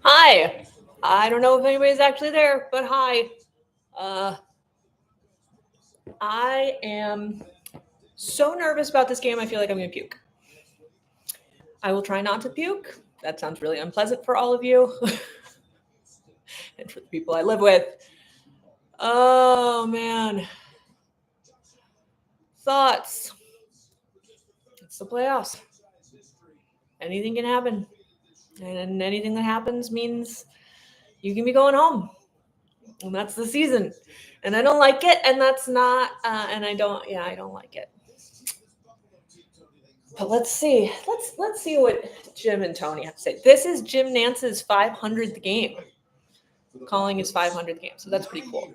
Hi. I don't know if anybody's actually there, but hi. I am so nervous about this game, I feel like I'm going to puke. I will try not to puke. That sounds really unpleasant for all of you and for the people I live with. Oh, man. Thoughts. It's the playoffs. Anything can happen. And anything that happens means you can be going home. And that's the season. And I don't like it. And that's not, I don't like it. But let's see. Let's see what Jim and Tony have to say. This is Jim Nance's 500th game. Calling his 500th game. So that's pretty cool.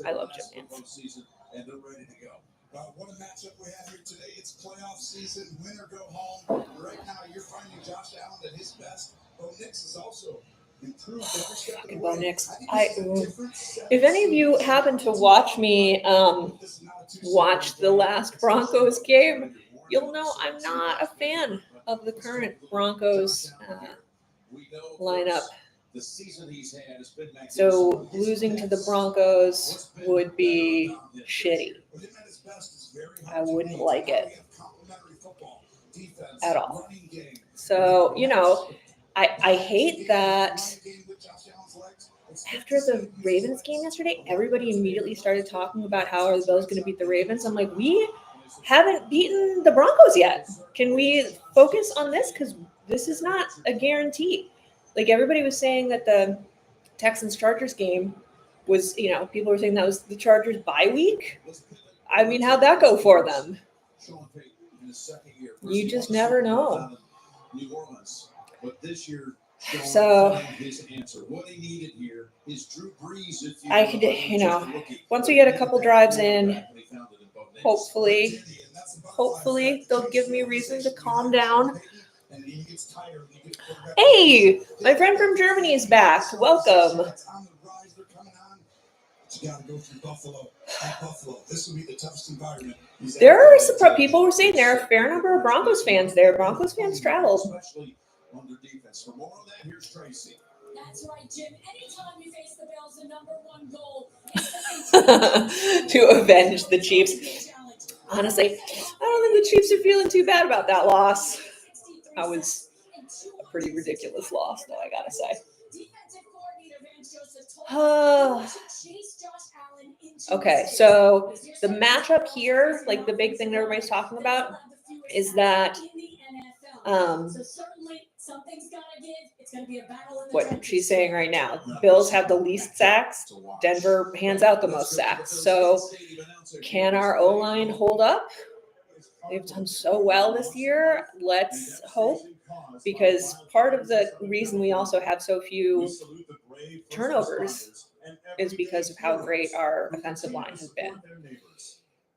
I love Jim Nance. And they're ready to go. What a matchup we have here today. It's playoff season. Win or go home. Right now, you're finding Josh Allen at his best. Bo Nix is also improved every step of the way. Bo Nix. If any of you happen to watch me watch the last Broncos game, you'll know I'm not a fan of the current Broncos lineup. So losing to the Broncos would be shitty. I wouldn't like it at all. So, I hate that after the Ravens game yesterday, everybody immediately started talking about how are the Bills going to beat the Ravens. I'm like, we haven't beaten the Broncos yet. Can we focus on this? Because this is not a guarantee. Like everybody was saying that the Texans-Chargers game was, people were saying that was the Chargers bye week. I mean, how'd that go for them? You just never know. So I could, once we get a couple drives in, hopefully they'll give me reason to calm down. Hey, my friend from Germany is back. Welcome. You got to go through Buffalo. At Buffalo, this would be the toughest environment. There are some people were saying there are a fair number of Broncos fans there. Broncos fans traveled. Especially on their defense. For more on that, here's Tracy. That's right, Jim. Anytime you face the Bills, the number one goal is to avenge the Chiefs. Honestly, I don't think the Chiefs are feeling too bad about that loss. That was a pretty ridiculous loss, though, I gotta say. Okay, so the matchup here, like the big thing that everybody's talking about, is that what she's saying right now. Bills have the least sacks. Denver hands out the most sacks. So can our O-line hold up? They've done so well this year. Let's hope, because part of the reason we also have so few turnovers is because of how great our offensive line has been.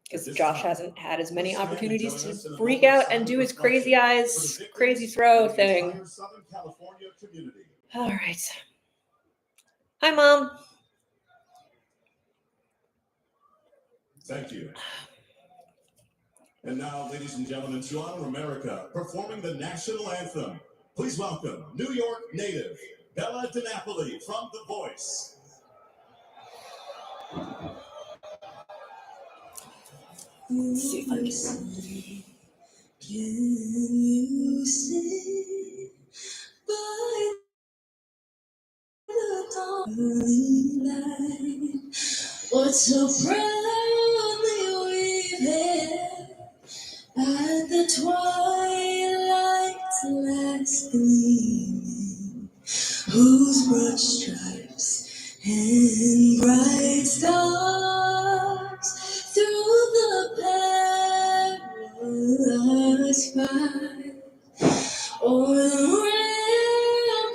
Because Josh hasn't had as many opportunities to freak out and do his crazy eyes, crazy throw thing. All right. Hi, Mom. Thank you. And now, ladies and gentlemen, to honor America, performing the national anthem, please welcome New York native Bella DiNapoli from The Voice. Let's see if I Can you see by the dawn light what so proudly we held at the twilight's last gleaming, whose broad stripes and bright stars through the perilous fight o'er the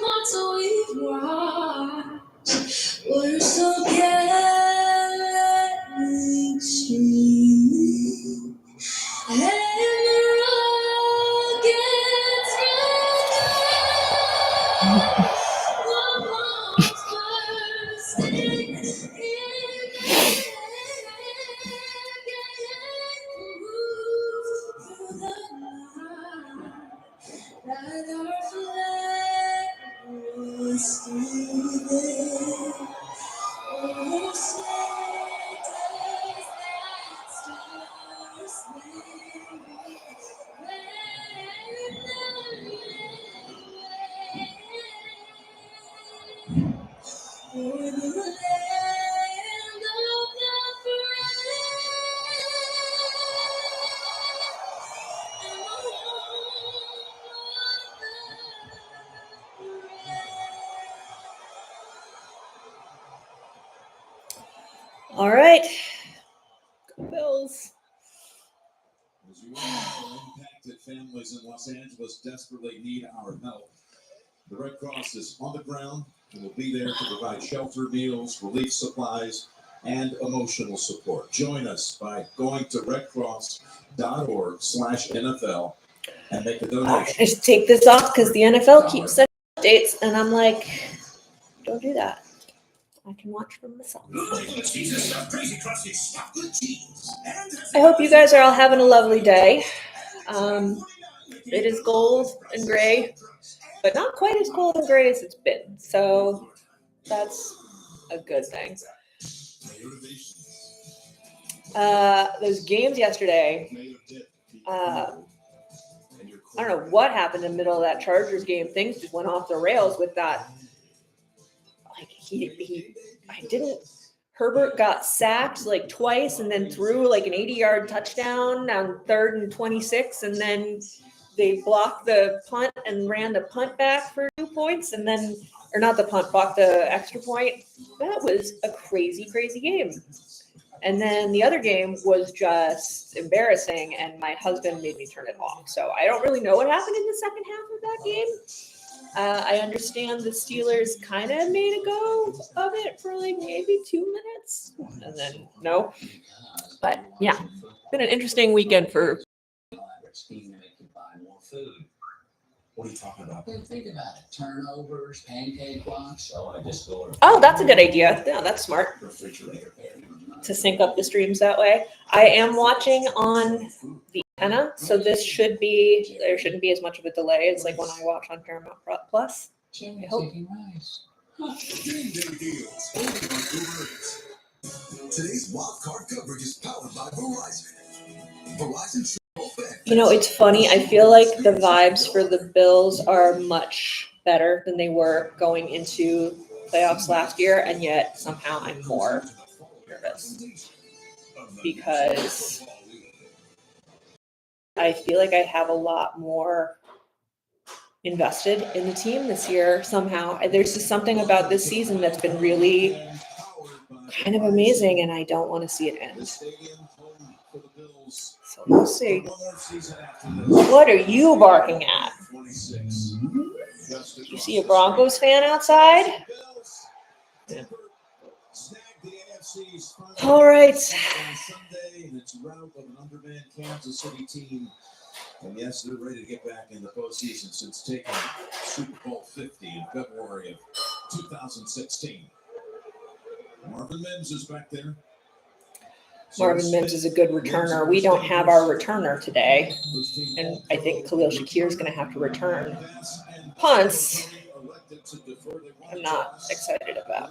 ramparts we've watched were so gallantly streaming, and the rockets were bursting in through the night, that our flag All right. Bills. As you all know, impacted families in Los Angeles desperately need our help. The Red Cross is on the ground and will be there to provide shelter, meals, relief supplies, and emotional support. Join us by going to redcross.org/NFL and make a All right, donation. I just take this off because the NFL keeps sending updates, and I'm like, don't do that. I can watch for myself. I hope you guys are all having a lovely day. It is cold and gray, but not quite as cold and gray as it's been. So that's a good thing. Those games yesterday, I don't know what happened in the middle of that Chargers game. Things just went off the rails with that. Like Herbert got sacked like twice and then threw like an 80-yard touchdown on 3rd and 26. And then they blocked the punt and ran the punt back for 2 points. And then, or not the punt, blocked the extra point. That was a crazy, crazy game. And then the other game was just embarrassing, and my husband made me turn it off. So I don't really know what happened in the second half of that game. I understand the Steelers kind of made a go of it for like maybe 2 minutes, and then no. But yeah, been an interesting weekend for. What are you talking about? Think about it. Turnovers, pancake blocks. Oh, that's a good idea. Yeah, that's smart to sync up the streams that way. I am watching on the antenna, so there shouldn't be as much of a delay as like when I watch on Paramount Plus. I hope. Today's wild card coverage is powered by Verizon. Verizon. You know, it's funny. I feel like the vibes for the Bills are much better than they were going into playoffs last year, and yet somehow I'm more nervous because I feel like I have a lot more invested in the team this year somehow. There's just something about this season that's been really kind of amazing, and I don't want to see it end. So we'll see. What are you barking at? You see a Broncos fan outside? Yeah. All right. And yes, they're ready to get back in the postseason since taking Super Bowl 50 in February of 2016. Marvin Mims is back there. Marvin Mims is a good returner. We don't have our returner today, and I think Khalil Shakir is going to have to return punts. I'm not excited about.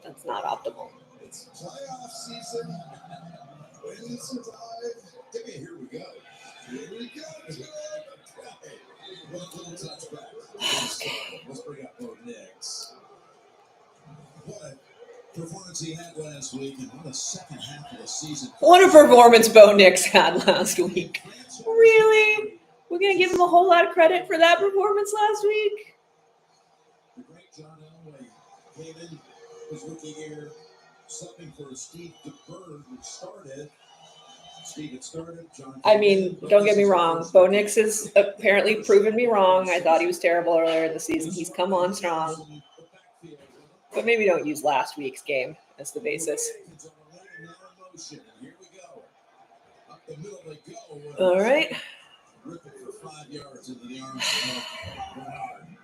That's not optimal. It's playoff season. Win, survive. Here we go. Here we go. Little touchback. Let's bring up Bo Nix. What a performance he had last week, and what a second half of the season. What a performance Bo Nix had last week. Really? We're going to give him a whole lot of credit for that performance last week? The great John Elway came in his rookie year, subbing for Steve DeBerg, which started. Steve had started. I mean, don't get me wrong. Bo Nix has apparently proven me wrong. I thought he was terrible earlier in the season. He's come on strong. But maybe don't use last week's game as the basis. All right.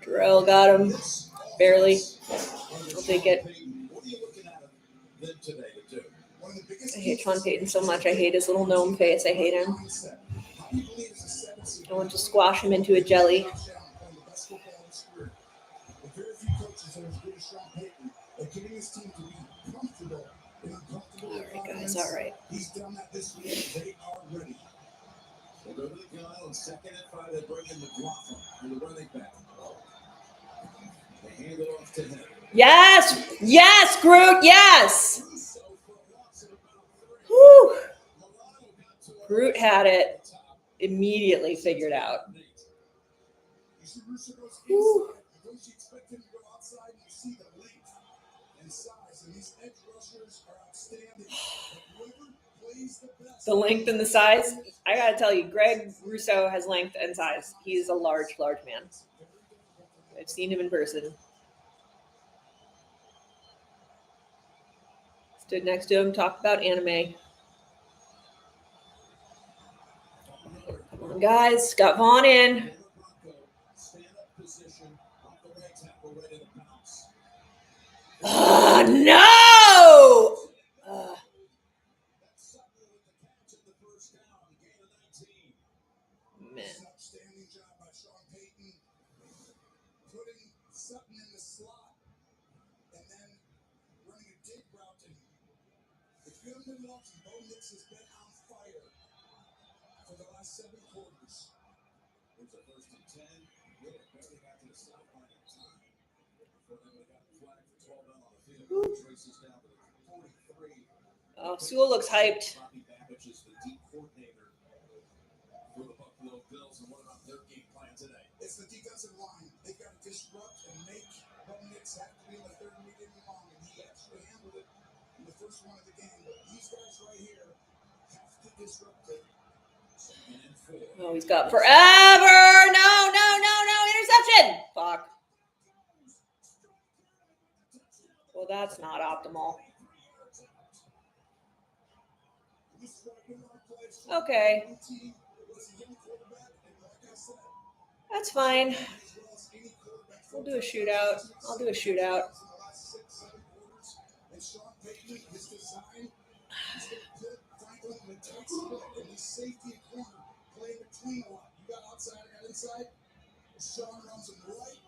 Darrell got him. Barely. I'll take it. I hate Sean Payton so much. I hate his little gnome face. I hate him. I want to squash him into a jelly. All right, guys. All right. He's done that this week. They are ready. They go to the gun on 2nd and 5. They bring in McLaughlin and the running back. They hand it off to him. Yes. Yes, Groot. Yes. Whew. Groot had it immediately figured out. Whew. The length and the size. I gotta tell you, Greg Russo has length and size. He's a large man. I've seen him in person. Stood next to him, talked about anime. Come on, guys. Got Vaughn in. No! Man. Outstanding job by Sean Payton, putting Sutton in the slot and then running a dig route. And if you haven't been watching, Bo Nix has been on fire for the last 7 quarters. It's a 1st and 10. Really barely got to the sideline in time. Before they got the flag for 12 down on the field. Traces down to 43. Oh, Sewell looks hyped. Which is the deep coordinator for the Buffalo Bills. And what about their game plan today? It's the defensive line. They've got to disrupt and make Bo Nix have to be in the 3rd medium long. And he actually handled it in the first one of the game. But these guys right here have to disrupt it. Oh, he's got forever. No. Interception. Fuck. Well, that's not optimal. Okay. That's fine. We'll do a shootout. I'll do a shootout. Sean runs him right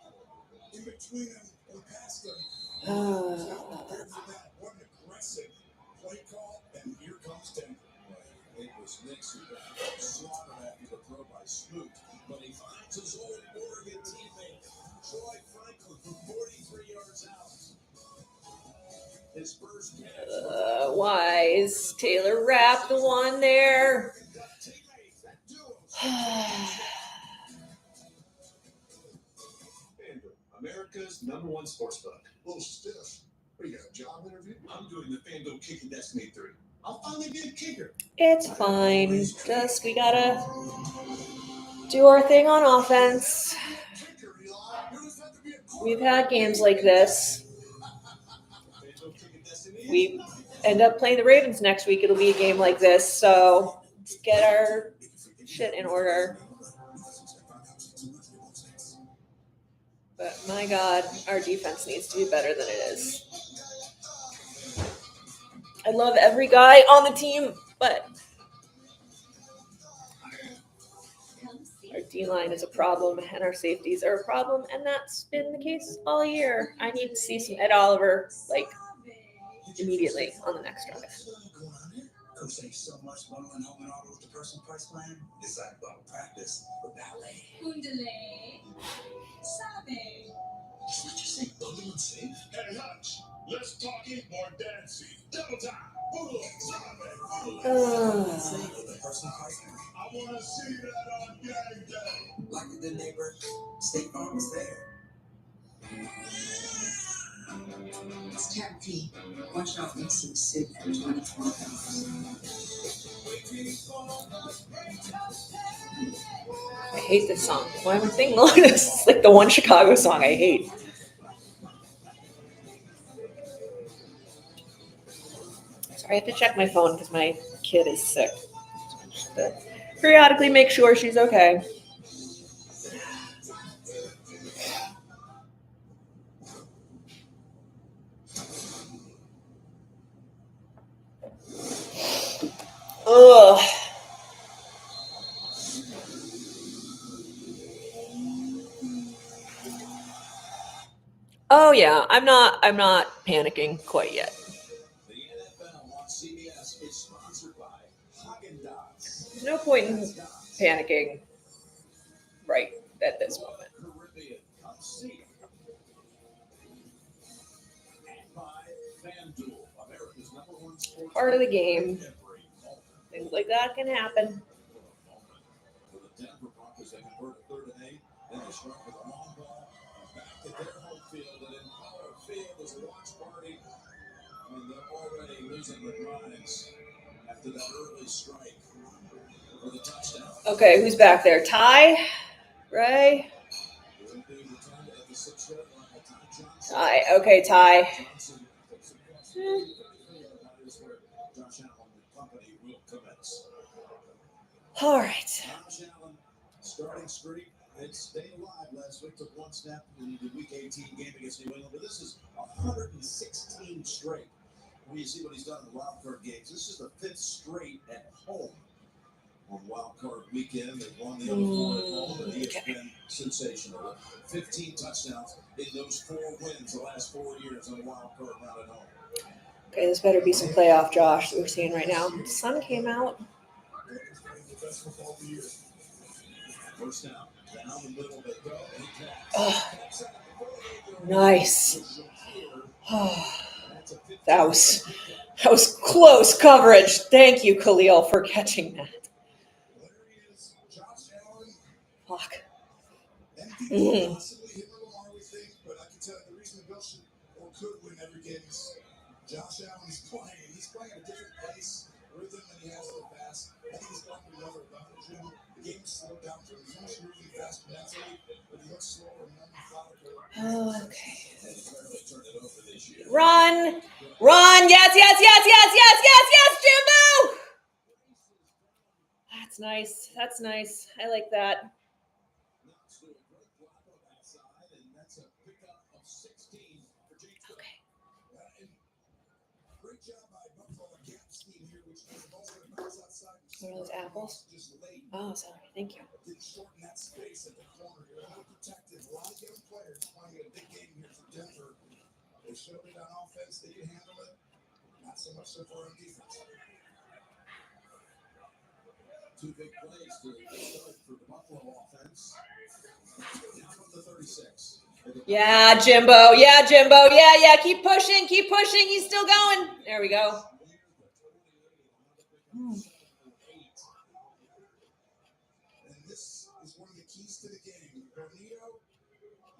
in between him and past him. What an aggressive play call, and here comes Denver. It was Nix who got slaughtered after the throw by Smoot, but he finds his old Oregon teammate, Troy Franklin, from 43 yards out. His first catch. Why is Taylor Rapp the one there? America's #1 sportsbook. Little stiff. What, you got a job interview? I'm doing the FanDuel Kicking Destiny 3. I'll finally be a kicker. It's fine. Just we gotta do our thing on offense. We've had games like this. We end up playing the Ravens next week. It'll be a game like this. So let's get our shit in order. But my God, our defense needs to be better than it is. I love every guy on the team, but our D-line is a problem and our safeties are a problem, and that's been the case all year. I need to see some Ed Oliver, immediately on the next drive. Coach thanks so much. Bundling home and auto with the personal price plan. It's like bundle practice with ballet. Kundalay. Sabe. That's what you say, bundle and save? Hey, Hutch, let's talk eat more dancing. Double time. Boodle, sabe, boodle. Save with the personal price plan. I want to see that on game day. Like a good neighbor, State Farm is there. It's Tab T. Watch out, makes him sick for 24 hours. I hate this song. Why am I singing along this? It's like the one Chicago song I hate. Sorry, I have to check my phone because my kid is sick. Just to periodically make sure she's okay. Ugh. Oh yeah, I'm not panicking quite yet. The NFL on CBS is sponsored by Haagen-Dazs. There's no point in panicking right at this moment. Caribbean, come see. And by FanDuel, America's #1 sports. Part of the game. Every moment. Things like that can happen. For the Denver Broncos, they convert a 3rd and 8. Then they start with a long ball back to their home field. And in Power Field is a watch party. And they're already losing their minds after that early strike for the touchdown. Okay, who's back there? Ty? Ray? Will be returned at the 6-yard line by Ty Johnson. Ty. Okay, Ty. Johnson takes across the 33-yard line is where Josh Allen and company will commence. All right. Josh Allen, starting streak, had stayed alive last week, took one snap in the Week 18 game against New England, but this is 116 straight. When you see what he's done in the wild card games, this is the 5th straight at home on wild card weekend. They've won the other 4 at home, and he has been sensational. 15 touchdowns in those 4 wins the last 4 years on the wild card round at home. Okay, this better be some playoff Josh that we're seeing right now. The sun came out. Best football of the year. First down, down the middle they go. And he Oh, nice. Oh, that was close coverage. Thank you, Khalil, for catching that. There he is, Josh Allen. Fuck. MVP possibly him or Lamar, we think, but I can tell you the reason the Bills should or could win every game is Josh Allen is playing. He's playing at a different pace, rhythm than he has in the past. I think he's going to another level. Jim, the game slowed down for him. He's much moving fast mentally, but he looks slower and more methodical. Oh, okay. And he's rarely turned it over this year. Run. Run. Yes, yes, yes, yes, yes, yes, yes, Jimbo. That's nice. That's nice. I like that. Knox do a great block on that side, and that's a pickup of 16 for James. Okay. And great job by Buffalo Gap scheme here, which is the ball that bounce outside. What are those apples? Just late. Oh, sorry. Thank you. Didn't shorten that space at the corner. You're well protected. A lot of young players playing a big game here for Denver. They showed it on offense. They can handle it. Not so much so far on defense. 2 big plays to start for the Buffalo offense. Down from the 36. Yeah, Jimbo. Yeah, Jimbo. Yeah, yeah. Keep pushing. Keep pushing. He's still going. There we go. And this is one of the keys to the game. Bonito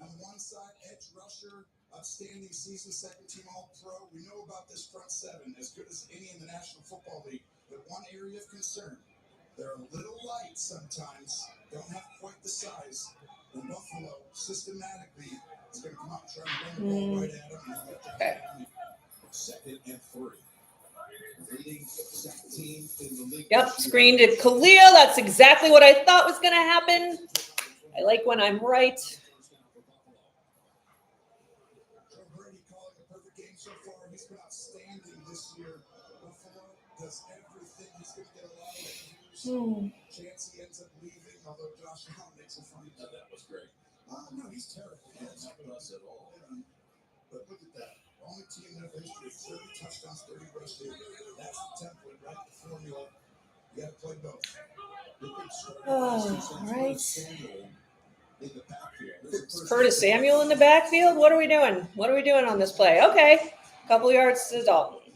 on one side, edge rusher, outstanding season, second-team All-Pro. We know about this front seven, as good as any in the National Football League. But one area of concern, they're a little light sometimes, don't have quite the size. And Buffalo systematically is going to come out and try to run the ball right at them. Okay. 2nd and 3. Leading sack team in the league. Yep, screen to Khalil. That's exactly what I thought was going to happen. I like when I'm right. Joe Brady calling a perfect game so far. He's been outstanding this year. Buffalo does everything. He's going to get a lot of interviews. Chance he ends up leaving, although Josh Allen makes a funny. That was great. No, he's terrible. Can't help us at all. But look at that. Only team in the history of 30 touchdowns, 30 rushes. That's the template, right? The formula. You got to play both. Oh, right. In the backfield. Curtis Samuel in the backfield. What are we doing? What are we doing on this play? Okay, couple yards to Dalton.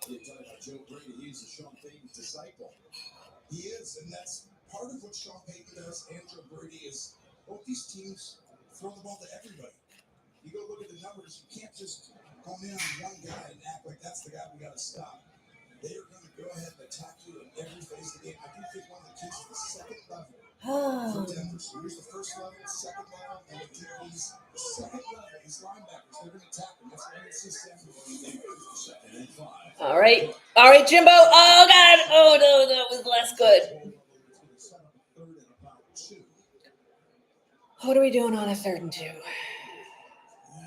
You're talking about Joe Brady. He's a Sean Payton's disciple. He is, and that's part of what Sean Payton does and Joe Brady is both these teams throw the ball to everybody. You go look at the numbers, you can't just hone in on one guy and act like that's the guy we got to stop. They are going to go ahead and attack you in every phase of the game. I do think one of the keys is the second level for Denver. So here's the first level, second level, and the DBs. The second level, these linebackers, they're going to attack them. That's why I see Samuel in the 2nd and 5. All right, Jimbo. Oh God. Oh no, that was less good. What are we doing on a 3rd and 2? And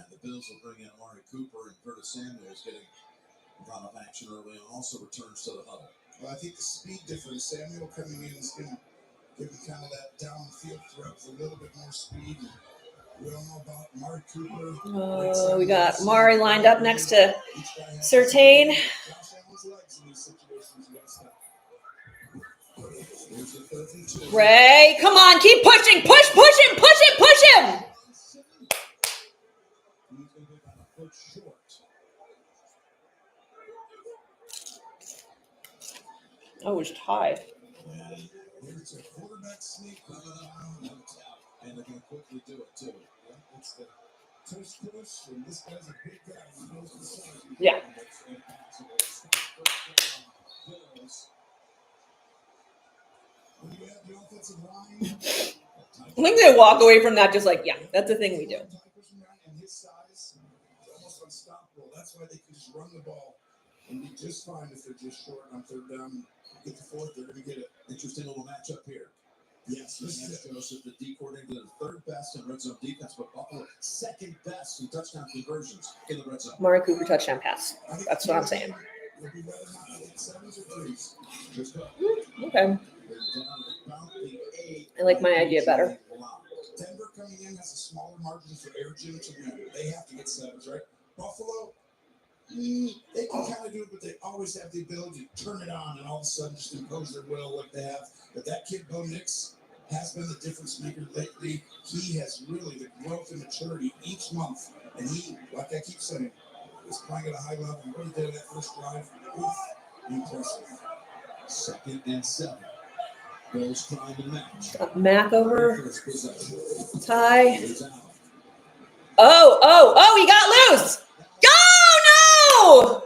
the Bills will bring in Amari Cooper, and Curtis Samuel is getting a lot of action early and also returns to the huddle. Well, I think the speed difference, Samuel coming in is going to give him kind of that downfield threat with a little bit more speed. We don't know about Amari Cooper. Oh, we got Amari lined up next to Surtain. Josh Allen's legs in these situations, you gotta stop. Here's the 3rd and 2. Ray, come on, keep pushing. Push him, push him, push him. He's gonna be about a foot short. Oh, it's tied. And here's a quarterback sneak. And they're gonna quickly do it too. Yeah, it's the push, and this guy's a big guy. He knows the side. Yeah. It's impossible. When you have the offensive line, I think they walk away from that just like, yeah, that's a thing we do. and his size is almost unstoppable. That's why they can just run the ball and be just fine if they're just short on 3rd down. Get the 4th, they're gonna get it. Interesting little matchup here. Yes, this is Joseph, the D coordinator, the 3rd best in red zone defense, but Buffalo 2nd best in touchdown conversions in the red zone. Amari Cooper touchdown pass. That's what I'm saying. Would be rather not hit 7s or 3s. Let's go. Okay. I like my idea better. Denver coming in has a smaller margin for air Jim to win. They have to get 7s, right? Buffalo, they can kind of do it, but they always have the ability to turn it on and all of a sudden just impose their will like they have. But that kid, Bo Nix, has been the difference maker lately. He has really the growth and maturity each month. And he, like I keep saying, is playing at a high level. What he did that first drive, impressive. 2nd and 7. Bills trying to match. Got Mac over. First possession. Ty. Here's out. Oh, he got loose. Oh,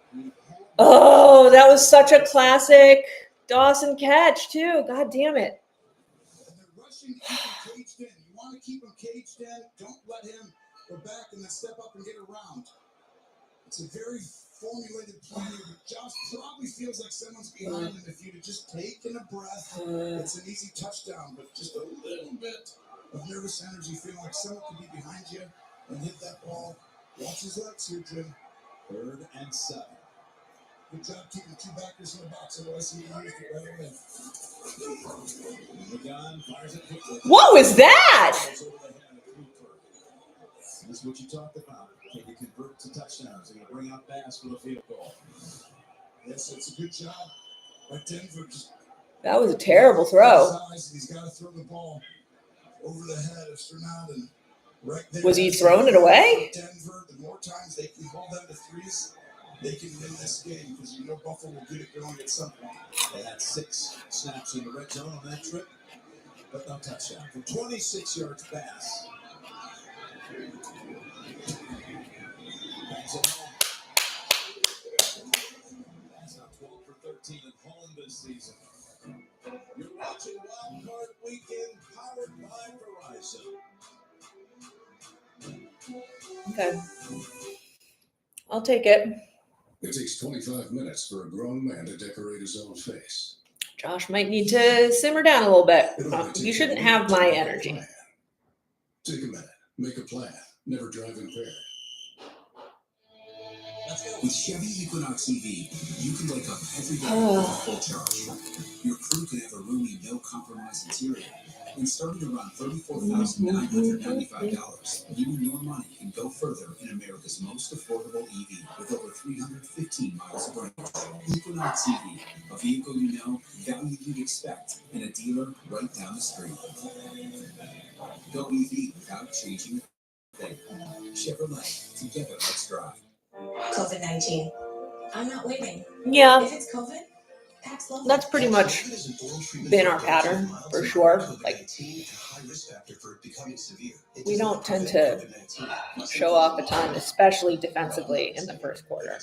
no. Oh, that was such a classic Dawson catch, too. God damn it. And they're rushing to keep him caged in. You want to keep him caged in. Don't let him go back and then step up and get around. It's a very formulated plan. Josh probably feels like someone's behind him. If you'd have just taken a breath, it's an easy touchdown, but just a little bit of nervous energy, feeling like someone could be behind you and hit that ball. Watch his legs here, Jim. 3rd and 7. Good job keeping 2 backers in the box. Otherwise, he used it right away. What was that? This is what you talked about. Can you convert to touchdowns? They're going to bring out Bass for the field goal. Yes, it's a good job. But Denver just. That was a terrible throw. He's got to throw the ball over the head of Sternad and right there. Was he throwing it away? Denver, the more times they can hold them to 3s, they can win this game because you know Buffalo will get it going at some point. They had 6 snaps in the red zone on that trip, but no touchdown. From 26 yards pass. Bangs it home. That's now 12 for 13 at home this season. You're watching Wild Card Weekend powered by Verizon. Okay. I'll take it. It takes 25 minutes for a grown man to decorate his own face. Josh might need to simmer down a little bit. You shouldn't have my energy. Take a minute. Make a plan. Never drive impaired. With Chevy Equinox EV, you can wake up every day with a full charge. Your crew can have a roomy, no-compromise interior. And starting around $34,995, you and your money can go further in America's most affordable EV with over 315 miles of range. Equinox EV, a vehicle you know, value you'd expect, and a dealer right down the street. Go EV without changing a thing. Chevrolet, together let's drive. COVID-19. I'm not waiting. Yeah, If it's COVID, Pax Love. that's pretty much been our pattern for sure. Like, we don't tend to show off a ton, especially defensively in the first quarter.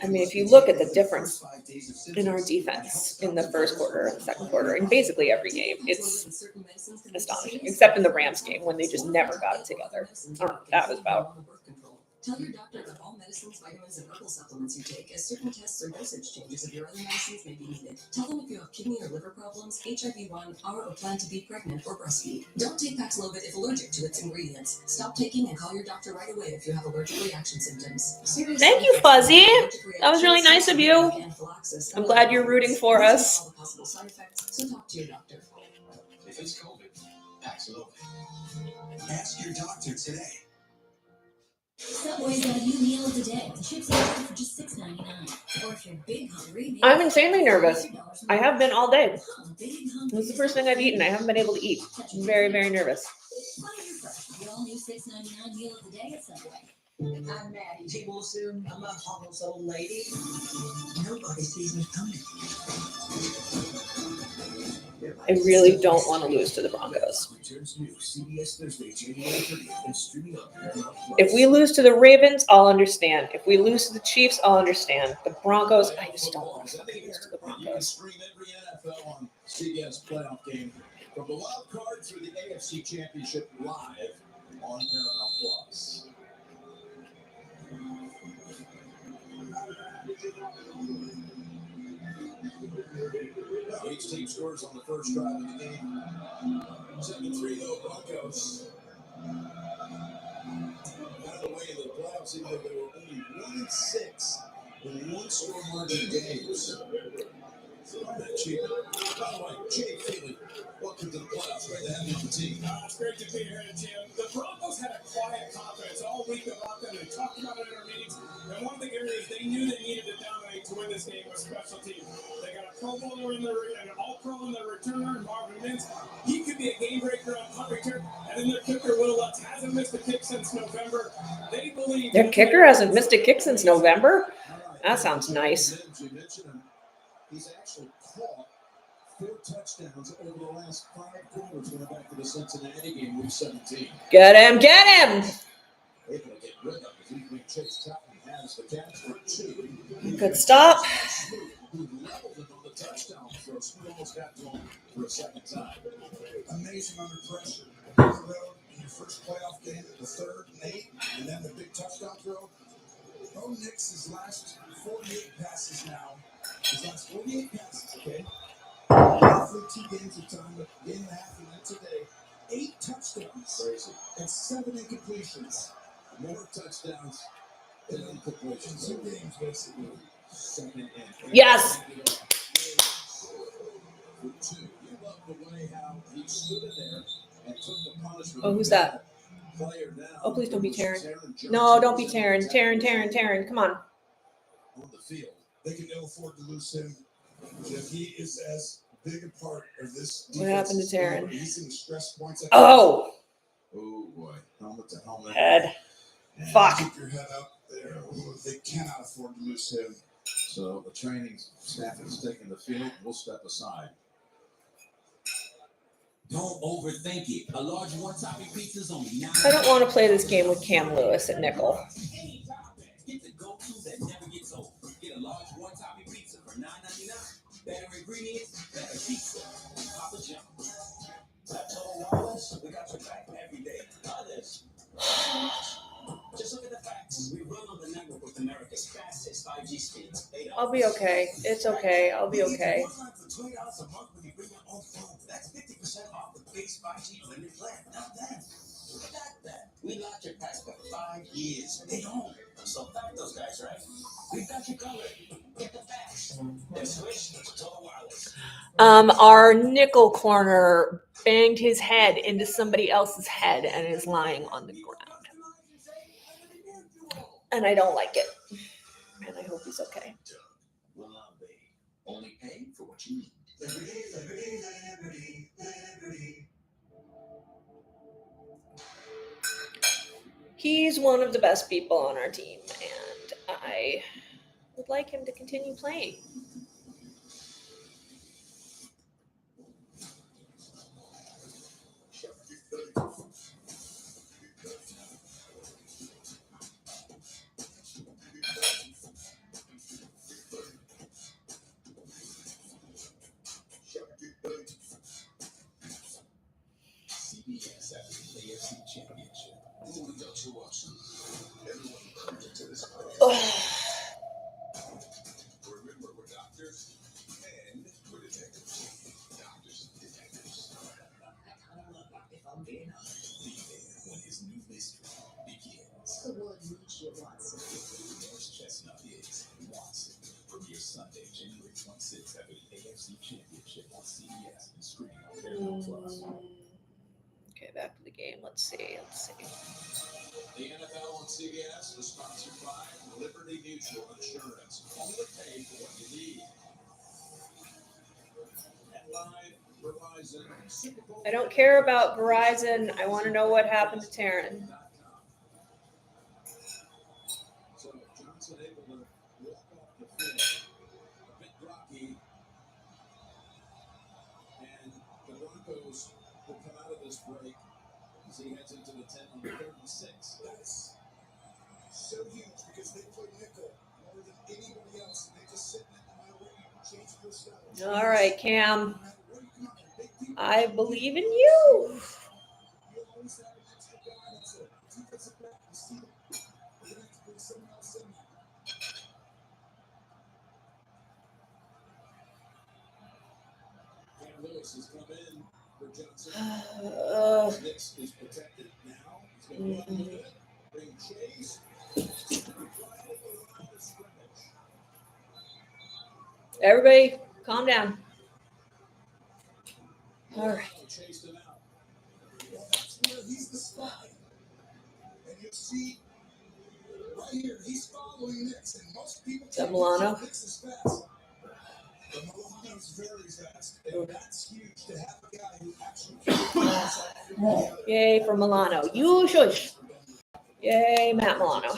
I mean, if you look at the difference in our defense in the first quarter and the second quarter, in basically every game, it's astonishing, except in the Rams game when they just never got it together. I don't know what that was about. Tell your doctor that all medicines, vitamins, and herbal supplements you take, as certain tests or dosage changes of your other medicines may be needed. Tell them if you have kidney or liver problems, HIV-1, are or plan to be pregnant or breastfeed. Don't take Paxlovid if allergic to its ingredients. Stop taking and call your doctor right away if you have allergic reaction symptoms. Serious Thank you, side effects Fuzzy. include allergic That was really reactions, nice of you. anaphylaxis, I'm and glad other you're rooting problems. for Listen to us. all the possible side effects, so talk to your doctor. If it's COVID, Paxlovid. Ask your doctor today. Subway's got a new meal of the day. Chips and chips for just $6.99. Or if you're big hungry, maybe I'm insanely nervous. $100 I have been all day. Big hungry. This is the first thing I've eaten. I haven't been able to eat. I'm very, very nervous. Why don't you first? The all new $6.99 meal of the day at Subway. I'm Maddie G. Wilson. I'm a homeless old lady. Nobody sees me coming. I really don't want to lose to the Broncos. Returns new CBS Thursday, January 30th, and streaming on Paramount+. If we lose to the Ravens, I'll understand. If we lose to the Chiefs, I'll understand. The Broncos, I just don't want to fucking lose to the You can Broncos. stream every NFL on CBS playoff game from the wild card through the AFC Championship live on Paramount Plus. Well, each team scores on the first drive of the game. 7-3 though, Broncos. Out of the way in the playoffs, even though they were only 1-6 in one-score margin games. Chief. By the way, Jake Feely, welcome to the playoffs. Great to have you on the team. It's great to be here, Jim. The Broncos had a quiet confidence all week about them. They talked about it in our meetings. And one of the areas they knew they needed to dominate to win this game was special teams. They got a Pro Bowler and an All-Pro in the returner, Marvin Mims. He could be a game breaker on punt return. And then their kicker, Will Lutz, hasn't missed a kick since November. They believe Their kicker hasn't missed a kick since November? That sounds nice. You mentioned him. He's actually caught 4 touchdowns over the last 5 quarters going back to the Cincinnati game, week 17. Get him! Get him! Able to get rid of it. He Chase Chapman has the catch for 2. Good stop. Who leveled him on the touchdown throw. Smoot almost got to him for a second time. Amazing under pressure. On the road in your first playoff game, the 3rd and 8, and then the big touchdown throw. Bo Nix's last 48 passes now. His last 48 passes, okay? Roughly 2 games of time, a game and a half, and then today. 8 touchdowns. Crazy. And 7 incompletions. More touchdowns than incompletions. 2 games, basically. 2nd and 8. Yes. For 2. You love the way how he stood in there and took the punishment. Oh, who's that? Player down. Oh, please don't be Taryn. Johnson. No, don't be Taryn. Taryn. Come on. On the field. They can ill afford to lose him. If he is as big a part of this What happened to Taryn? He's in the stress points. Oh, Oh boy. Helmet to helmet. head. And Fuck. Keep your head up there. They cannot afford to lose him. So the training staff is taking the field. We'll step aside. Don't overthink it. A large one-topping pizza is only $9. I don't want to play this game with Cam Lewis at nickel. Get the go-to that never gets old. Get a large one-topping pizza for $9.99. Better ingredients, better pizza. Papa John's. Total wireless, we got your back every day. Others. Just look at the facts. We run on the network with America's fastest 5G speeds. I'll be okay. It's okay. I'll be okay. For $20 a month when you bring your own phone. That's 50% off the base 5G limited plan. Not that. Not that. We locked your price for 5 years. They don't. So thank those guys, right? We got you covered. Get the facts. Then switch to Total Wireless. Our nickel corner banged his head into somebody else's head and is lying on the ground. And I don't like it. And I hope he's okay. Well, only pay for what you need. He's one of the best people on our team, and I would like him to continue playing. CBS after the AFC Championship. Who we got you watching? Everyone Be there when his new mystery begins. The word reach you, Watson. Norris Chestnut is Watson. Premiere Sunday, January 26th after the AFC Championship on CBS and streaming on Paramount Plus. Okay, back to the game. Let's see. The NFL on CBS is sponsored by Liberty Mutual Insurance. Only pay for what you need. And live, Verizon, Super Bowl. I don't care about Verizon. I want to know what happened to Taryn. So Johnson able to walk off the field. A bit rocky. And the Broncos will come out of this break as he heads into the 10 on the 36. That's so huge because they play nickel more than anybody else. And they just sit in it no matter what you change your style. All right, Cam. No matter what you come out, big people. I believe in you. You always have an extra guy that's a defensive back. You see it. You're going to have to bring someone else in there. Cam Lewis has come in for Johnson. This is protected now. He's going to run with it. Bring Chase. Everybody, calm down. All right. Chased him out. Well, that's where he's the spy. And you'll see right here, he's following Nix. And most people Is that Milano? Nix is fast. But Milano's very fast. And that's huge to have a guy who actually can. Yay for Milano. You shush. Yay, Matt Milano.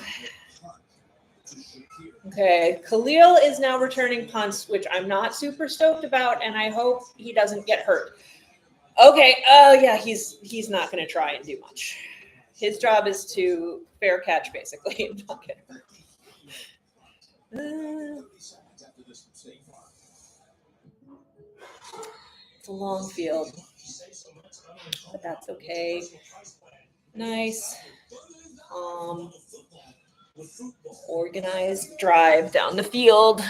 Okay, Khalil is now returning punts, which I'm not super stoked about, and I hope he doesn't get hurt. Okay, yeah, he's not going to try and do much. His job is to fair catch, basically. I'm not kidding. It's a long field, but that's okay. Nice, organized drive down the field.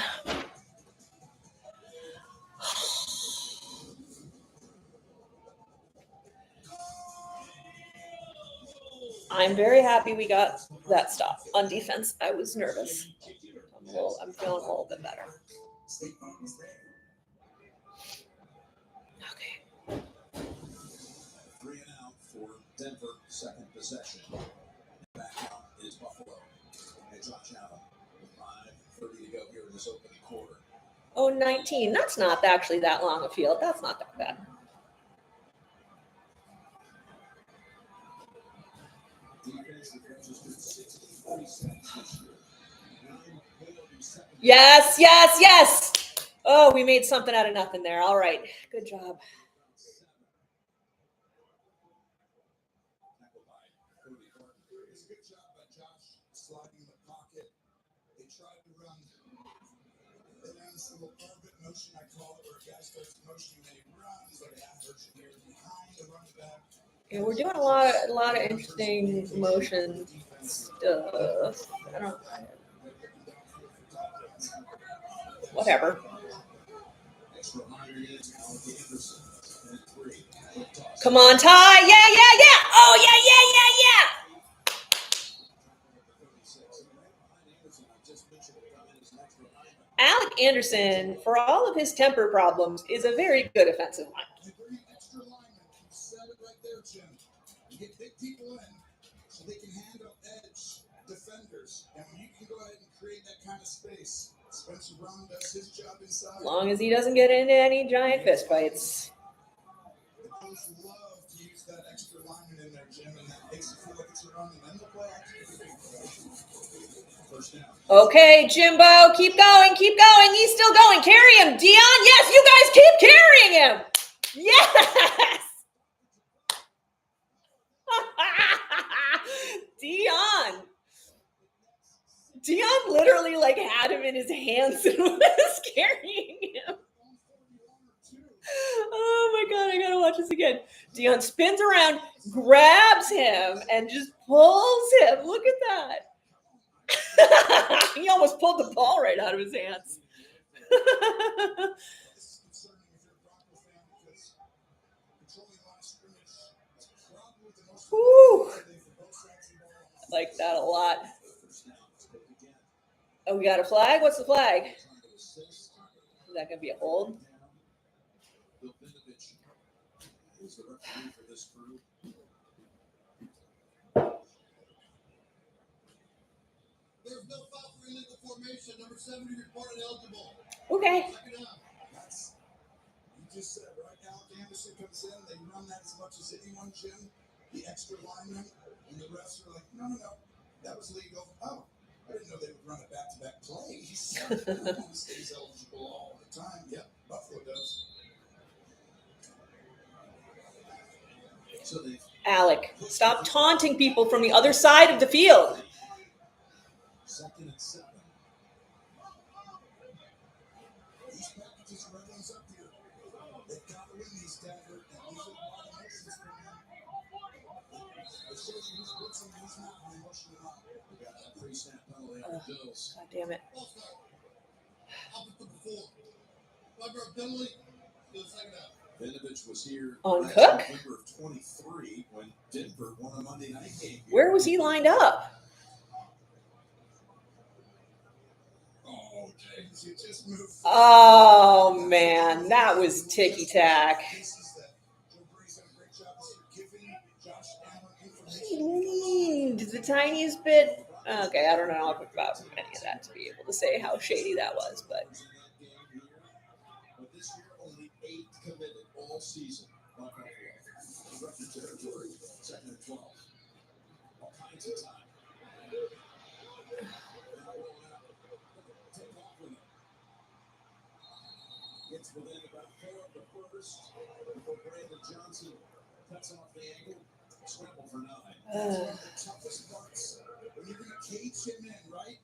I'm very happy we got that stop on defense. I was nervous. I'm feeling a little bit better. Okay. 3 and out for Denver, second possession. Back out is Buffalo. And Josh Allen with 5:30 to go here in this opening quarter. Oh, 19. That's not actually that long a field. That's not that bad. Yes, yes, yes. Oh, we made something out of nothing there. All right. Good job. It's a good job by Josh sliding in the pocket. They tried to run. They ran this little orbit motion, I call it, where a guy starts motioning and he runs like a half version here behind the running back. Yeah, we're doing a lot of interesting motion stuff. I don't. Whatever. Come on, Ty. Yeah. Oh, yeah. Alec Anderson, for all of his temper problems, is a very good offensive lineman. You bring extra linemen. You set it right there, Jim. You get big people in so they can handle edge defenders. And when you can go ahead and create that kind of space, Spencer Brown does his job inside. As long as he doesn't get into any giant fist fights. The coach love to use that extra lineman in there, Jim, and that makes it feel like it's a run and then the play. First down. Okay, Jimbo, keep going. He's still going. Carry him, Dion. Yes, you guys keep carrying him. Yes. Dion literally had him in his hands and was carrying him. Oh my God, I gotta watch this again. Dion spins around, grabs him, and just pulls him. Look at that. He almost pulled the ball right out of his hands. This is concerning if you're a Bronco fan because controlling the line of scrimmage is Woo! I like that a lot. Oh, we got a flag? What's the flag? Is that going to be a hold? Who's the referee for this crew? There's no foul for illegal formation. Number 70 reported eligible. Okay. Check it out. That's, you just said, right? Alec Anderson comes in. They run that as much as anyone, Jim. The extra lineman. And the refs are like, no. That was legal. Oh, I didn't know they would run a back-to-back plays. He stays eligible all the time. Yep, Buffalo does. So they Alec, stop taunting people from the other side of the field. 2nd and 7. These packages are everyone's up here. They've got to win these, Denver. And these are a lot of emotions for them. It shows you who's blitzing and who's not when emotion or not. We got that pre-snap penalty on the Bills. God damn it. Up at the 4. Five-yard penalty. Still second out. Vinovich was here On last Cook? November of 23 when Denver won a Monday night game. Where was he lined up? Oh, James, you just moved. Oh, man. That was ticky-tack. He leaned the tiniest bit. Okay, I don't know about any of that to be able to say how shady that was, but But this year, only 8 committed all season by Buffalo. Record territory, 2nd and 12. All kinds of time. Take off with it. Gets within about 4 of the first before Brandon Johnson cuts off the angle. Scramble for 9. That's one of the toughest parts. When you're going to cage him in, right?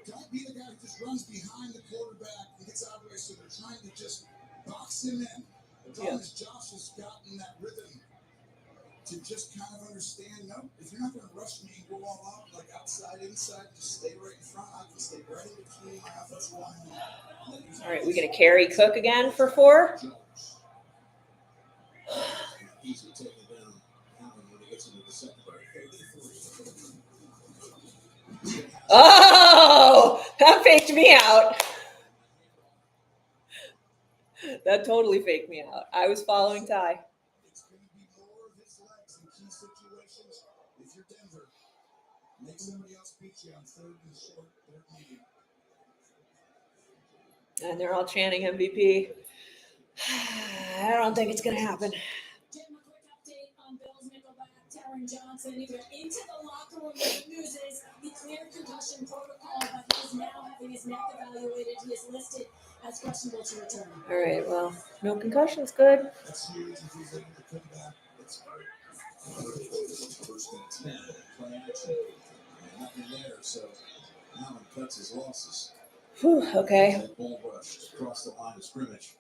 Don't be the guy who just runs behind the quarterback and gets out of the way, so they're trying to just box him in. The problem is Josh has gotten that rhythm to just kind of understand, no, if you're not going to rush me and go all out, like outside, inside, just stay right in front. I can stay right in between my offensive line. all right, we going to carry Cook again for 4? Easily taking down Allen when he gets into the secondary. 33. Oh, that faked me out. That totally faked me out. I was following Ty. It's going to be more of his legs in key situations. If you're Denver, make somebody else beat you on 3rd and short, 3rd and medium. And they're all chanting MVP. I don't think it's going to happen. Jim, a quick update on Bills nickelback Taron Johnson. Either into the locker room. The news is he cleared concussion protocol, but he is now having his neck evaluated. He is listed as questionable to return. All right, well, no concussion's good. That's huge if he's able to come back. That's great. 1st and 10. Play action. And nothing there, so Allen cuts his losses. Whew, okay. That ball rushed across the line of scrimmage.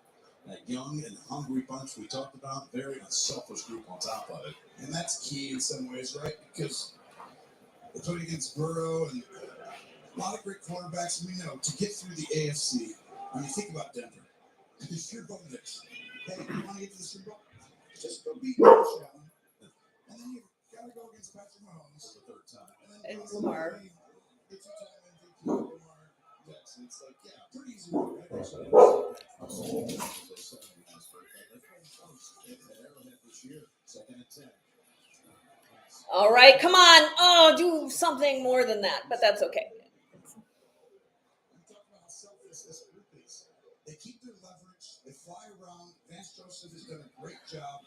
That young and hungry bunch we talked about, very unselfish group on top of it. And that's key in some ways, right? Because we're playing against Burrow and a lot of great quarterbacks. We know to get through the AFC. I mean, think about Denver. If you're going this, hey, you want to get to the Super Bowl? Just go beat Josh Allen. And then you've got to go against Patrick Mahomes For the 3rd time. And Lamar. It's your time MVP, Lamar Jackson. It's like, yeah, pretty easy, right? All right, come on. Oh, do something more than that, but that's okay. I'm talking about how selfless this group is. They keep their leverage. They fly around. Vance Joseph has done a great job.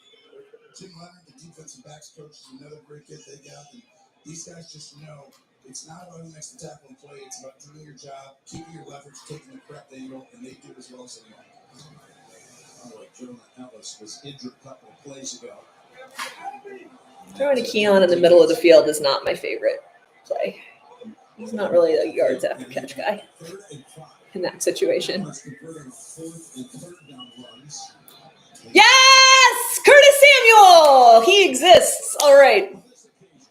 Tim Leonard, the defensive backs coach, is another great kid they got. And these guys just know it's not about who makes the tackle and play. It's about doing your job, keeping your leverage, taking the correct angle, and they do as well as anyone. Jonah Ellis was injured a couple of plays ago. Throwing a Keon in the middle of the field is not my favorite play. He's not really a yards after catch guy 3rd and 5. in that situation. Let's convert on 4th and 3rd down runs. Yes! Curtis Samuel! He exists. All right. On this occasion,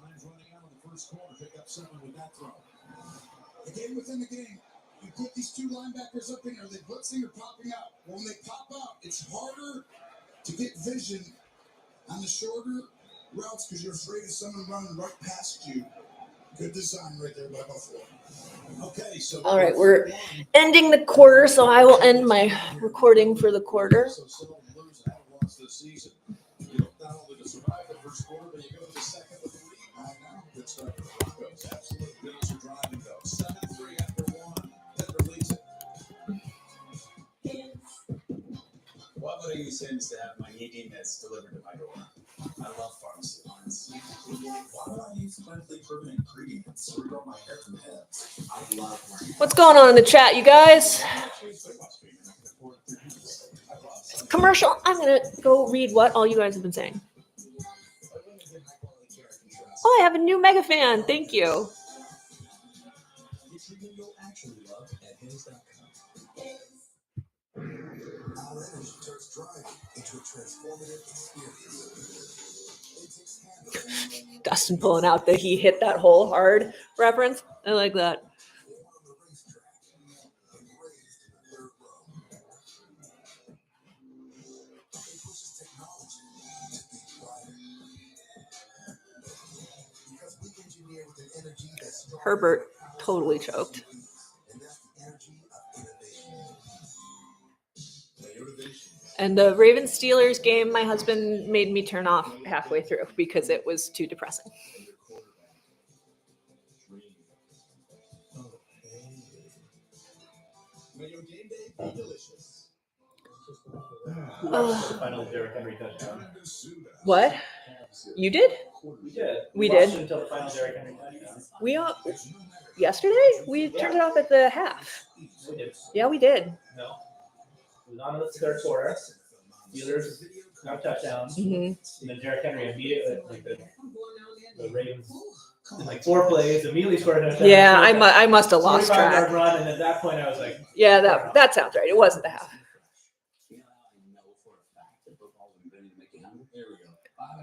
time's running out in the 1st quarter. Pick up 7 with that throw. The game within the game. You put these 2 linebackers up in, are they blitzing or popping out? When they pop out, it's harder to get vision On the shorter routes, because you're afraid of someone running right past you. Good design right there by Buffalo. Okay, so All right, we're ending the quarter, so I will end my recording for the quarter. So seldom lose and haven't lost this season. You look not only to survive the first quarter, but you go to the second with the lead. I know. Good start for the Broncos. Absolute Bills are driving though. 7-3 after one. Denver leads it. What would I use Sims to have my ED meds delivered to my door? I love pharmacy lines. Why would I use clinically proven ingredients to regrow my hair from heads? I love wearing. What's going on in the chat, you guys? It's a commercial. I'm gonna go read what all you guys have been saying. Oh, I have a new mega fan. Thank you. It's something you'll actually love at Hims.com. Our energy turns driving into a transformative experience. Dustin pulling out that he hit that hole hard reference. I like that. Herbert totally choked. And the Ravens Steelers game, my husband made me turn off halfway through because it was too depressing. Final Derrick Henry touchdown. What? You did? We did. We watched did. it until the final Derrick Henry touchdown. We all yesterday? We turned it off at the half. We did. Yeah, we did. No. It was on in the third quarter. Steelers got touchdowns. Mm-hmm. And then Derrick Henry immediately, like the Ravens, in like 4 plays, immediately scored a touchdown. Yeah, I must have lost 45-yard track. run, and at that point I was like, Yeah, that sounds right. It wasn't the half.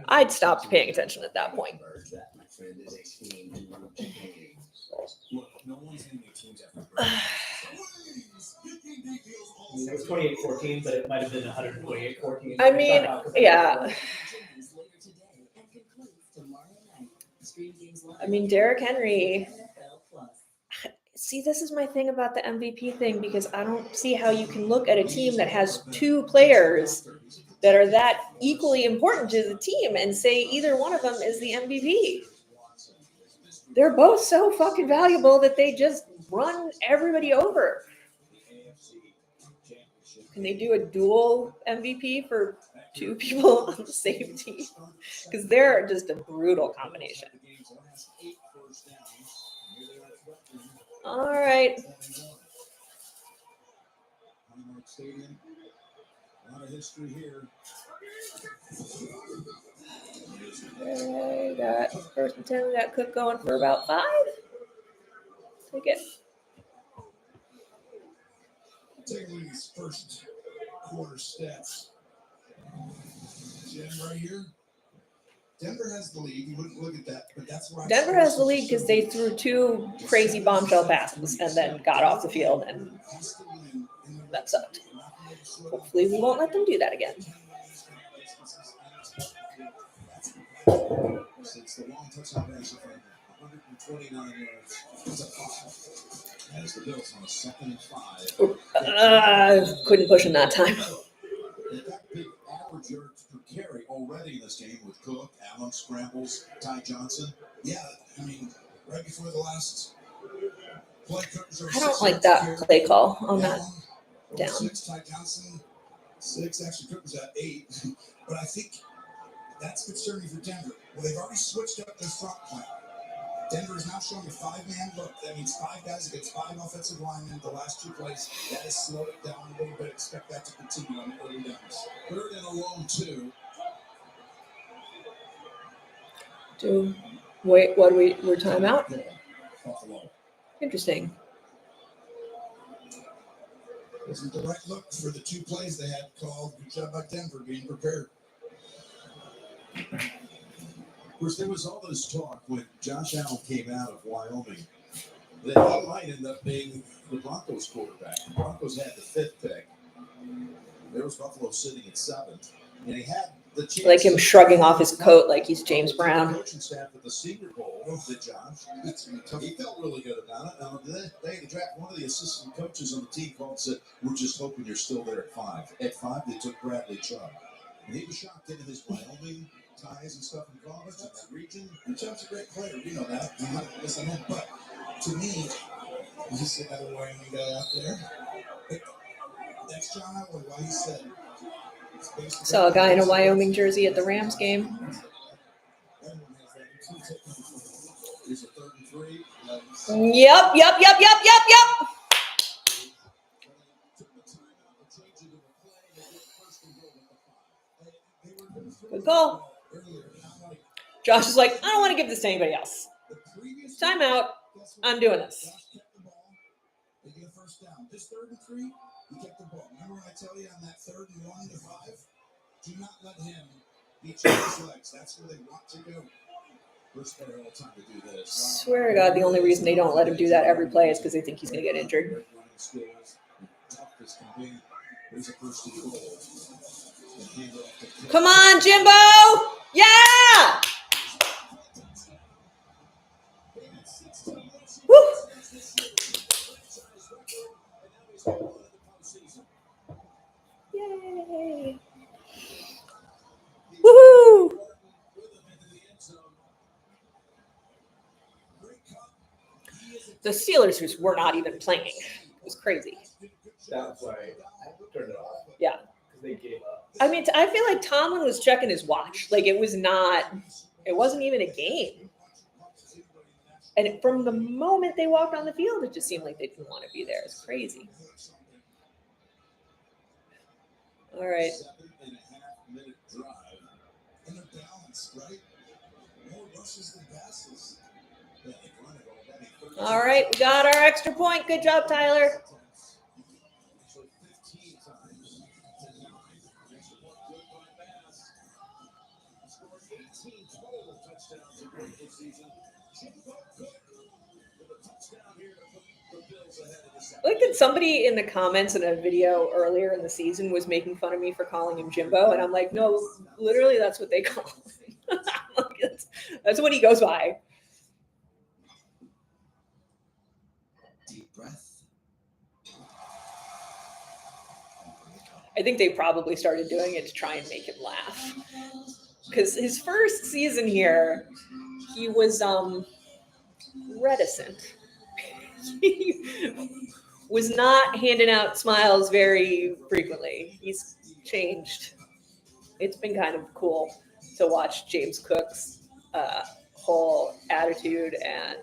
I'd stopped paying attention at that point. Look, no one's in your teams after I mean, it was 28-14, but it might have been 128-14. I mean, yeah. I mean, Derrick Henry. See, this is my thing about the MVP thing because I don't see how you can look at a team that has 2 players that are that equally important to the team and say either one of them is the MVP. They're both so fucking valuable that they just run everybody over. Can they do a dual MVP for 2 people on the same team? Because they're just a brutal combination. All right. A lot of history here. Okay, got first and 10. We got Cook going for about 5. Take it. Take a look at his first quarter stats. Jim right here. Denver has the lead. You wouldn't look at that, but that's why Denver has the lead because they threw 2 crazy bombshell passes and then got off the field, and that sucked. Hopefully, we won't let them do that again. It's the long touchdown pass from 129 yards. It's a 5. As the Bills on a 2nd and 5. Couldn't push in that time. They've got big average yards per carry already in this game with Cook, Allen scrambles, Ty Johnson. Yeah, I mean, right before the last play, I don't like that play call on that down. 6, Ty Johnson, 6. Actually, Cook was at 8. But I think that's concerning for Denver. Well, they've already switched up their front plan. Denver is now showing a 5-man look. That means 5 guys against 5 offensive linemen. The last 2 plays, that has slowed it down a little bit. Expect that to continue on the early downs. 3rd and a long 2. Wait, what we're timeout? Buffalo. Interesting. Isn't the right look for the 2 plays they had called. Good job by Denver being prepared. Of course, there was all this talk when Josh Allen came out of Wyoming that he might end up being the Broncos quarterback. The Broncos had the 5th pick. There was Buffalo sitting at 7th. And he had Like him shrugging off his coat like he's James Brown. Coaching staff at the Senior Bowl did Josh. He felt really good about it. They draft one of the assistant coaches on the team called and said, "We're just hoping you're still there at 5." At 5, they took Bradley Chubb, and he was shocked into his Wyoming ties and stuff in college in that region. And Chubb's a great player, you know that. Yes, I know. But to me, you see another Wyoming guy out there. That's John Elway. Why he said. Saw a guy in a Wyoming jersey at the Rams game. Yep. Good call. Josh is like, I don't want to give this to anybody else. Timeout. I'm doing this. They get a first down. This 3rd and 3, you kept the ball. Remember when I tell you on that 3rd and 1 to 5? Do not let him beat you with his legs. That's where they want to go. First player all time to do this. Swear to God, the only reason they don't let him do that every play is because they think he's going to get injured. Come on, Jimbo! Yeah! Woo! Yay! Woohoo! The Steelers just were not even playing. It was crazy. That's why I turned it off. Yeah. Because they gave up. I mean, I feel like Tomlin was checking his watch. Like, it wasn't even a game. And from the moment they walked on the field, it just seemed like they didn't want to be there. It's crazy. All right. 7.5-minute drive. And they're balanced, right? More rushes than passes. Yeah, they run it already. All right, we got our extra point. Good job, Tyler. Actually, 15 times to 9. Extra point good by Bass. Scored 18 total touchdowns in Broncos season. Jimbo Cook with a touchdown here to put the Bills ahead of the second. Look at somebody in the comments in a video earlier in the season was making fun of me for calling him Jimbo, and I'm like, no, literally, that's what they call him. That's what he goes by. Deep breath. I think they probably started doing it to try and make him laugh. Because his first season here, he was reticent. He was not handing out smiles very frequently. He's changed. It's been kind of cool to watch James Cook's whole attitude and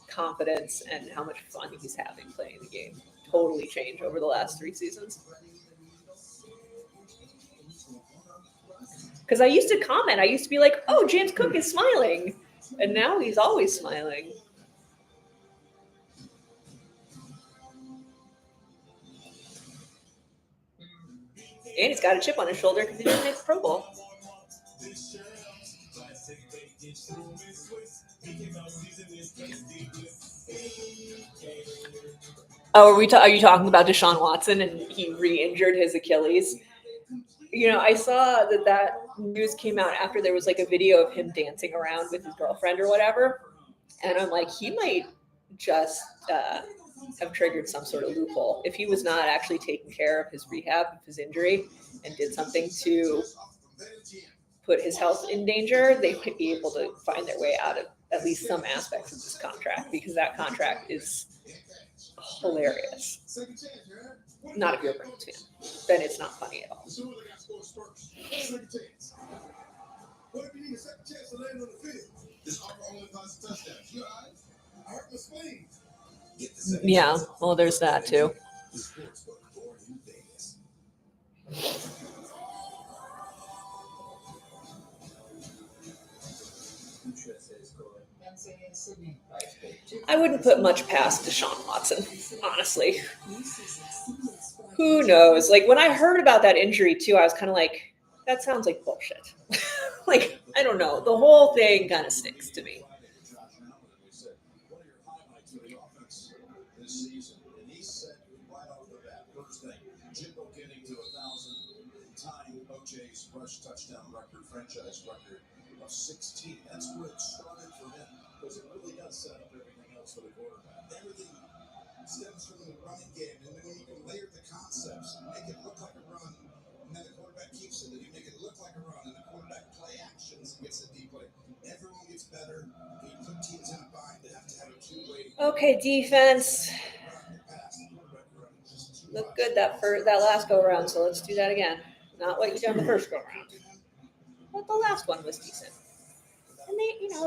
confidence and how much fun he's having playing the game totally change over the last 3 seasons. Because I used to comment, I used to be like, oh, James Cook is smiling. And now he's always smiling. And he's got a chip on his shoulder because he didn't make the Pro Bowl. Oh, are you talking about Deshaun Watson and he re-injured his Achilles? You know, I saw that news came out after there was like a video of him dancing around with his girlfriend or whatever. And I'm like, he might just have triggered some sort of loophole. If he was not actually taking care of his rehab of his injury and did something to put his health in danger, they might be able to find their way out of at least some aspects of this contract, because that contract is hilarious. Not if you're a Broncos fan. Then it's not funny at all. What if you need a second chance to land on the field? This offer only applies to touchdowns. Your eyes? I hurt my spleen. Yeah, well, there's that too. I wouldn't put much past Deshaun Watson, honestly. Who knows? Like, when I heard about that injury too, I was kind of like, that sounds like bullshit. Like, I don't know. The whole thing kind of stinks to me. Jimbo getting to 1,000 time OJ's rush touchdown record, franchise record of 16. That's where it started for him, because it really does set up everything else for the quarterback. Everything stems from the running game, and then when you can layer the concepts and make it look like a run, and then the quarterback keeps it, and you make it look like a run, and the quarterback play actions and gets it deep play. Everyone gets better. And you put teams in a bind to have a two-way. Okay, defense. Looked good that last go around, so let's do that again. Not what you did on the first go around, but the last one was decent. And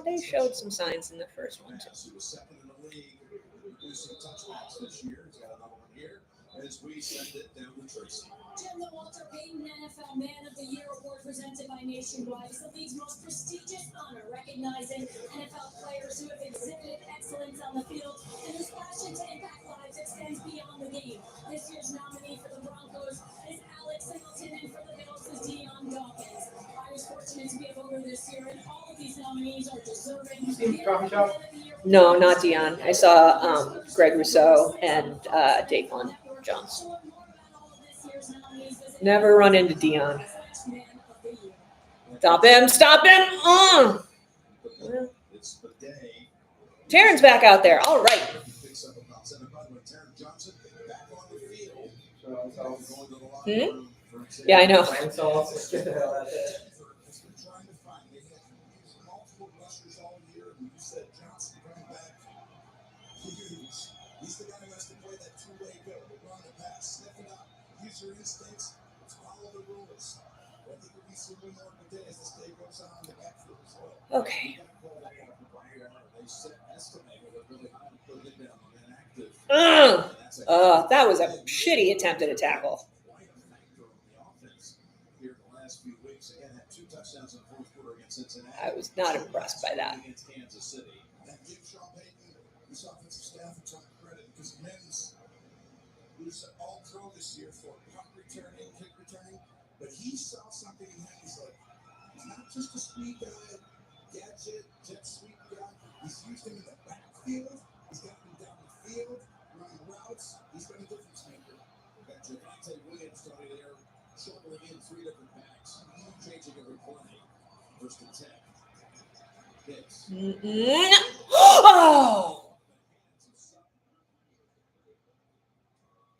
they showed some signs in the first one too. He was second in the league, producing touchdowns this year. He's got another one here as we send it down to Tracy. Jim, the Walter Payton NFL Man of the Year Award presented by Nationwide is the league's most prestigious honor, recognizing NFL players who have exhibited excellence on the field and whose passion to impact lives extends beyond the game. This year's nominee for the Broncos is Alex Singleton, and for the Bills is Deion Dawkins. I was fortunate to be a voter this year, and all of these nominees are deserving. See Coffee Shop? No, not Deion. I saw Greg Rousseau and Daquan Jones. Never run into Deion. Stop him! Stop him! Taryn's back out there. All right. Yeah, I know. He's the guy who has to play that two-way go, run the pass, sniff it out, use your instincts, follow the rules. I think we'll be seeing more today as this day goes on in the backfield as well. Okay. They estimated a really high put it down on inactive. That was a shitty attempt at a tackle. Quite a factor on the offense here in the last few weeks. Again, had 2 touchdowns in the fourth quarter against Cincinnati. I was not impressed by that. Against Kansas City. That gives Sean Payton, this offensive staff, a ton of credit, because Mims was all pro this year for punt returning, kick returning, but he saw something in him. He's like, he's not just a speed guy, gadget, jet sweep guy. He's used him in the backfield. He's got him down the field, running routes. He's been a difference maker. Got Javonte Williams started there, shuffling in 3 different backs, changing every play. First and 10. Oh!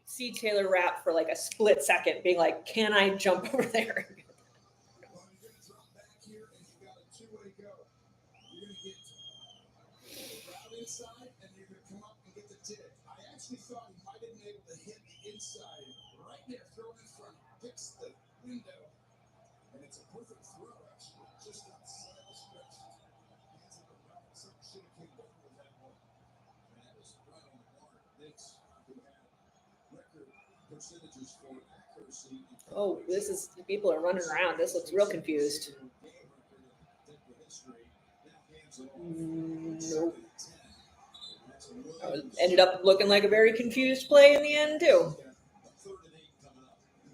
See Taylor Rapp for like a split second, being like, "Can I jump over there?" Well, you're going to drop back here, and you've got a two-way go. You're going to get the route inside, and you're going to come up and get the dig. I actually thought he might have been able to hit the inside right there, throw it in front, picks the window, and it's a perfect throw, actually, just outside the stretch. Hands it around. Something should have came over with that one. And that was right on the mark. Knicks, who had record percentages for accuracy. Oh, people are running around. This looks real confused. Nope. Ended up looking like a very confused play in the end, too.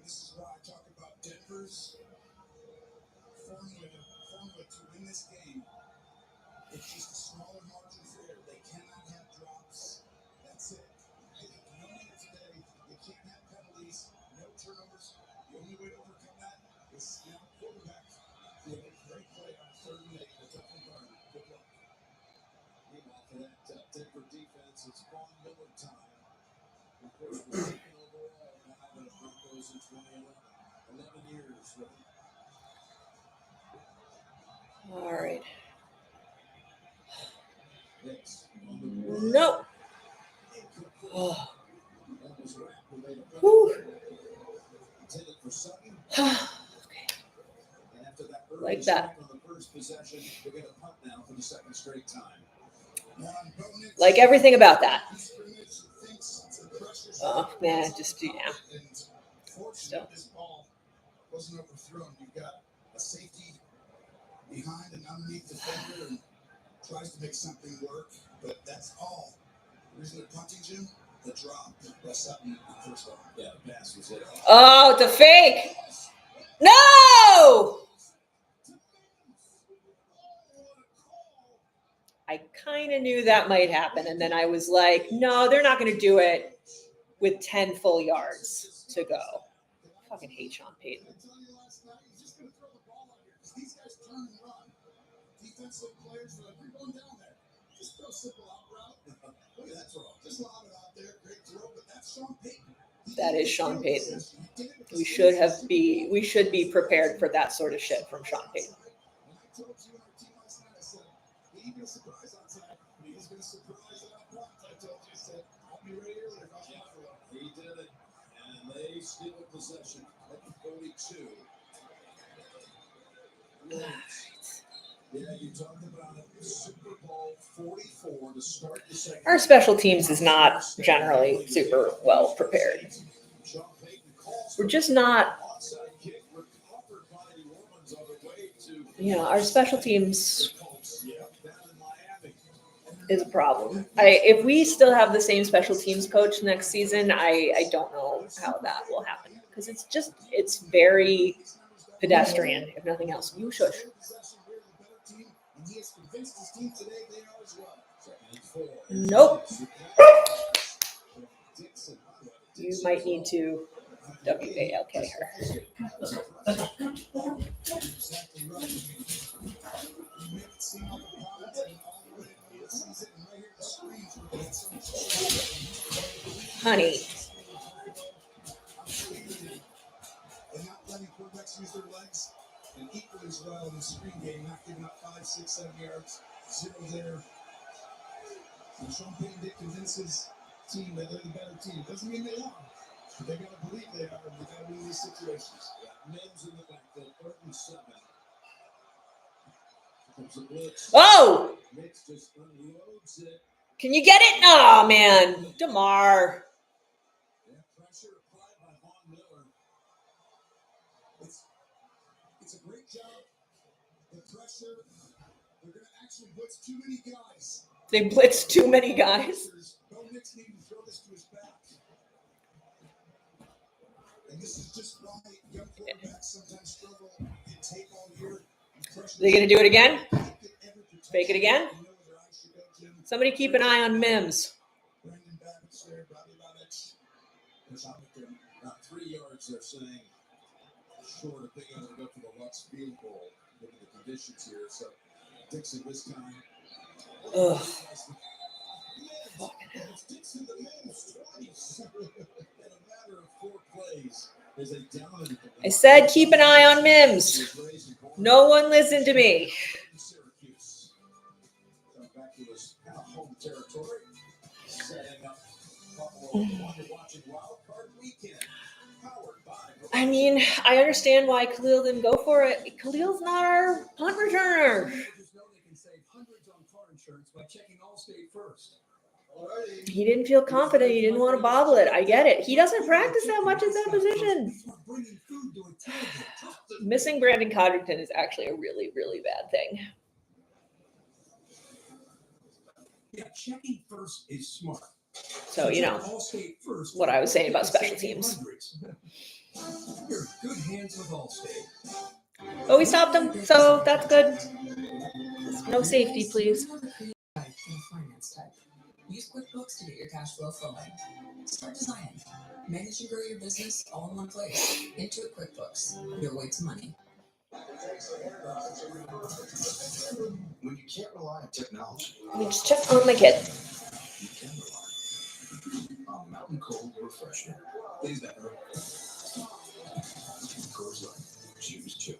This is why I talk about Denver's formula to win this game. It's just a smaller margin for error. They cannot have drops. That's it. No need today. You can't have penalties, no turnovers. The only way to overcome that is now quarterback. You have a great play on 3rd and 8 in a tough environment. Good luck. Meanwhile, for that Denver defense, it's Vaughn Miller time. Of course, we're taking overall now the Broncos in 2011. 11 years with him. All right. Next. Nope. Oh. Whew. Intended for Sutton. Okay. And after that early Like that. on the first possession, we're going to punt now for the second straight time. Like everything about that. Oh, man, just, yeah. Fortunately, this ball wasn't overthrown. You've got a safety behind and underneath defender and tries to make something work, but that's all. Reason they're punting, Jim? The drop by Sutton the first one. Yeah, the pass was it. Oh, the fake. No! I kind of knew that might happen. And then I was like, no, they're not going to do it with 10 full yards to go. fucking hate Sean Payton. I tell you last night, he's just going to throw the ball out here because these guys turn and run. Defensive players are like, we're going down there. Just throw a simple out route. Look at that throw. Just lob it out there. Great throw, but that's Sean Payton. That is Sean Payton. We should be prepared for that sort of shit from Sean Payton. And I told you on our team last night, I said, he ain't going to surprise on time. He's going to surprise on punt. I told you, I said, I'll be ready early if I'm Buffalo. He did it, and they steal possession at 42. Yeah, you talked about it. Super Bowl 44 to start the second. Our special teams is not generally super well prepared. We're just not, our special teams is a problem. If we still have the same special teams coach next season, I don't know how that will happen because it's very pedestrian, if nothing else. You shush. Nope. You might need to WALK her. Honey. And not letting quarterbacks use their legs, and equally as well in the screen game, not giving up 5, 6, 7 yards, 0 there. And Sean Payton did convince his team that they're the better team. Doesn't mean they are, but they gotta believe they are. They gotta win these situations. Mims in the backfield, 3rd and 7. Comes a blitz. Oh! Mitch just unloads it. Can you get it? Oh, man. DeMar. Yeah, pressure applied by Von Miller. It's a great job. The pressure, they're going to actually blitz too many guys. They blitzed too many guys. No Knicks need to throw this to his back. And this is just why young quarterbacks sometimes struggle and take on here. They going to do it again? Fake it again? Somebody keep an eye on Mims. Brandon Babbitt's there, Bobby Babbitt. There's about 3 yards they're saying short of being able to go for the Lutz field goal. Look at the conditions here. So Dixon this time. Ugh. Dixon the Mims twice. In a matter of 4 plays. As they downed it. I said keep an eye on Mims. No one listened to me. Syracuse. So back to his home territory. Setting up Buffalo. Watching Wild Card Weekend. Powered by. I mean, I understand why Khalil didn't go for it. Khalil's not our punt returner. Just know they can save hundreds on car insurance by checking Allstate first. He didn't feel confident. He didn't want to bobble it. I get it. He doesn't practice that much at that position. Missing Brandon Codrington is actually a really, really bad thing. Yeah, checking first is smart. So, Allstate first. what I was saying about special teams. You're in good hands with Allstate. Oh, we stopped him. So that's good. No safety, please. Finance type. Use QuickBooks to get your cash flow flowing. Start designing. Manage and grow your business all in one place. Intuit QuickBooks. Your way to money. When you can't rely on technology, Let me just check on my kid. you can rely on Mountain Cold Refreshment. Please, that hurt. Coors Light. Choose chill.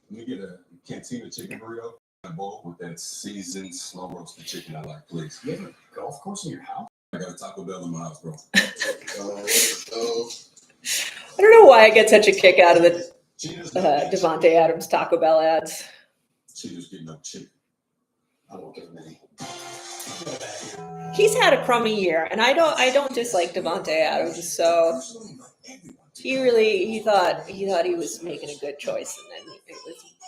Let me get a cantina chicken burrito and a bowl with that seasoned slow roasted chicken I like, please. You have a golf course in your house? I got a Taco Bell in my house, bro. I don't know why I get such a kick out of the Devontae Adams Taco Bell ads. Cheetah's getting no chicken. I won't give him any. He's had a crummy year, and I don't dislike Devontae Adams. So he thought he was making a good choice, and then it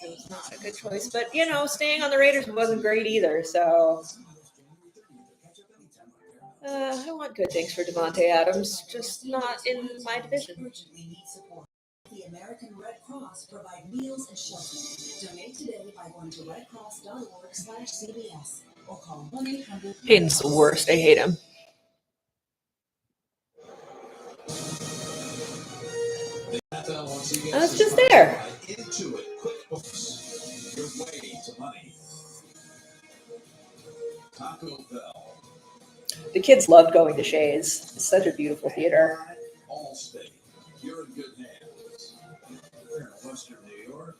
was not a good choice. But staying on the Raiders wasn't great either. So I want good things for Devontae Adams, just not in my division. Urgently need support. The American Red Cross provide meals and shelter. Donate today by going to redcross.org/CBS. or call 1-800. Hayden's the worst. I hate him. I was just there. Into it, QuickBooks, your way to money. Taco Bell. The kids loved going to Shays. It's such a beautiful theater. Allstate, you're in good hands. We're in Western New York.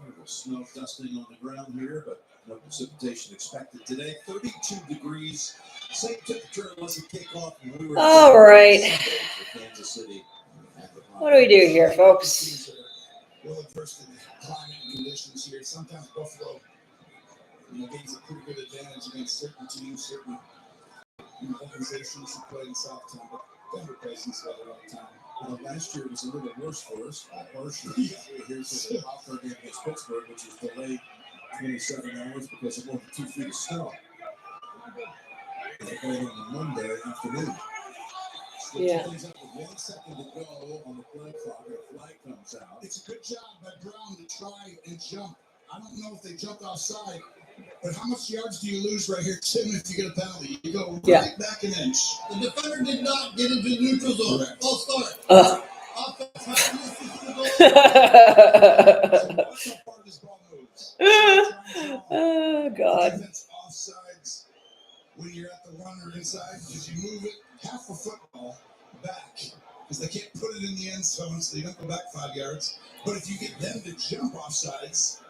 A little snow dusting on the ground here, but no precipitation expected today. 32 degrees. Same temperature as the kickoff when we were. All right. Kansas City. What do we do here, folks? Well versed in climate and conditions here. Sometimes Buffalo gains a pretty good advantage against certain teams, certain organizations who play in Southtown, but Denver plays in South all the time. Well, last year was a little worse for us. Harsher. Here's the Hawker game against Pittsburgh, which was delayed 27 hours because of more than 2 feet of snow. They played on a Monday afternoon. Yeah. Things up with 1 second to go on the play clock. A flag comes out. It's a good job by Brown to try and jump. I don't know if they jumped offside, but how much yards do you lose right here, Tim, if you get a penalty? You go right back an inch. The defender did not get into the neutral zone. Correct. False start. Oh, God. Defense offsides when you're at the one or inside because you move it half a football back because they can't put it in the end zone, so you don't go back 5 yards. But if you get them to jump offsides,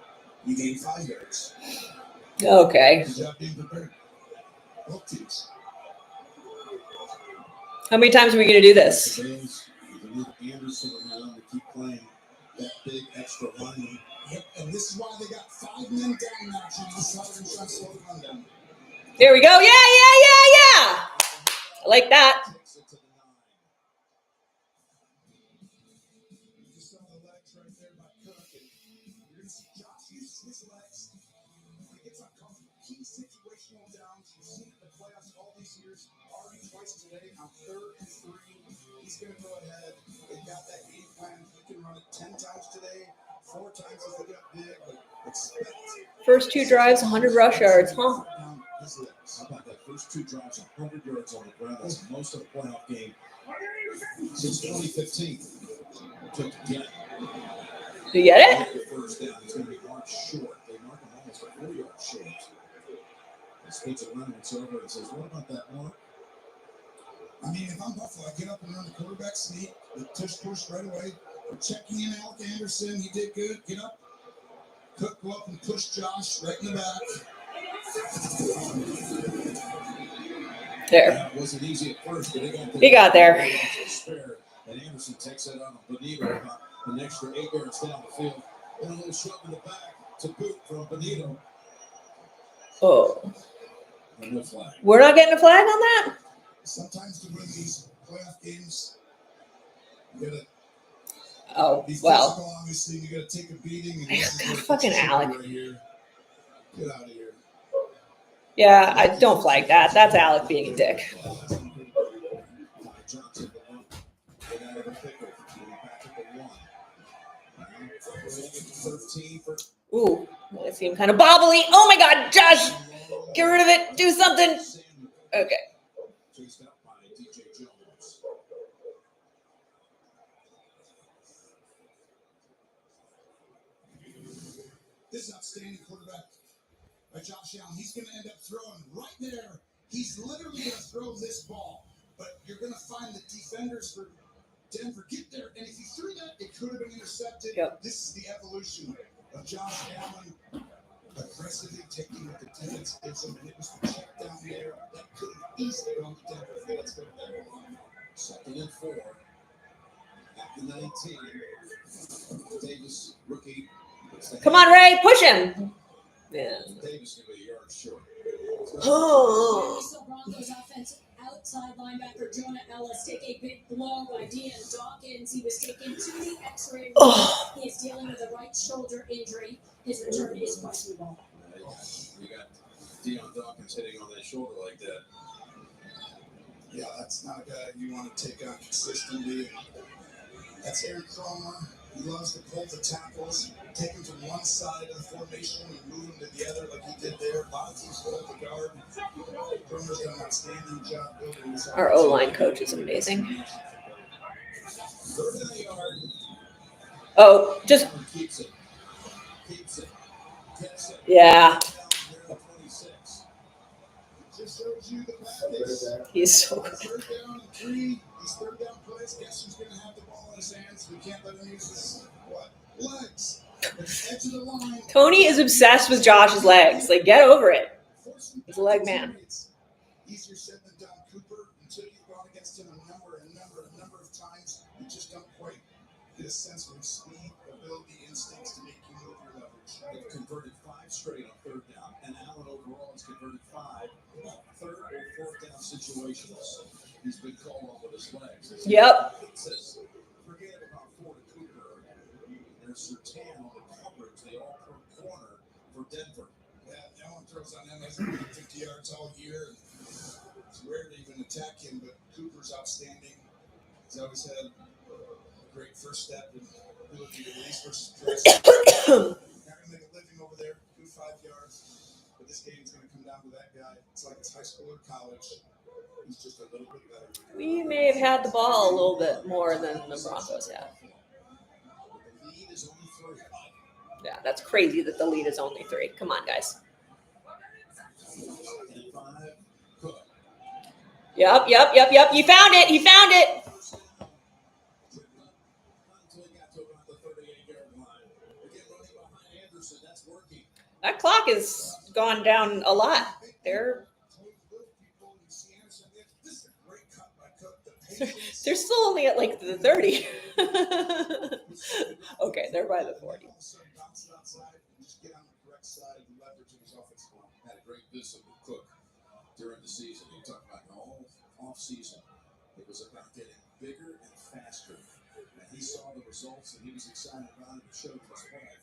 you gain 5 yards. Okay. Good job being prepared. Both teams. How many times are we going to do this? The Bills, with Anderson around to keep playing that big extra lineman. Yep, and this is why they got 5 men down now. So trying to slow the run down. There we go. Yeah. I like that. Takes it to the 9. You just saw the legs right there by Cook, and you're going to see Josh use his legs when he gets uncomfortable. Key situational downs. You've seen it in the playoffs all these years. Already twice today on 3rd and 3. He's going to go ahead. They've got that game plan. You can run it 10 times today, 4 times if they got big, but expect. First 2 drives, 100 rush yards, huh? How about that? First 2 drives, 100 yards on the ground. That's the most of a playoff game since 2015. Took to get it. You get it? The first down. He's going to be marked short. They mark him almost 4 yards short. He spits it around, looks over, and says, "What about that mark?" I mean, if I'm Buffalo, I get up and run the quarterback sneak, the tush push right away. We're checking in Alec Anderson. He did good. Get up. Cook, go up and push Josh right in the back. There. That wasn't easy at first, but He got there. Spare, and Anderson takes that on Benito, about an extra 8 yards down the field. And a little shove in the back to boot from Benito. Oh. And no flag. We're not getting a flag on that? Sometimes to win these playoff games, you gotta Oh, be well. physical, obviously. You gotta take a beating. And this is what Fucking it's Alec. right here. Get out of here. Yeah, I don't flag that. That's Alec being a dick. Johnson, the one. Get out of the pickle. Patrick, the 1. 13 for. Ooh, that seemed kind of bobbly. Oh my God, Josh! Get rid of it. Do something. Okay. Chased out by DJ Jones. This is outstanding quarterback by Josh Allen. He's going to end up throwing right there. He's literally going to throw this ball. But you're going to find the defenders for Denver get there. And if you threw that, it could have been intercepted. Yep. This is the evolution of Josh Allen aggressively taking what the defense gives him. And it was the check down there that could have easily gone to Denver. Let's go there. 2nd and 4. At the 19. Davis, rookie. Come on, Ray. Push him. Yeah. Davis going to be a yard short. Oh. So Broncos offense outside linebacker Jonah Ellis take a big blow by Dean Dawkins. He was taken to the X-ray room. Oh. He is dealing with a right shoulder injury. His return is questionable. You got Deion Dawkins hitting on that shoulder like that. Yeah, that's not a guy you want to take on consistently. That's Aaron Cromer. He loves to pull the tackles, take him from one side of the formation and move him to the other like he did there. A lot of teams hold the guard. Brunner's done an outstanding job building this. Our O-line coach is amazing. Third and a yard. Oh, just Keeps it. Keeps it. Gets it. yeah. Just shows you the practice. He's so good. Third down and 3. These third down plays. Guess who's going to have the ball in his hands? We can't let him use his legs. At the edge of the line. Tony is obsessed with Josh's legs. Like, get over it. He's a leg man. It's easier said than done, Cooper. Until you've gone against him a number of times, you just don't quite get a sense of his speed, ability, instincts to make you move your leverage. They've converted 5 straight on third down, and Allen overall has converted 5 third or fourth down situations. He's been called on with his legs. Yep. Forget about Ford and Cooper. There's Sertan on the coverage. They all per corner for Denver. Yeah, Allen throws on him. Hasn't been 50 yards all year. And it's rare to even attack him, but Cooper's outstanding. He's always had a great first step and ability to release versus press. Not going to make a living over there. Do 5 yards. But this game's going to come down to that guy. It's like it's high school or college. He's just a little bit better. We may have had the ball a little bit more than the Broncos have. The lead is only 3. Yeah, that's crazy that the lead is only 3. Come on, guys. And 5. Cook. Yep. He found it. Until he got to about the 38-yard line. Again, running behind Anderson. That's working. That clock has gone down a lot. They're still only at like the 30. Okay, they're by the 40. Had a great visit with Cook during the season. He talked about all off season. It was about getting bigger and faster. And he saw the results and he was excited about it and showed us why.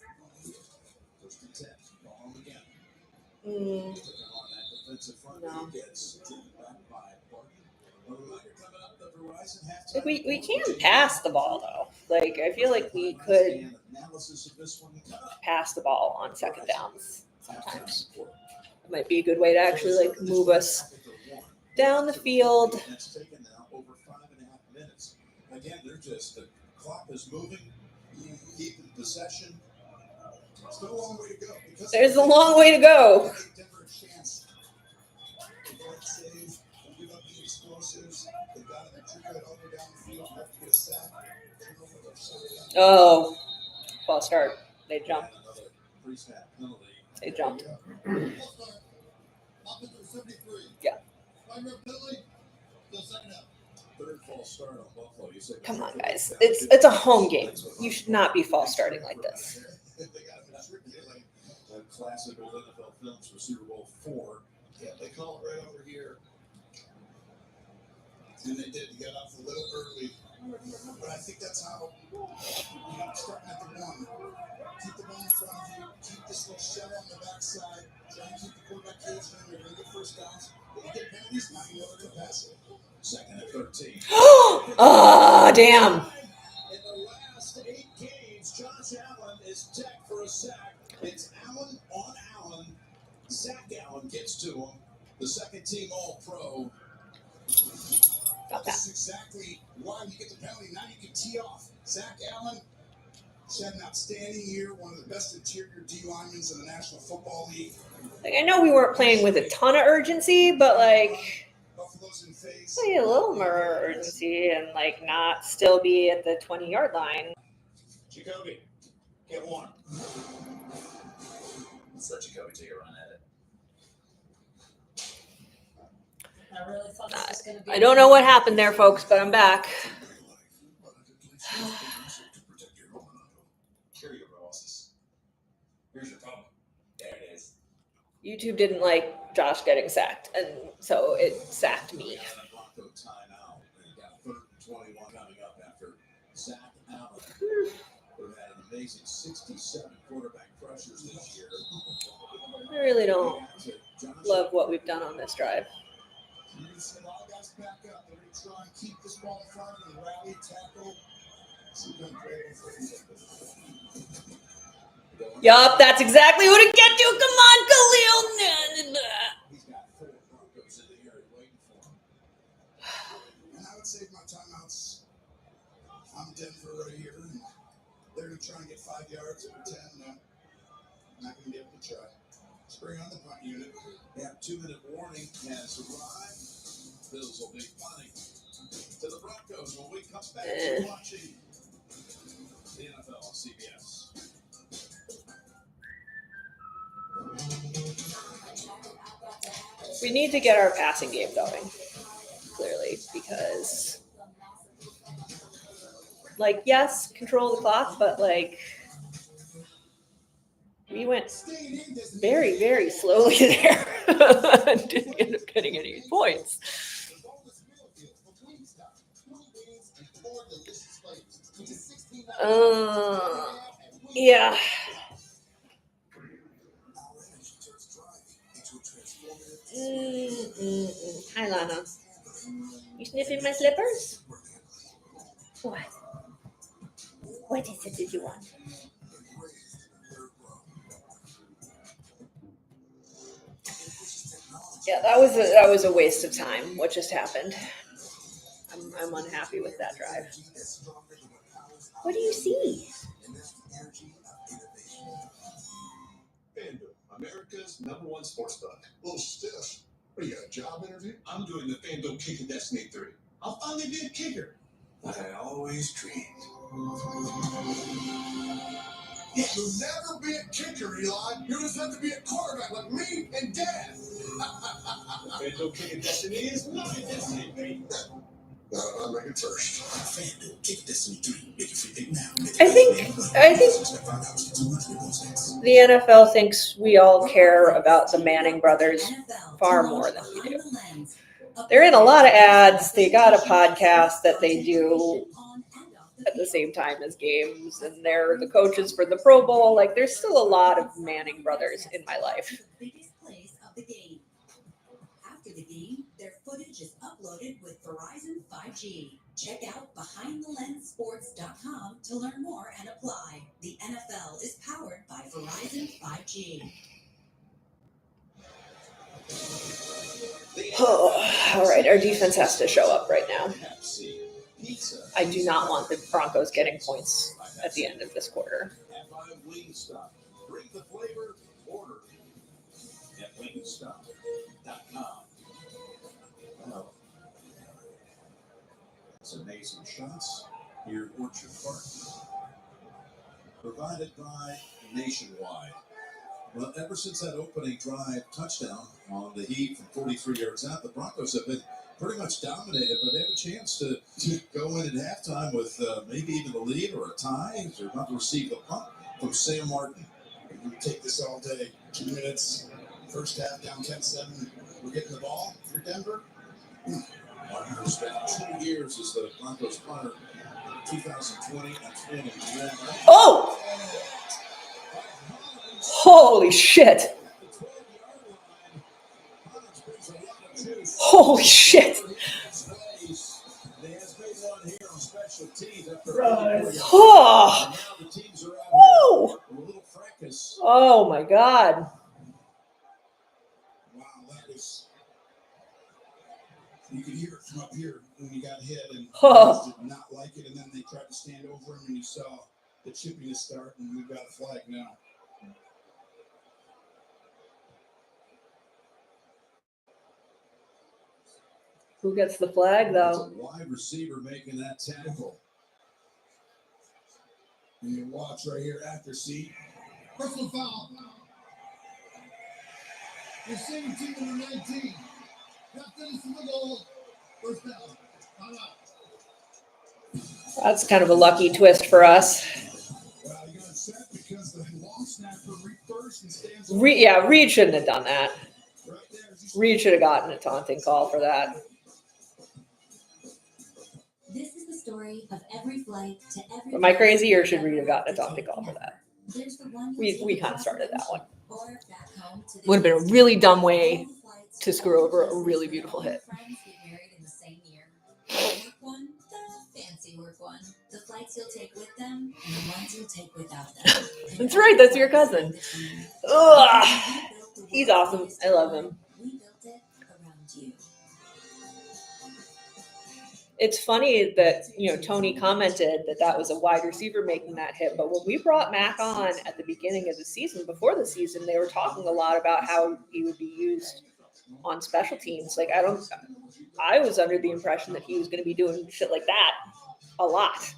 First and 10. Ball him again. Took him on that defensive front. No. He gets driven back by Barton. Like we can pass the ball though. Like I feel like we could pass the ball on second downs sometimes. It might be a good way to actually like move us down the field. That's taken now over 5.5 minutes. Again, they're just the clock is moving. You keep in possession. Still a long way to go. There's a long way to go. Denver a chance. Save. Give up the explosives. They got him and took it all the way down the field. Have to get a sack. Oh, false start. They jumped. Another pre-snap penalty. They jumped. Yeah. Third false start on Buffalo. You said Come on, guys. It's a home game. You should not be false starting like this. They got a classic old NFL films for Super Bowl 4. Yeah, they call it right over here. And they did. You got off a little early. But I think that's how starting at the 1. Keep the ball in front of you. Keep this little shell on the backside. Try and keep the quarterback cage in. You're going to get first downs. If you get penalties, now you know they're going to pass it. Second and 13. Oh, damn. In the last 8 games, Josh Allen is tagged for a sack. It's Allen on Allen. Zach Allen gets to him. The second team All-Pro. That's exactly why you get the penalty. Now you can tee off. Zach Allen has had an outstanding year, one of the best interior D linemen in the National Football League. Like I know we weren't playing with a ton of urgency, but like Buffalo's in phase. play a little more urgency and like not still be at the 20-yard line. Jacoby, get one. Let's let Jacoby take a run at it. I really thought this was going to be. I don't know what happened there, folks, but I'm back. Here you go, bosses. Here's your problem. There it is. YouTube didn't like Josh getting sacked, and so it sacked me. Bronco timeout. And got 3rd and 21 coming up after Zach Allen, who had an amazing 67 quarterback pressures this year. I really don't love what we've done on this drive. You said all guys back up. They're going to try and keep this ball in front of them, rally, tackle. Yup, that's exactly what it get you. Come on, Khalil. He's got 4 Broncos in the area waiting for him. And I would save my timeouts. I'm Denver right here. And they're going to try and get 5 yards or 10. No, not going to be able to try. Spring on the punt unit. That 2-minute warning has arrived. Bills will be punting to the Broncos when we come back to watching the NFL on CBS. We need to get our passing game going, clearly, because, like, yes, control the clock, but, like, we went very, very slowly there. Didn't end up getting any points. Yeah. Hi, Lana. You sniffing my slippers? What? What is it that you want? Yeah, that was a waste of time. What just happened? I'm unhappy with that drive. What do you see? FanDuel, America's #1 sportsbook. Little stiff. What, you got a job interview? I'm doing the FanDuel Kicker Destiny 3. I'll finally be a kicker. Like I always dreamed. You'll never be a kicker, Eli. You just have to be a quarterback like me and Dad. FanDuel Kicker Destiny is not a Destiny 3. I'm making first. FanDuel Kicker Destiny 3. Make your free pick now. I think the NFL thinks we all care about the Manning brothers far more than we do. They're in a lot of ads. They got a podcast that they do at the same time as games, and they're the coaches for the Pro Bowl. Like, there's still a lot of Manning brothers in my life. After the game, their footage is uploaded with Verizon 5G. Check out BehindTheLensSports.com to learn more and apply. The NFL is powered by Verizon 5G. Oh, all right, our defense has to show up right now. I do not want the Broncos getting points at the end of this quarter. Bring the flavor, order at wingstop.com. Wow. It's amazing shots here at Orchard Park. Provided by Nationwide. Well, ever since that opening drive touchdown on the Heat from 43 yards out, the Broncos have been pretty much dominated, but they have a chance to go in at halftime with maybe even a lead or a tie. They're about to receive the punt from Sam Martin. We take this all day. 2 minutes. First half down 10-7. We're getting the ball for Denver. Martin has spent 2 years as the Broncos punter, 2020 and 2021. Oh! Holy shit. Holy shit. Oh. Woo. Oh my God. Wow, that was. You could hear it from up here when he got hit, and Oh. did not like it. And then they tried to stand over him, and you saw the chippiness start, and we've got a flag now. Who gets the flag, It's though? a wide receiver making that tackle. And you watch right here, accuracy. Personal foul. You're 17 and 19. Got finished from the goal. First down. Foul out. That's kind of a lucky twist for us. Well, you got upset because the long snapper reached first and stands. Reed shouldn't have done that. Right there. Reed should have gotten a taunting call for that. This is the story of every flight to every. Am I crazy, or should Reed have gotten a taunting call for that? There's the one We kind of started that one. or back home to the Would have been a really dumb way to screw over a really beautiful hit. Friends get married in the same year. The work one, the fancy work one. The flights you'll take with them and the ones you'll take without them. That's right. That's your cousin. Ugh. He's awesome. I love him. We built it around you. It's funny that, Tony commented that was a wide receiver making that hit. But when we brought Mac on at the beginning of the season, before the season, they were talking a lot about how he would be used on special teams. Like, I was under the impression that he was going to be doing shit like that a lot,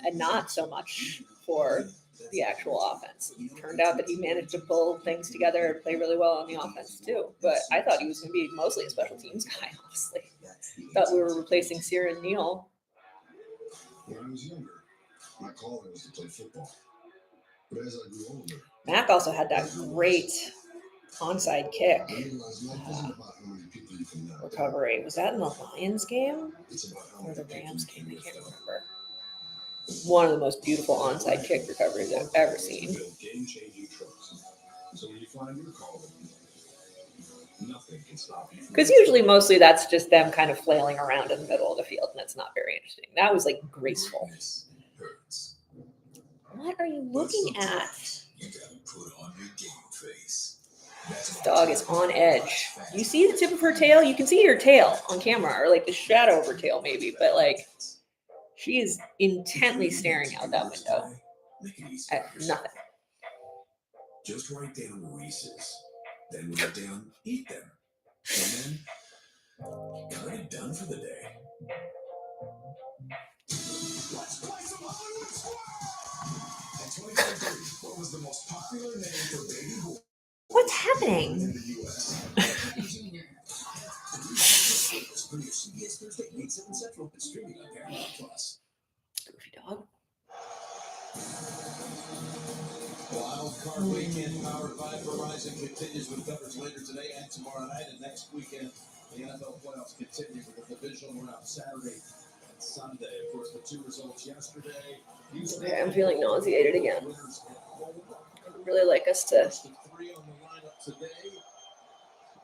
and not so much for the actual offense. It turned out that he managed to pull things together and play really well on the offense too. But I thought he was going to be mostly a special teams guy, honestly. Thought we were replacing Sear and Neal. When I was younger, my calling was to play football. But as I grew older, Mac also had that great onside kick I realized life isn't about how many people you can know. recovery. Was that in the Lions game It's about how or many the people Rams you game? can I can't lift up. remember. One of the most beautiful onside kick recoveries I've ever seen. Build game-changing trucks. So when you find your calling, nothing can stop you. Because usually, mostly that's just them kind of flailing around in the middle of the field, and it's not very interesting. That was like graceful. Hurts. What are you looking at? You gotta put on your game face. This dog is on edge. You see the tip of her tail? You can see her tail on camera, or like the shadow of her tail, maybe. But like, she is intently staring out that window at nothing. Just write down Reese's. Then when you're done, eat them. And then, kind of done for the day. Let's play some Hollywood Square! In 2023, what was the most popular name for baby boy What's happening? in the U.S.? For your CBS Thursday, 8/7 Central, and streaming on Paramount Plus. Goofy dog. Wild Card Weekend powered by Verizon continues with coverage later today and tomorrow night, and next weekend the NFL playoffs continue with the divisional round Saturday and Sunday. Of course, the two results yesterday. Okay, I'm feeling nauseated again. I'd really like us to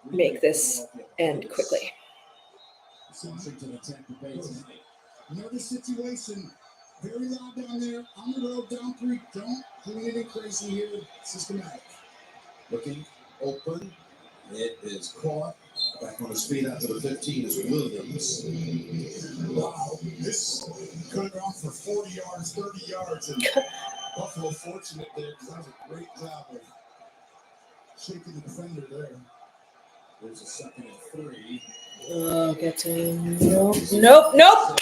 make this end quickly. Washington and Tampa Bay tonight. Another situation. Very loud down there. On the road, down creek. Don't do anything crazy here. Systematic. Looking open. It is caught. Back on his feet after the 15 is Williams. Wow. This could have gone for 40 yards, 30 yards. And Buffalo fortunate there because that was a great job of shaking the defender there. There's a 2nd and 3. Oh, get to him. Nope.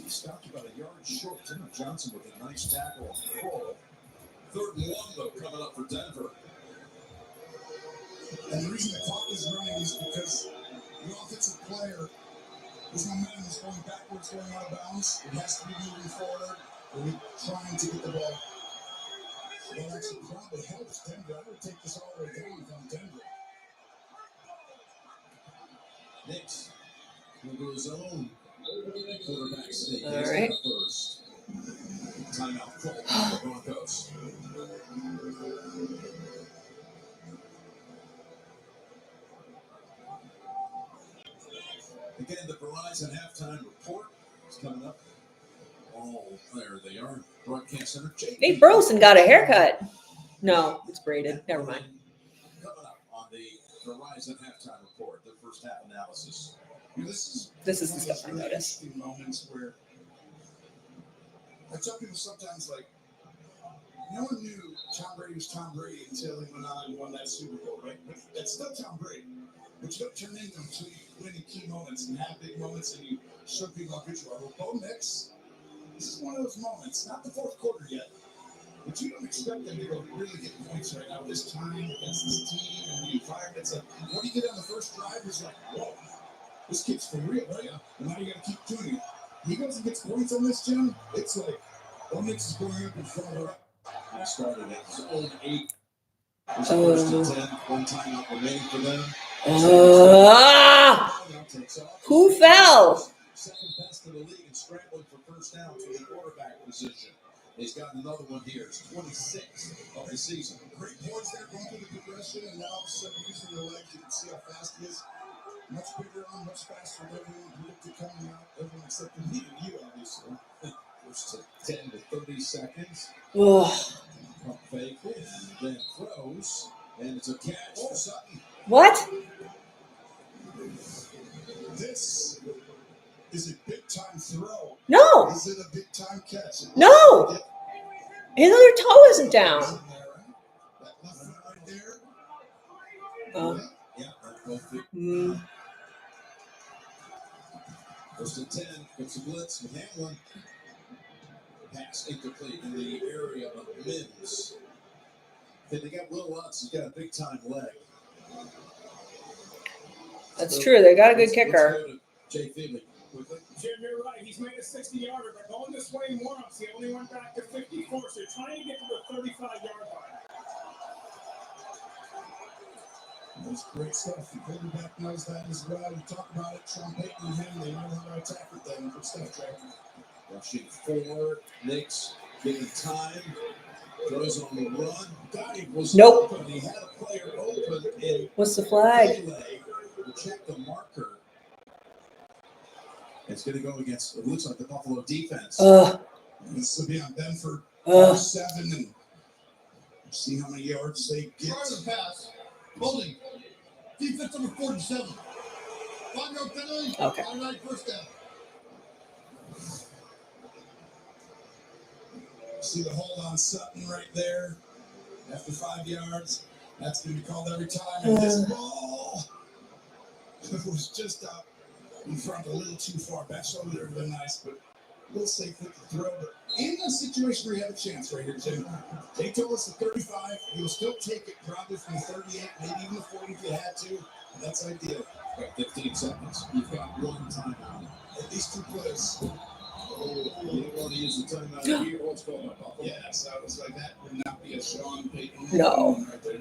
Stopped about a yard short. Tim Johnson with a nice tackle on the roll. 3rd and 1, though, coming up for Denver. And the reason the clock is running is because the offensive player, his momentum is going backwards, going out of bounds. It has to be moving forward. We're trying to get the ball. That actually probably helps Denver. I would take this all the way down if I'm Denver. Knicks will go zone. Quarterback sneak. All right. First. Timeout call for the Broncos. Again, the Verizon halftime report is coming up. Oh, there they are. Broadcast center. Nate Burleson got a haircut. No, it's braided. Never mind. Coming up on the Verizon halftime report, the first half analysis. This is the stuff I noticed. Moments where I tell people sometimes, like, no one knew Tom Brady was Tom Brady until he went on and won that Super Bowl, right? But that's still Tom Brady. But you don't turn into him until you win in key moments and have big moments and you show people how good you are. Well, Bo Nix, this is one of those moments, not the fourth quarter yet, but you don't expect them to go really get points right now this time against this team and the environment. It's like, what do you get on the first drive? It's like, whoa, this kid's for real, right? And now you got to keep doing it. He goes and gets points on this, Jim. It's like, Bo Nix is going up in front of her. He started at his own 8. This first and 10. One timeout remaining for them. Who fell? Second best in the league and scrambling for first down to the quarterback position. He's got another one here. It's 26 of the season. Great points there, going through the progression, and now all of a sudden using the legs. You can see how fast he is. Much bigger on, much faster than everyone predicted coming out. Everyone except for me and you, obviously. First to 10 to 30 seconds. Ugh. Pump fake and then throws. And it's a catch for Sutton. What? This is a big time throw. No. Is it a big time catch? No. His other toe isn't down. That left foot right there. Oh. Yeah, that's both feet. Mm. First and 10. It's a blitz with Hamlin. Pass incomplete in the area of Mims. Then they got Will Lutz. He's got a big time leg. That's true. They got a good kicker. Jay Feely quickly. Jim, you're right. He's made a 60-yarder, but going this way once. He only went back to 54, so you're trying to get to the 35-yard line. That's great stuff. The quarterback knows that as well. We talk about it. Sean Payton and him, they know how to attack with them. Good stuff, Trey. Rushing forward. Knicks getting time. Throws on the run. Gotti was Nope. open. He had a player open in What's the flag? melee. We'll check the marker. It's going to go against, it looks like the Buffalo defense. This will be on Benford. 7 and see how many yards they get. Try the pass. Holding. Defense number 47. 5-yard penalty. Okay. Automatic first down. See the hold on Sutton right there. After 5 yards. That's going to be called every time. And this ball was just up in front, a little too far. That shoulder would have been nice, but a little safe with the throw. But in a situation where you have a chance right here, Jim, they told us the 35. You'll still take it probably from the 38, maybe even the 40 if you had to. That's ideal. Got 15 seconds. You've got one timeout. At least 2 plays. Oh, you don't want to use the timeout here. What's going on? Yeah, so I was like, that would not be a Sean Payton. No. Right there.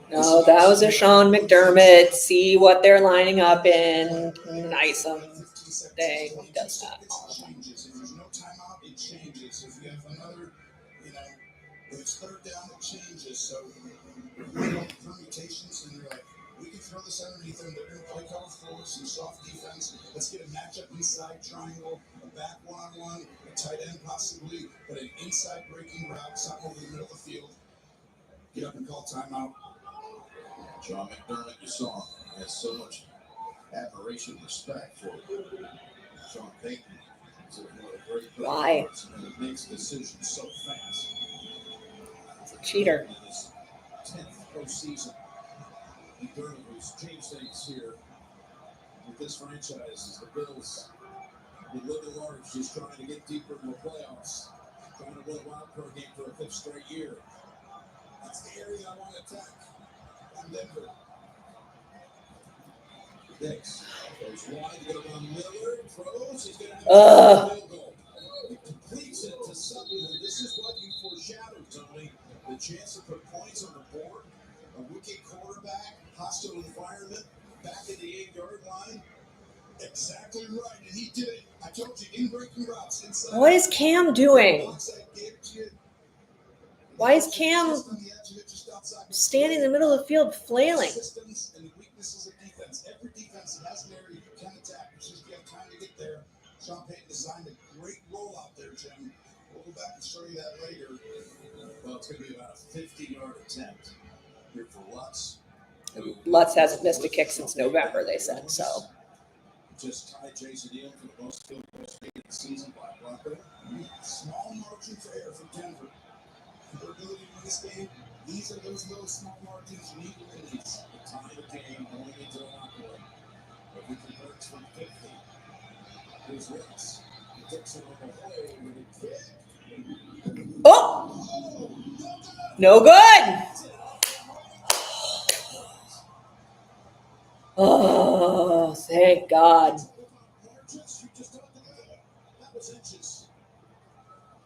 No, that was a Sean McDermott. See what they're lining up in. Nice thing. He does that all the time. If there's no timeout, it changes. If you have another, if it's third down, it changes. So you know permutations, and you're like, we can throw this underneath them. They're going to play cover forward, some soft defense. Let's get a matchup inside triangle, a back one-on-one, a tight end possibly, but an inside breaking route, something over the middle of the field. Get up and call timeout. John McDermott, you saw him, has so much admiration and respect for Sean Payton. He's one of the great players, and he makes decisions so fast. Cheater. In his 10th postseason, McDermott, who's changed things here with this franchise, as the Bills be living large, just trying to get deeper in the playoffs, trying to win a wild card game for a 5th straight year. That's the area I want to attack. I'm Denver. Knicks goes wide, going to run Miller, throws, he's going to have a field goal. He completes it to Sutton, and this is what you foreshadowed, Tony. The chance to put points on the board, a wicked quarterback, hostile environment, back at the 8-yard line. Exactly right, and he did it. I told you, in breaking routes inside. What is Cam doing? Why is Cam standing in the middle of the field flailing? Systems and the weaknesses of defense. Every defense has an area you can attack. It's just you have time to get there. Sean Payton designed a great rollout there, Jim. We'll go back and show you that later. Well, it's going to be about a 50-yard attempt here for Lutz. Lutz hasn't missed a kick since November, they said, so. Just tied Jason Neal for the most field goals made in the season by Bronco. Small margin for error for Denver. Their ability to win this game, these are those little small margins you need to win these. The tie the game going into the locker room. But we convert from 50. Here's Willis. He takes it on the hole with a kick. Oh! No good! Oh, thank God. That was inches.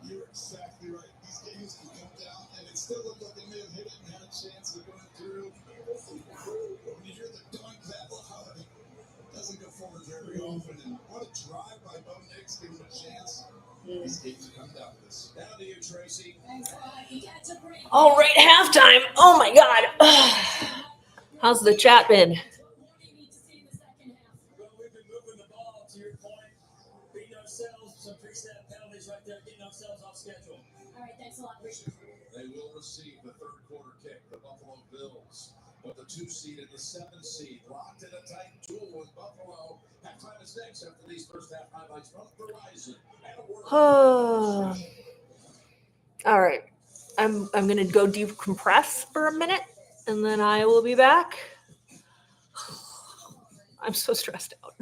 You're exactly right. These games can come down, and it still looked like they may have hit it and had a chance of going through. But when you hear the doink that loud, it doesn't go forward very often. And what a drive by Bo Nix, give him a chance. These games come down to this. Down to you, Tracy. All right, halftime. Oh, my God. How's the chat been? Well, we've been moving the ball to right there, getting ourselves off schedule. All right, thanks a lot, appreciate it. They will receive the third quarter kick, the Buffalo Bills. But the 2 seed and the 7 seed locked in a tight duel with Buffalo. Halftime is next after these first half highlights from Verizon. All right. I'm gonna go decompress for a minute and then I will be back. I'm so stressed out.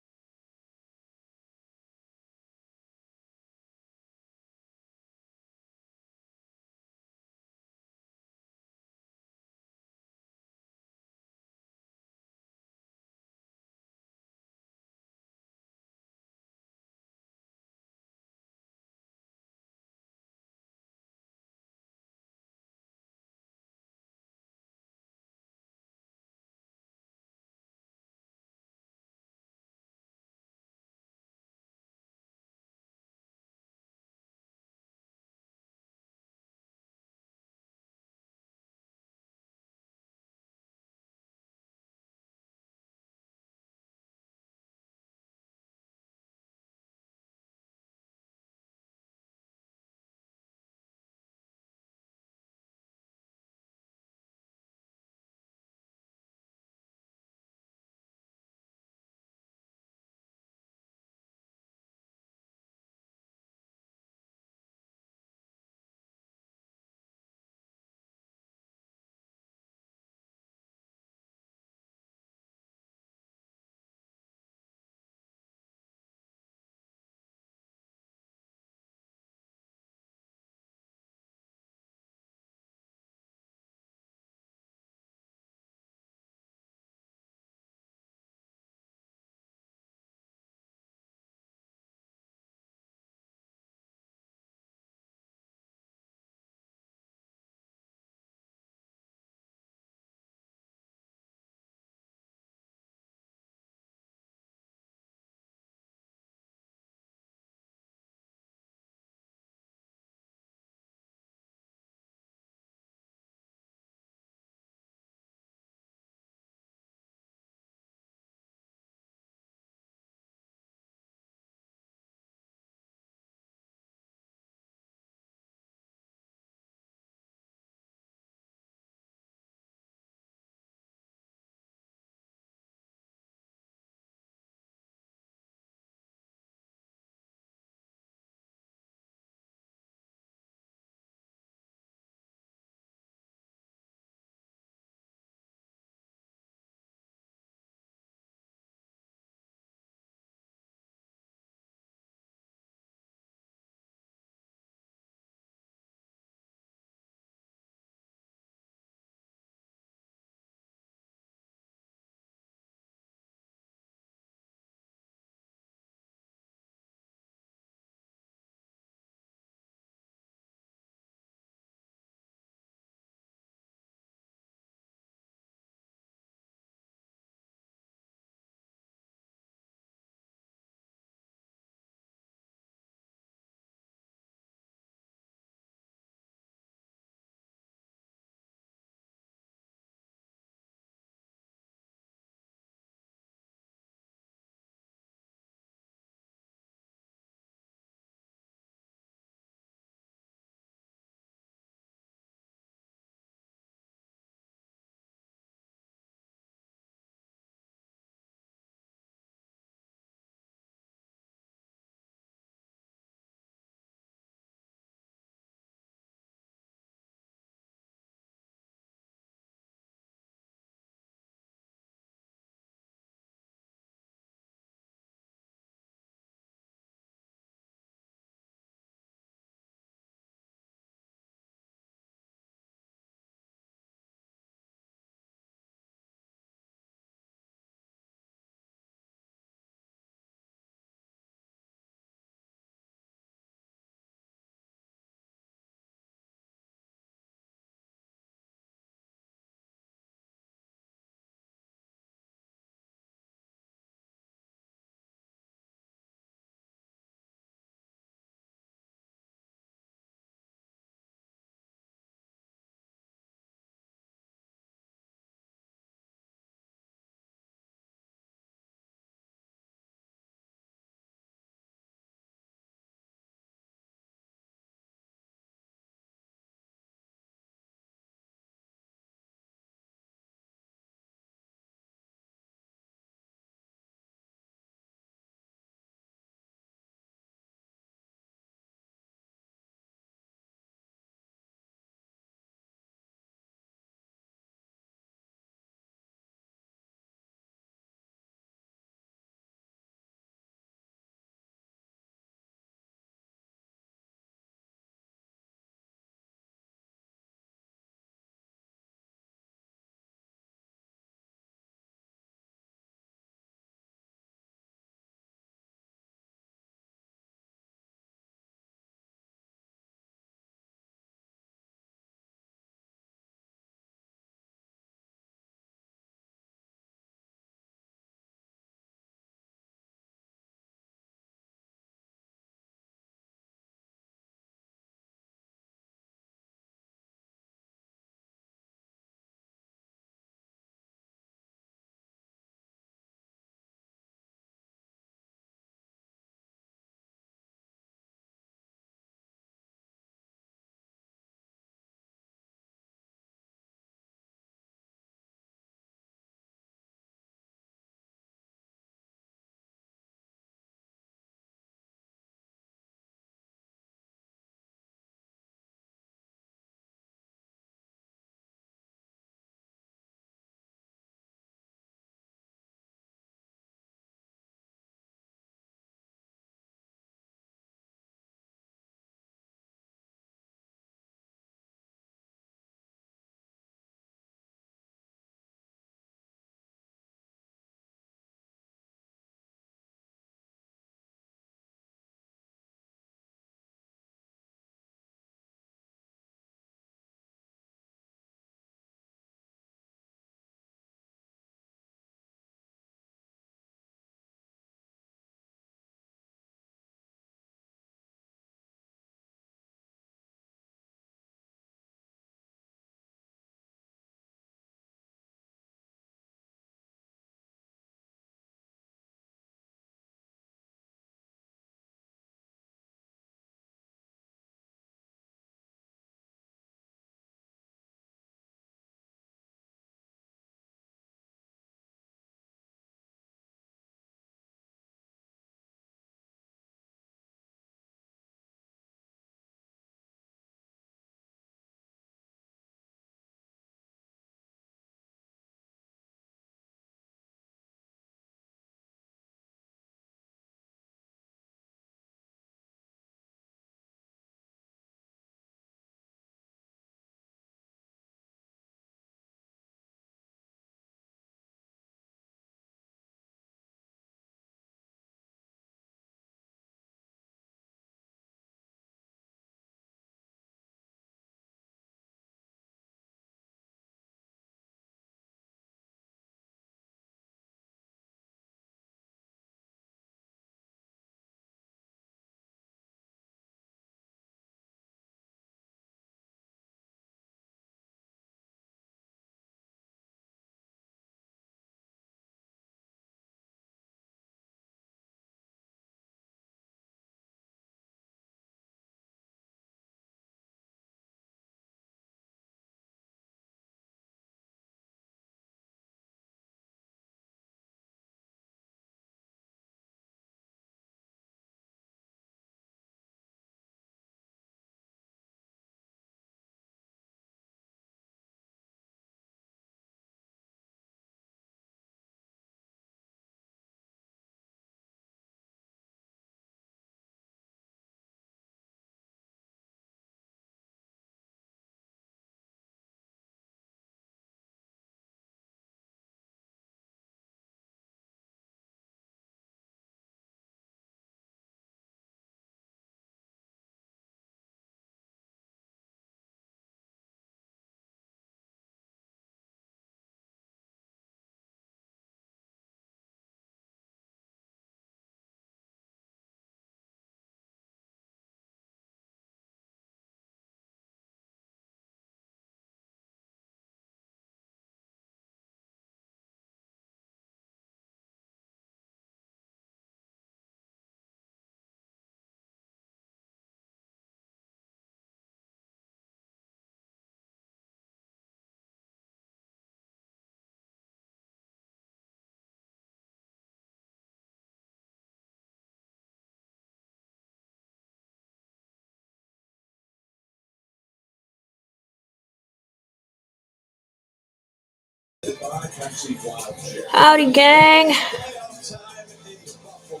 Goodbye, Tennessee Wild Jet. Howdy, gang. Playoff time in Buffalo.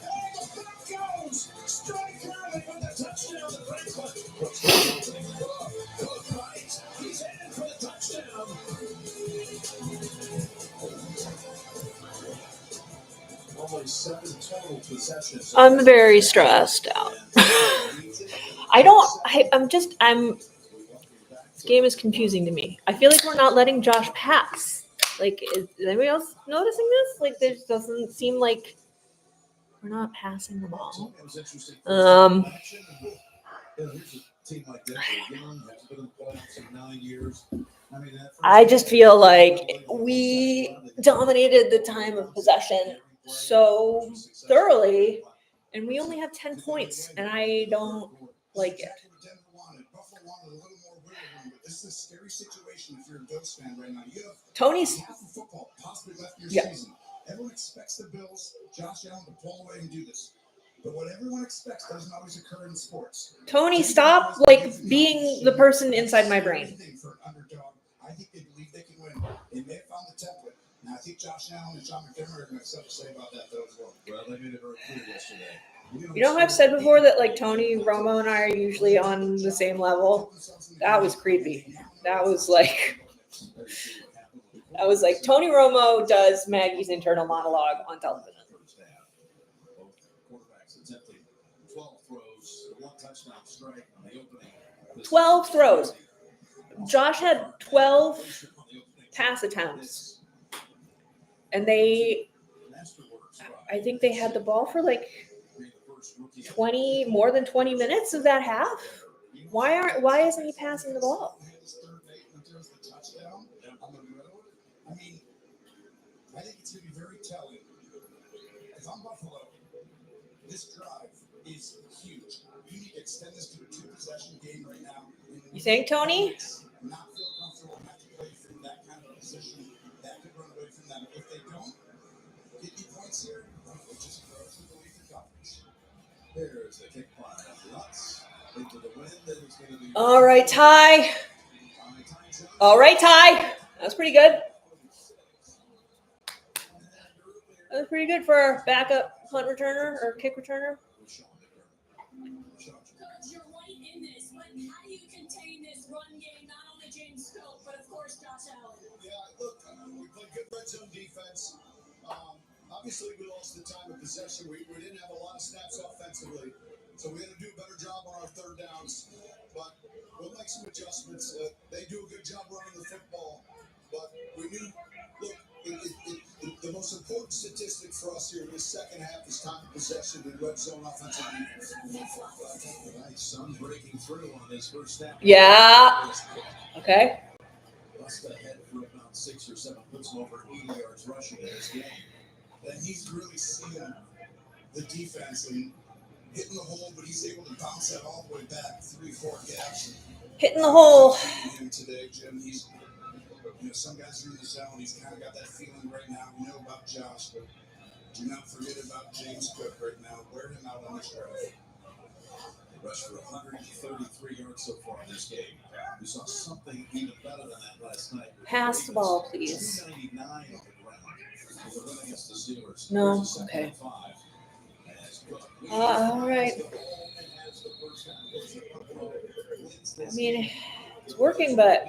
Hey, the Broncos strike early with the touchdown to Franklin. What's the opening? Good right. He's headed for the touchdown. Only 7 total possessions. I'm very stressed out. This game is confusing to me. I feel like we're not letting Josh pass. Like, is anybody else noticing this? Like, there doesn't seem like we're not passing the ball. I just feel like we dominated the time of possession so thoroughly, and we only have 10 points, and I don't like it. Buffalo wanted a little more wiggle room, but this is a scary situation if you're a Bills fan right now. You have Tony's half of football possibly left in your Yeah. season. Everyone expects the Bills, Josh Allen, to pull away and do this. But what everyone expects doesn't always occur in sports. Tony, stop being the person inside my brain. For an underdog, I think they believe they can win. They may have found the template. Now I think Josh Allen and Sean McDermott are going to have something to say about that though as well. Well, they made it very clear yesterday. You know how I've said before that like Tony Romo and I are usually on the same level? That was creepy. That was like Tony Romo does Maggie's internal monologue on television. 12 throws. Josh had 12 pass attempts. And I think they had the ball for like more than 20 minutes of that half. Why isn't he passing the ball? I mean, I think it's going to be very telling. If I'm Buffalo, this drive is huge. You need to extend this to a 2-possession game right now. You think, Tony? Not feel comfortable have to play from that kind of position. That could run away from them. If they don't get any points here, it just grows with the lead for coverage. There's the kick by Lutz into the wind. It's going to be All right, Ty. That's pretty good. That was pretty good for our backup punt returner or kick returner. Coach, you're right in this, but how do you contain this run game? Not only James Cook, but of course Josh Allen. Yeah, look, we played good red zone defense. Obviously, we lost the time of possession. We didn't have a lot of snaps offensively, so we had to do a better job on our third downs. But we'll make some adjustments. They do a good job running the football, but we knew. Look, the most important statistic for us here in the second half is time of possession and red zone offensive defense. Nice son breaking through on his first snap. Yeah. Okay. Bust ahead for about 6 or 7, puts him over 80 yards rushing in this game. And he's really seeing the defense and hitting the hole, but he's able to bounce that all the way back 3-4 gaps. Hitting the hole. Him today, Jim. He's, some guys are in the zone. He's kind of got that feeling right now. We know about Josh, but do not forget about James Cook right now. Wear him out on this drive. Rushed for 133 yards so far in this game. We saw something even better than that last night. Pass the ball, please. 299 on the ground. With a win against the Steelers. No. Okay. All right. I mean, it's working, but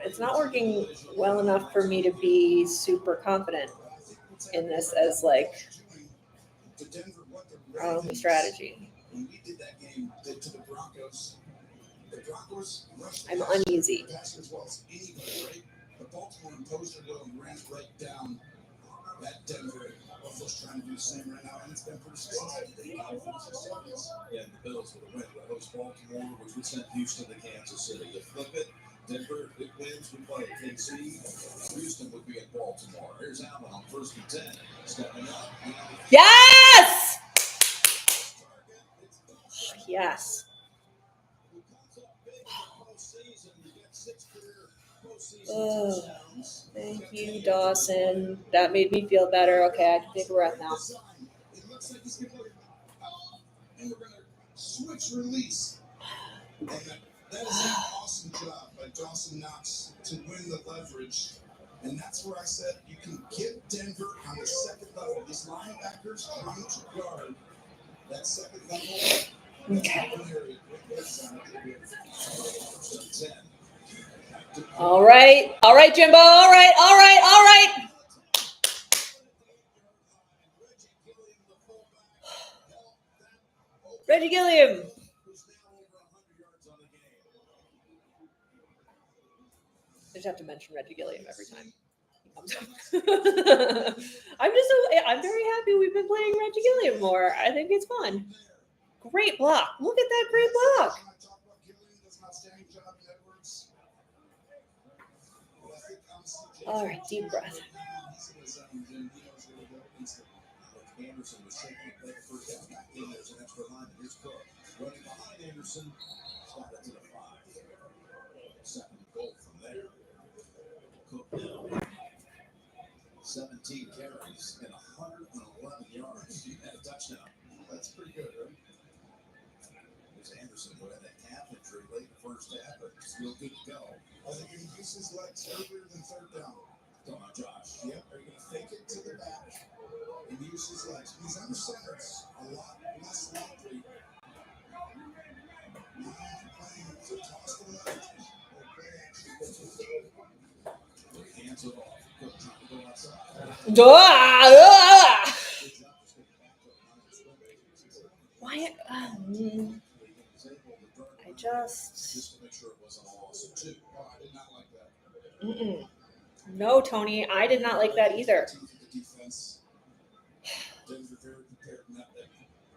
it's not working well enough for me to be super confident in this as like our only strategy. When we did that game to the Broncos rushed I'm uneasy. the pass as well as anybody, right? But Baltimore imposed their will and ran right down that Denver. Buffalo's trying to do the same right now, and it's been pretty successful. Yeah, the Bills with a win. They host Baltimore, which would send Houston to Kansas City. You flip it, Denver, it wins, we play KC. Houston would be at Baltimore. Here's Allen on 1st and 10. Stepping up. Yes! Yes. Oh, thank you, Dawson. That made me feel better. Okay, I can take a breath now. It looks like he's going to and we're going to switch release. And that is an awesome job by Dawson Knox to win the leverage And that's where I said you can get Denver on the second level. These linebackers trying to guard that second level. Okay. All right, Jimbo. All right. Reggie Gilliam. I just have to mention Reggie Gilliam every time he comes up. I'm very happy we've been playing Reggie Gilliam more. I think it's fun. Great block. Look at that great block. All right, deep breath. Anderson was taking a play first down. Back in, there's an extra line. Here's Cook. Running behind Anderson. Slide it to the 5. Second goal from there. Cook now. 17 carries and 111 yards. He had a touchdown. That's pretty good, right? There's Anderson who had that calf injury late in the first half, but still good to go. I think he can use his legs earlier than third down. Come on, Josh. Yep, are you going to fake it to the back and use his legs? He's under center. It's a lot less likely. So toss the left. He hands it off. Cook trying to go outside. Why? I just to make sure it wasn't a loss of 2. Oh, I did not like that. No, Tony, I did not like that either. Defense. Denver very prepared in that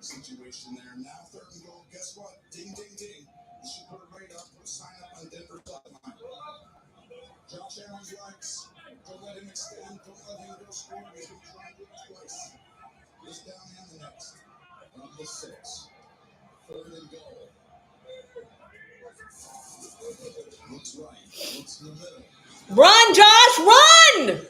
situation there. Now third and goal. Guess what? Ding, ding, ding. You should put a rate up, put a sign up on Denver sideline. Josh Allen's legs. Don't let him extend. Don't let him go score. He's going to try and do it twice. This down and the next. From the 6. Third and goal. Looks right. Looks in the middle. Run, Josh, run!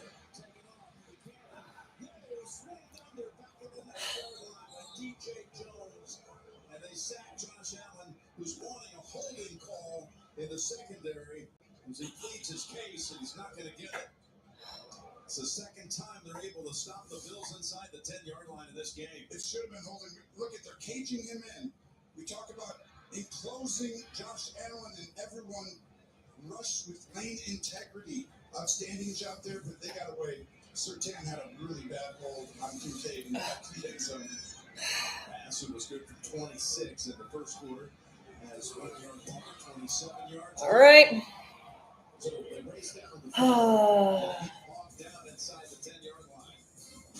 And they sack Josh Allen, who's wanting a holding call in the secondary as he pleads his case, and he's not going to get it. It's the second time they're able to stop the Bills inside the 10-yard line in this game. It should have been holding. Look at, they're caging him in. We talk about enclosing Josh Allen, and everyone rushed with lane integrity. Outstanding job there, but they got away. Sertan had a really bad hold on Kincaid in that zone. Pass was good for 26 in the first quarter. Has 1 yard long, 27 yards. All right. So they race down the field, down inside the 10-yard line.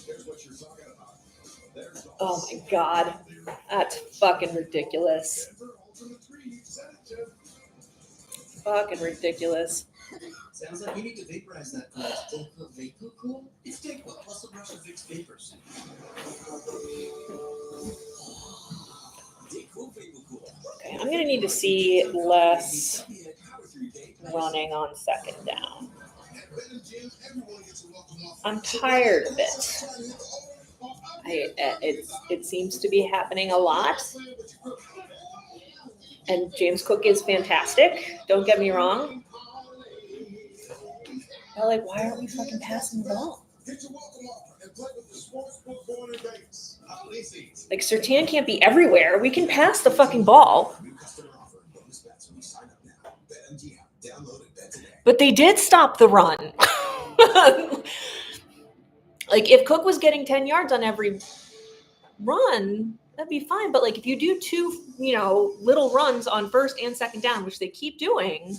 Here's what you're talking about. There's the Oh my God, that's fucking ridiculous. Fucking ridiculous. Sounds like you need to vaporize that glass. Vapor cool? It's Dayquil plus a brush of Vicks Vapors. Okay, I'm gonna need to see less running on second down. I'm tired of it. It seems to be happening a lot. And James Cook is fantastic. Don't get me wrong. But like, why aren't we fucking passing the ball? Like, Sertan can't be everywhere. We can pass the fucking ball. But they did stop the run. Like, if Cook was getting 10 yards on every run, that'd be fine. But like, if you do 2, little runs on first and second down, which they keep doing,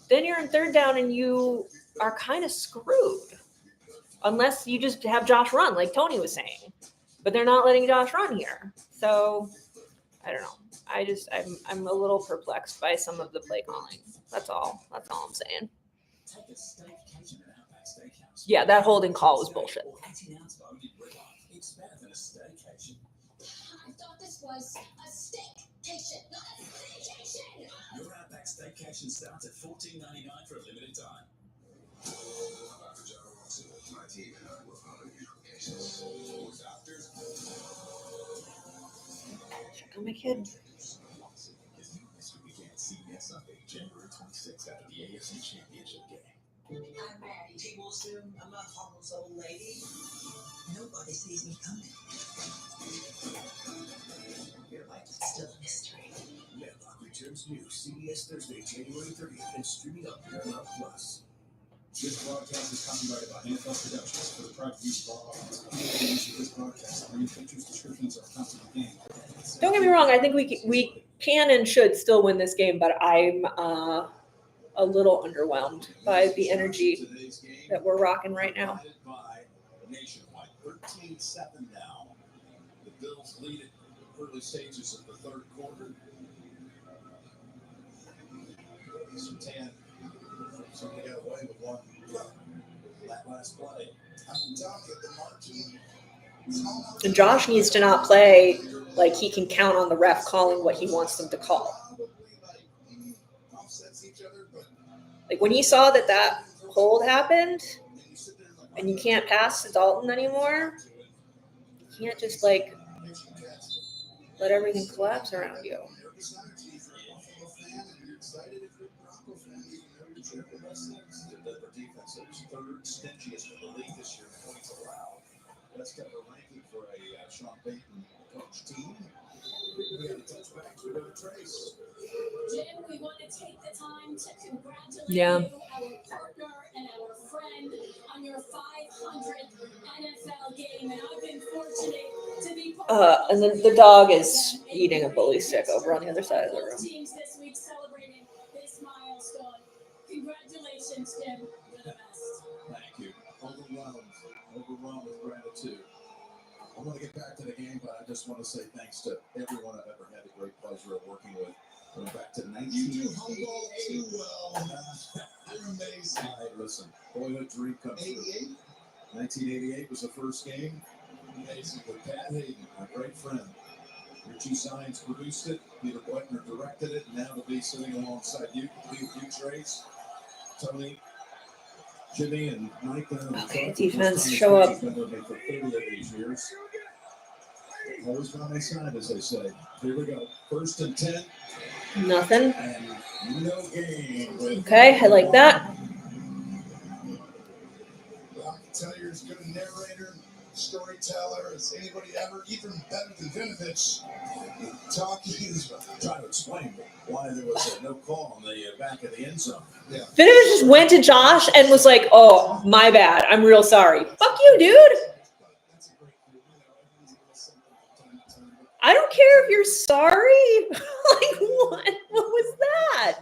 then you're in third down and you are kind of screwed. Unless you just have Josh run, like Tony was saying. But they're not letting Josh run here. So, I don't know. I'm a little perplexed by some of the play calling. That's all I'm saying. Yeah, that holding call was bullshit. I thought this was a staycation, not a staycation. Your Outback Staycation starts at $14.99 for a limited time. My team and I will honor your applications. Doctors. Check on my kid. CBS Sunday, January 26th after the AFC Championship game. I'm Maddie G. Wilson. I'm a harmless old lady. Nobody sees me coming. Your life is still a mystery. Matlock returns new CBS Thursday, January 30th, and streaming on Paramount Plus. This broadcast is copyrighted by NFL Productions for the private use of all rights. The use of this broadcast and features descriptions of content of game. Don't get me wrong. I think we can and should still win this game, but I'm a little underwhelmed by the energy that we're rocking right now. By Nationwide, 13-7 now. The Bills lead it in the early stages of the third quarter. Sertan certainly got away with one. That last play. I'm down at the margin. And Josh needs to not play like he can count on the ref calling what he wants them to call. Like when he saw that hold happened and you can't pass to Dalton anymore, you can't just like let everything collapse around you. The defense is third stingiest in the league this year in points allowed. That's kind of a ranking for a Sean Payton coach team. We got a touchback. We got a trace. Jim, we want to take the time to congratulate Yeah. you, our partner and our friend, on your 500th NFL game. And I've been fortunate to be part And then the dog is eating a bully stick over on the other side of the both room. teams this week celebrating this milestone. Congratulations, Jim. You're the best. Thank you. Overwhelmed with gratitude. I want to get back to the game, but I just want to say thanks to everyone I've ever had the great pleasure of working with. Going back to 1988. too well. You're amazing. Hey, listen, boyhood dream come true. 1988 was the first game. Amazing with Pat Hayden, my great friend. Richie Sines produced it. Peter Boitner directed it. Now to be sitting alongside you, Trace, Tony, Jimmy, and Mike. Okay, defense, show up. Been with me for 30 of these years. Always by my side, as they say. Here we go. 1st and 10. Nothing. And no game. Okay, I like that. Well, I can tell you're as good a narrator, storyteller as anybody ever, even better than Vinovich. Talking. Trying to explain why there was no call on the back of the end zone. Yeah. Vinovich just went to Josh and was like, "Oh, my bad. I'm real sorry." Fuck you, dude. I don't care if you're sorry. Like, what? What was that?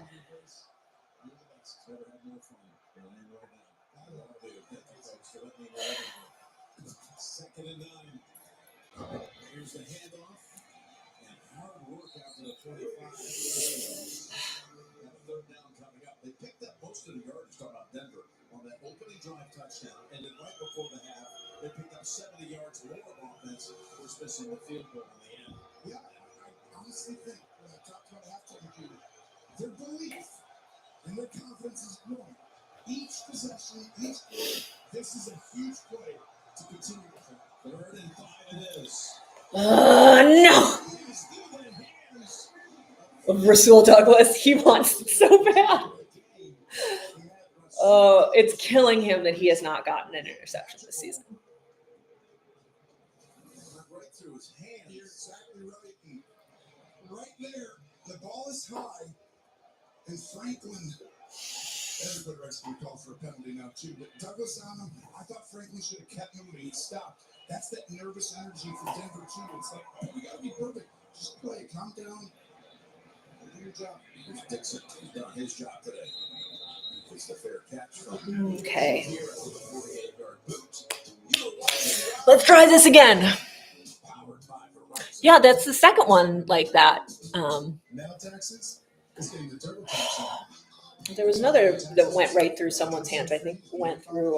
Second and 9. Here's the handoff. And hard work out to the 25. Third down coming up. They picked up most of the yardage, talking about Denver, on that opening drive touchdown. And then right before the half, they picked up 70 yards more of offense. We're missing the field goal in the end. Yeah, I honestly think when I talked about halftime computer, their belief and their confidence is growing. Each possession, each play, this is a huge play to continue with it. 3rd and 5 it is. No. Rasul Douglas, he wants it so bad. Oh, it's killing him that he has not gotten an interception this season. Right through his hand. You're exactly right. And right there, the ball is high, and Franklin. Everybody writes a call for a penalty now too, but Douglas on him. I thought Franklin should have kept moving. He stopped. That's that nervous energy for Denver too. It's like we gotta be perfect. Just play, calm down, do your job. Here's Dixon. He's done his job today. It's the fair catch from Okay. here with the 48-yard boot. Let's try this again. Powered by Verizon. Yeah, that's the second one like that. Now Texas is getting the turbo tax on. There was another that went right through someone's hand. I think went through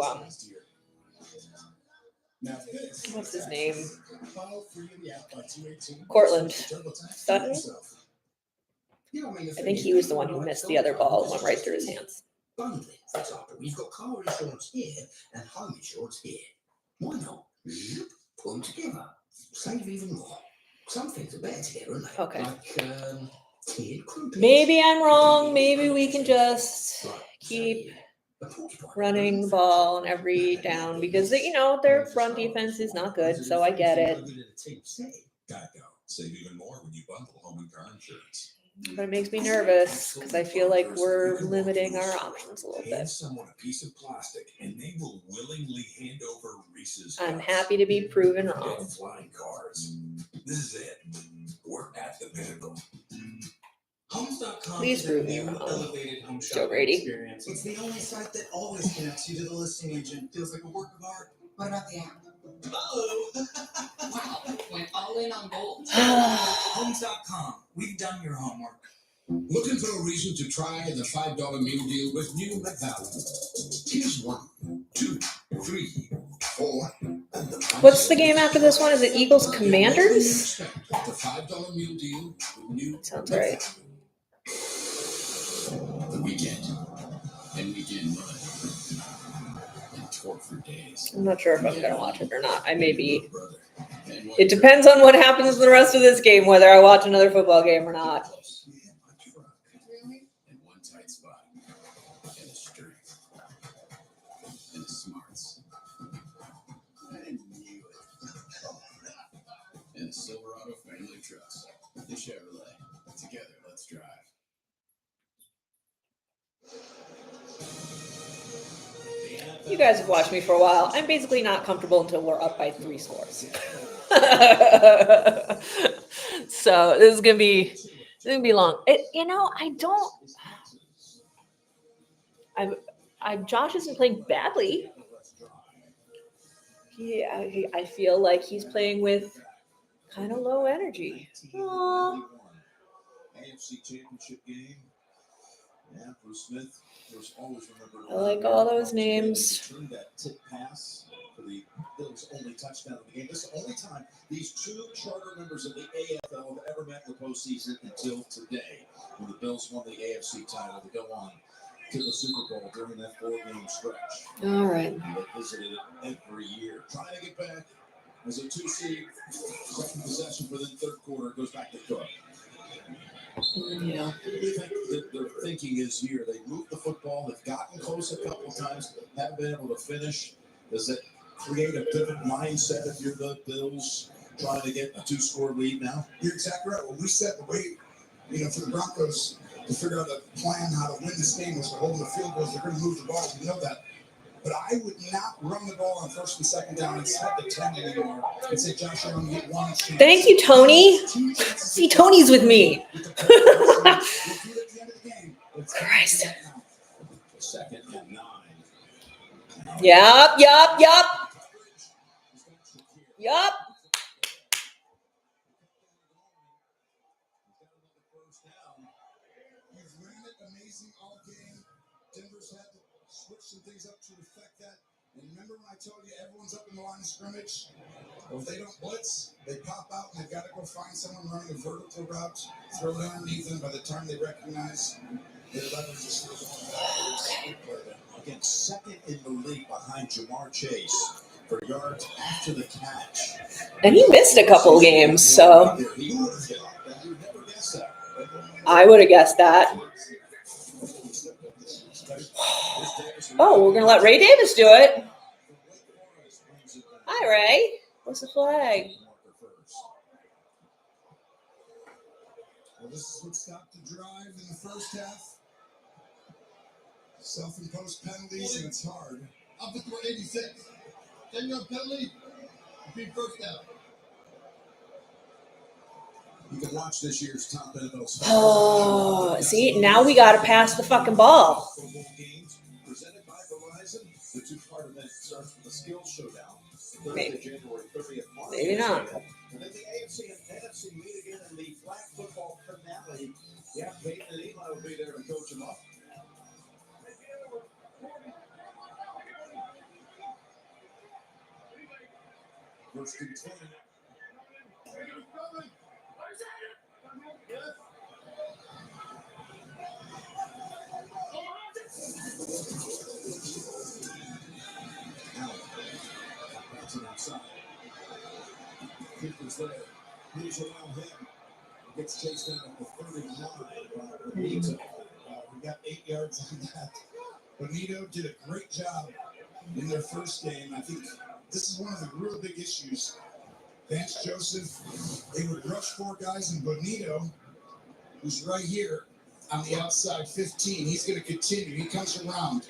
Now this what's his name? follow free in the app by 218. Cortland Turbo tax Sutton. You know, I think he was the one who missed the other ball and went right through his hands. Bundling, for example, we've got car insurance here and home insurance here. Why not? Put them together. Save even more. Some things are better together, aren't they? Okay. Like tiered croupies. Maybe I'm wrong. Maybe we can just Like, keep say, running the ball on every down because their front defense is not good. So I get it. Geico. Save even more when you bundle home and car insurance. But it makes me nervous because I feel like we're limiting our options a little Hand bit. someone a piece of plastic and they will willingly hand over Reese's I'm Cups. happy to be proven Get wrong. flying cars. This is it. We're at the pinnacle. Homes.com Please is prove a me new wrong. elevated home Joe shopping Brady. experience. It's the only site that always connects you to the listing agent. Feels like a work of art. What about the app? Oh, wow, went all in on gold. Homes.com, we've done your homework. Looking for a reason to try the $5 meal deal with new McValue? Here's 1, 2, 3, 4. And the What's the game after this one? Is it Eagles Commanders? The $5 meal deal with new Sounds right. The weekend. And weekend run. And torque for days. I'm not sure if I'm going to watch it or not. I may be. It depends on what happens the rest of this game, whether I watch another football game or not. In one tight spot. And a strength. And a smarts. I knew it. And a Silverado family trust. The Chevrolet. Together, let's drive. You guys have watched me for a while. I'm basically not comfortable until we're up by 3 scores. So this is gonna be long. Josh isn't playing badly. I feel like he's playing with kind of low energy. Aww. AFC Championship game. Yeah, Bruce Smith was always remembered. I like all those names. Turned that tip pass for the Bills' only touchdown of the game. This is the only time these 2 charter members of the AFL have ever met in the postseason until today, when the Bills won the AFC title to go on to the Super Bowl during that 4-game stretch. All right. And they visited it every year, trying to get back as a 2 seed. Second possession for the third quarter goes back to Cook. Yeah. What do you think that their thinking is here? They moved the football, they've gotten close a couple of times, haven't been able to finish. Does it create a different mindset if you're the Bills trying to get a 2-score lead now? You're exactly right. When we set the weight, for the Broncos to figure out a plan how to win this game was to hold the field goals. They're going to move the ball. We know that. But I would not run the ball on 1st and 2nd down and set the 10 anymore and say, Josh, you're going to get 1 chance. Thank you, Tony. See, Tony's with me. Christ. Second and 9. Yup. You've ran it amazing all game. Denver's had to switch some things up to affect that. And remember when I told you everyone's up in the line of scrimmage? Well, if they don't blitz, they pop out and they've got to go find someone running a vertical route, throw it underneath them. By the time they recognize their leverage is Again, second in the league behind Jamar Chase for yards after the catch. And he missed a couple games, so You would never guess that. I would have guessed that. Oh, we're going to let Ray Davis do it. Hi, Ray. What's the flag? Well, this is what stopped the drive in the first half. Self-imposed penalties, and it's hard. Up at 86. 10-yard penalty. Be first down. You can watch this year's top NFL. Oh, see, now we got to pass the fucking ball. Games presented by Verizon. The 2-part event starts with a skills showdown. Maybe. January 30th. Maybe not. And then the AFC and NFC meet again in the flag football finale. Yeah, Peyton and Eli will be there to coach them up. First and 10. Outside. Keeper's there. He's around him. Gets chased down at the 39 by Benito. We got 8 yards on that. Bonito did a great job in their first game. I think this is one of the real big issues. Vance Joseph, they would rush 4 guys, and Bonito, who's right here on the outside 15, he's going to continue. He comes around.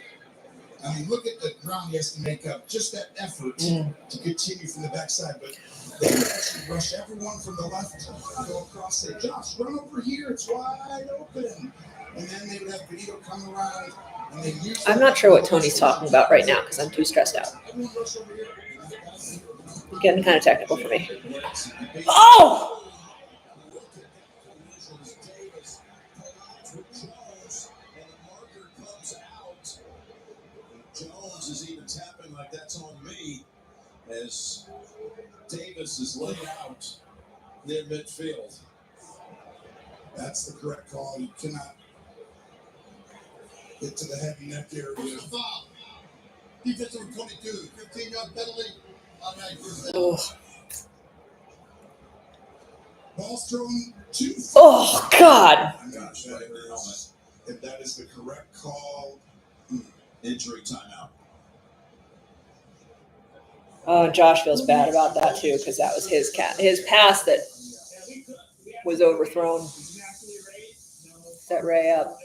I mean, look at the ground he has to make up. Just that effort to continue from the backside. But they would actually rush everyone from the left, go across, say, Josh, run over here. It's wide open. And then they would have Benito come around. And they use I'm not sure what Tony's talking about right now because I'm too stressed out. everyone rush over here. Getting kind of technical for me. Oh! Jones is even tapping like that's on me as Davis is laid out near midfield. That's the correct call. You cannot get to the head and neck area. Foul. Defense number 22, 15-yard penalty. All right, first down. Oh, Ball's thrown too far. oh God. Gosh, right in the helmet. And that is the correct call. Injury timeout. Oh, and Josh feels bad about that too because that was his pass that was overthrown. Set Ray up.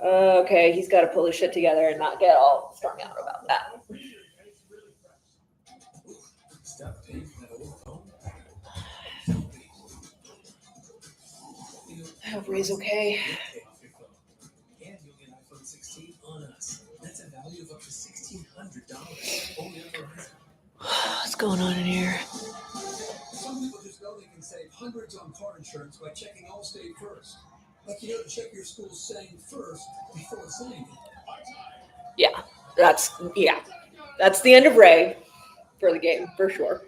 Okay, he's got to pull his shit together and not get all strung out about that. I hope Ray's okay. And you'll get iPhone 16 on us. That's a value of up to $1,600. Only on Verizon. What's going on in here? Some people just know they can save hundreds on car insurance by checking Allstate first. Like you know to check your school's saying first before saying it. Yeah, that's the end of Ray for the game for sure.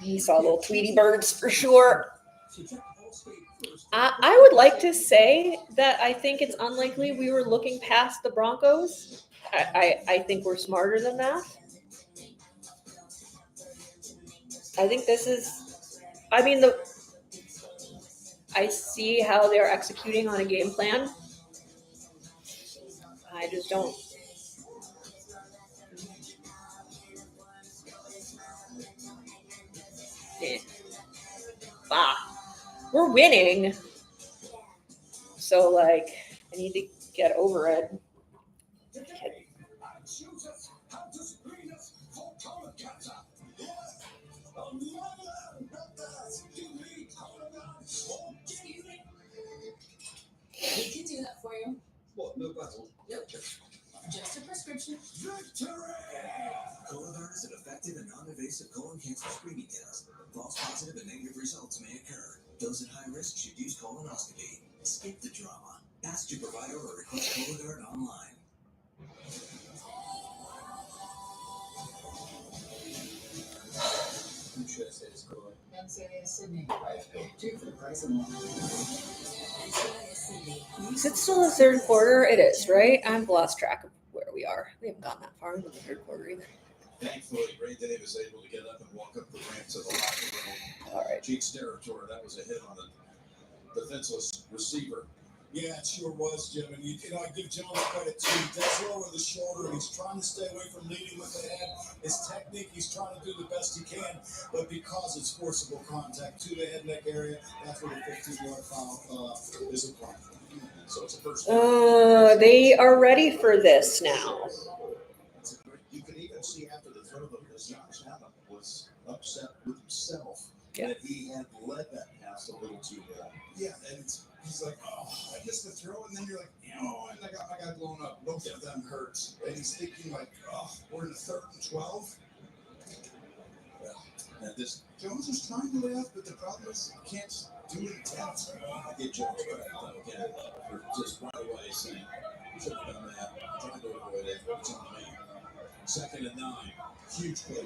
He saw little Tweety birds for sure. I would like to say that I think it's unlikely we were looking past the Broncos. I think we're smarter than that. I think this is, I see how they're executing on a game plan. I just don't. We're winning. So, I need to get over it. We can do that for you. What? No battle? Nope. Just a prescription. Cologuard is an effective and non-invasive colon cancer screening test. False positive and negative results may occur. Those at high risk should use colonoscopy. Skip the drama. Ask your provider or request Cologuard online. Who should I say is cool? NCIS Sydney. I've paid 2 for the price of 1. NCIS Sydney. Is it still the third quarter? It is, right? I've lost track of where we are. We haven't gotten that far into the third quarter either. Thankfully, Ray Davis was able to get up and walk up the ramp to the locker room. All right. Cheeks territory. That was a hit on the defenseless receiver. Yeah, it sure was, Jim. And I give John the credit too. He does lower the shoulder, and he's trying to stay away from leading with the head. His technique, he's trying to do the best he can, but because it's forcible contact to the head neck area, that's where the 15-yard foul is applied. So it's a first. They are ready for this now. You can even see after the throw that Josh Allen was upset with himself that he had led that pass a little too long. Yeah, and he's like, oh, I missed the throw, and then you're like, oh, and I got blown up. Both of them hurt. And he's thinking like, oh, we're in the 3rd and 12. And this Jones is trying to live, but the problem is he can't do it intense. I give Jones credit though, again, for just right away saying, you should have done that. Trying to avoid it. It's on me. 2nd and 9. Huge play.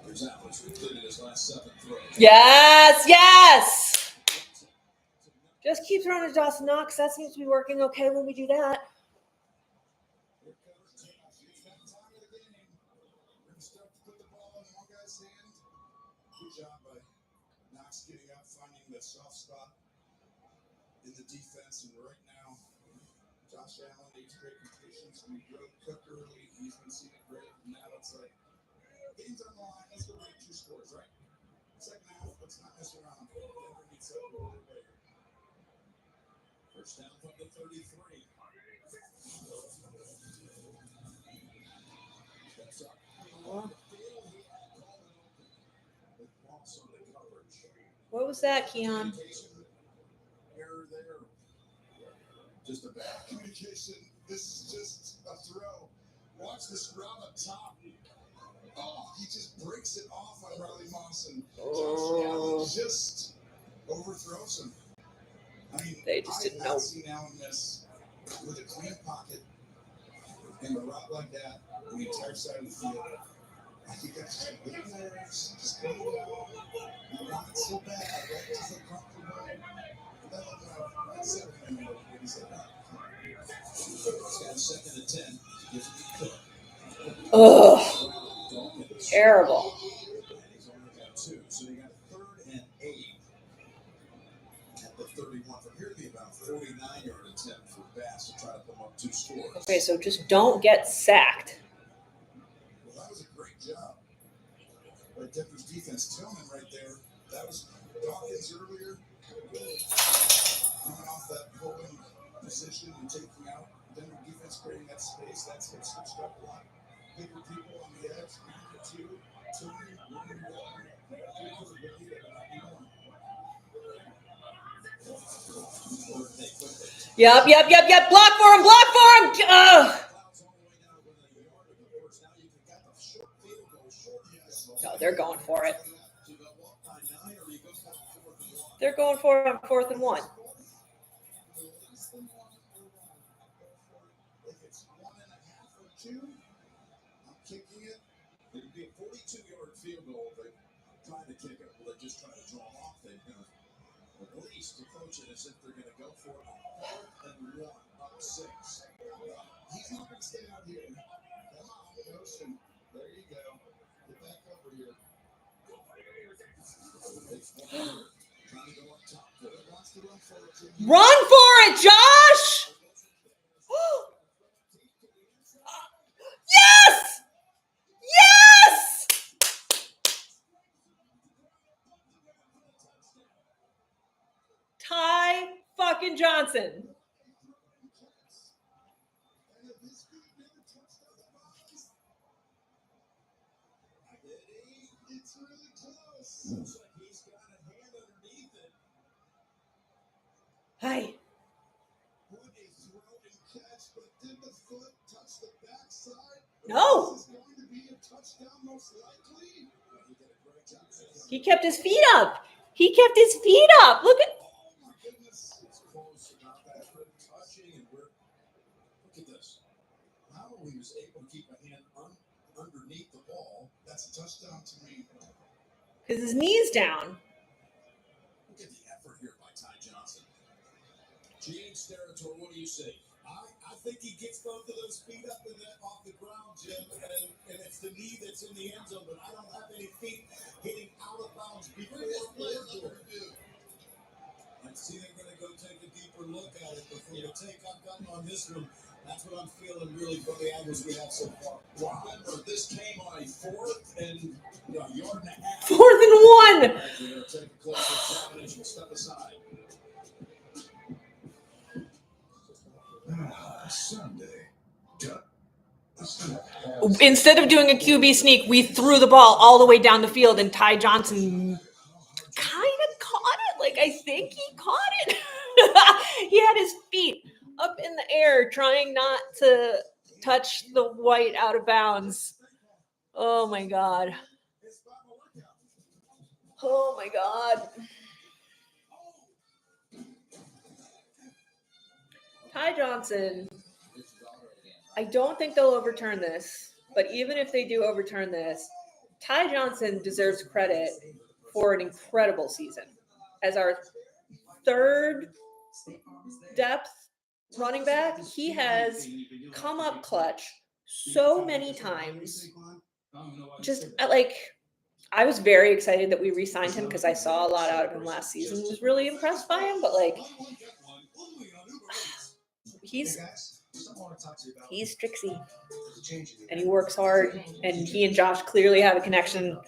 Here's Allen's completed his last 7 throws. Yes. Just keep throwing to Dawson Knox. That seems to be working okay when we do that. Knox getting up, finding the soft spot in the defense, and right now, Josh Allen needs great patience. We broke Cook early. He's been seeing it great. Now it's like, game's on the line. Let's go make 2 scores, right? Second half, let's not mess around. Denver needs something a little bigger. First down from the 33. Steps up. What was that, Keon? Error there. Just a bad communication. This is just a throw. Watch this route up top. Oh, he just breaks it off on Riley Moss, and Josh Allen just overthrows him. I mean, They just didn't know. I've seen Allen miss with a clean pocket and a route like that on the entire side of the field. I think that's just good nerves. Just going down. You want it so bad, right? Just look comfortable. That was what he said. It's got a second and 10. Gives it to Cook. Ugh. Terrible. He's only got 2, so you got 3rd and 8 at the 31. From here, it'd be about a 49-yard attempt for Bass to try to put up 2 scores. Okay, so just don't get sacked. Well, that was a great job by Denver's defense. Tillman right there. That was Dawkins earlier. Coming off that holding position and taking out Denver defense, creating that space. That's been switched up a lot. Bigger people on the edge. Tillman, running Yep. Block for him. Ugh. No, they're going for it. They're going for it on 4th and 1. If it's 1.5 or 2, I'm kicking it. It'd be a 42-yard field goal. They're trying to kick it. Well, they're just trying to draw off. They're going to at least approach it as if they're going to go for it on 4th and 1, up 6. He's not going to stay out here. Come on, Ocean. There you go. Get back over here. Run for it, Josh! Yes! Yes! Ty fucking Johnson. It's really close. Looks like he's got a hand underneath it. Hi. What a throw and catch, but did the foot touch the backside? No. This is going to be a touchdown, most likely. He did a great job. He kept his feet up. Look at. Oh my goodness. It's close. Not that good touching, and look at this. How he was able to keep a hand underneath the ball. That's a touchdown to me. Because his knee's down. Look at the effort here by Ty Johnson. James territory, what do you say? I think he gets both of those feet up in that off the ground, Jim, and it's the knee that's in the end zone, but I don't have any feet hitting out of bounds before I see they're going to go take a deeper look at it before they take up on this one. That's what I'm feeling really from the angles we have so far. Remember, this came on a 4th and a yard and a half. 4th and 1. We're going to take a closer examination. Step aside. Sunday. Instead of doing a QB sneak, we threw the ball all the way down the field, and Ty Johnson kind of caught it. Like, I think he caught it. He had his feet up in the air, trying not to touch the white out of bounds. Oh, my God. Oh, my God. Ty Johnson, I don't think they'll overturn this, but even if they do overturn this, Ty Johnson deserves credit for an incredible season. As our 3rd depth running back, he has come up clutch so many times. Just like, I was very excited that we re-signed him because I saw a lot out of him last season. Was really impressed by him, but like he's tricksy and he works hard, and he and Josh clearly have a connection.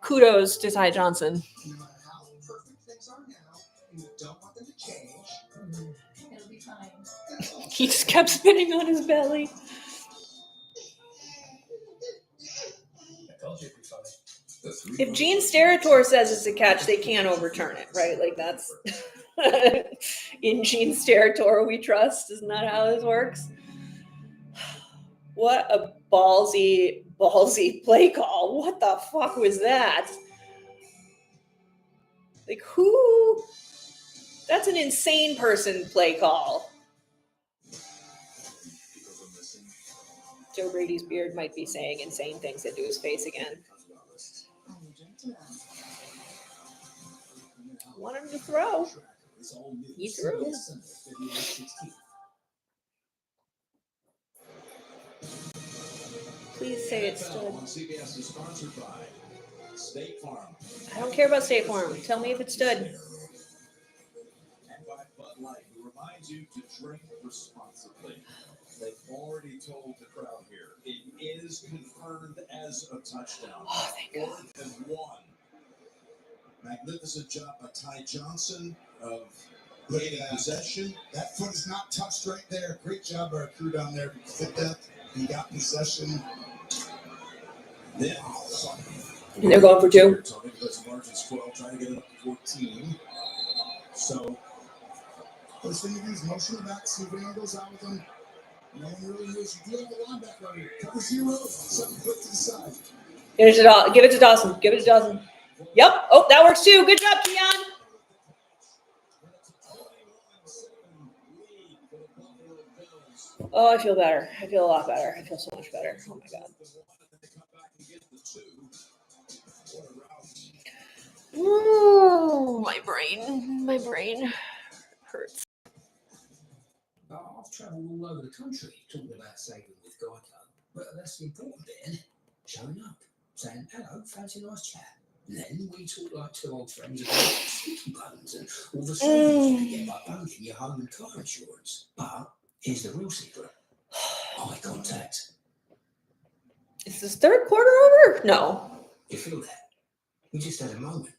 Kudos to Ty Johnson. No matter how perfect things are now, you don't want them to change. It'll be fine. He just kept spinning on his belly. I told you it'd be funny. If Gene Steratore says it's a catch, they can't overturn it, right? Like that's in Gene Steratore we trust. Isn't that how this works? What a ballsy play call. What the fuck was that? Like who? That's an insane person play call. Joe Brady's beard might be saying insane things into his face again. Want him to throw. He threw. Please say it stood. CBS is sponsored by State Farm. I don't care about State Farm. Tell me if it stood. And by Bud Light, who reminds you to drink responsibly. They've already told the crowd here, it is confirmed as a touchdown. Oh, thank God. 4th and 1. Magnificent job by Ty Johnson of gaining possession. That foot is not touched right there. Great job by our crew down there. Fit that. He got possession. Then And they're going for 2. talking because margin's 12, trying to get it up to 14. So First thing you do is motion the back, see if anyone goes out with them. No one really knows. You do have the linebacker on here. Cover 0, something quick to the side. Give it to Dawson. Give it to Dawson. Yep. Oh, that works too. Good job, Keon. Oh, I feel better. I feel a lot better. I feel so much better. Oh my God. Ooh, my brain hurts. I've travelled all over the country talking about saving with Geico, but that's the important bit, showing up, saying, hello, fancy a nice chat. Then we talk like 2 old friends about sticky buttons and all the savings you get by bunking your home and car insurance. But here's the real secret. Eye contact. Is this third quarter over? No. You feel that? We just had a moment.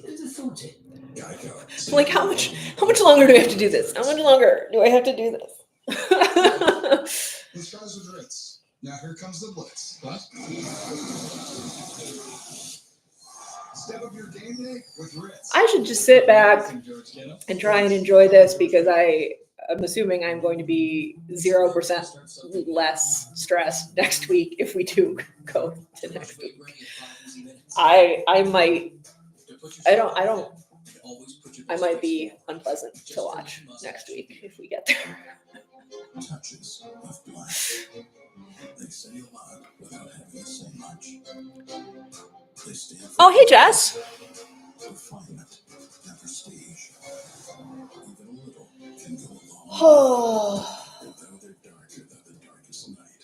There's a thought in Geico. I'm like, how much longer do we have to do this? How much longer do I have to do this? Let's try this with Ritz. Now here comes the blitz. What? Step up your game day with Ritz. I should just sit back and try and enjoy this because I'm assuming I'm going to be 0% less stressed next week if we do go to next week. I might be unpleasant to watch next week if we get there. Touches of black. They say a lot without having to say much. They stand for Oh, hey, Jess. refinement and prestige. Even a little can go a long way. Oh, And though they're darker than the darkest night,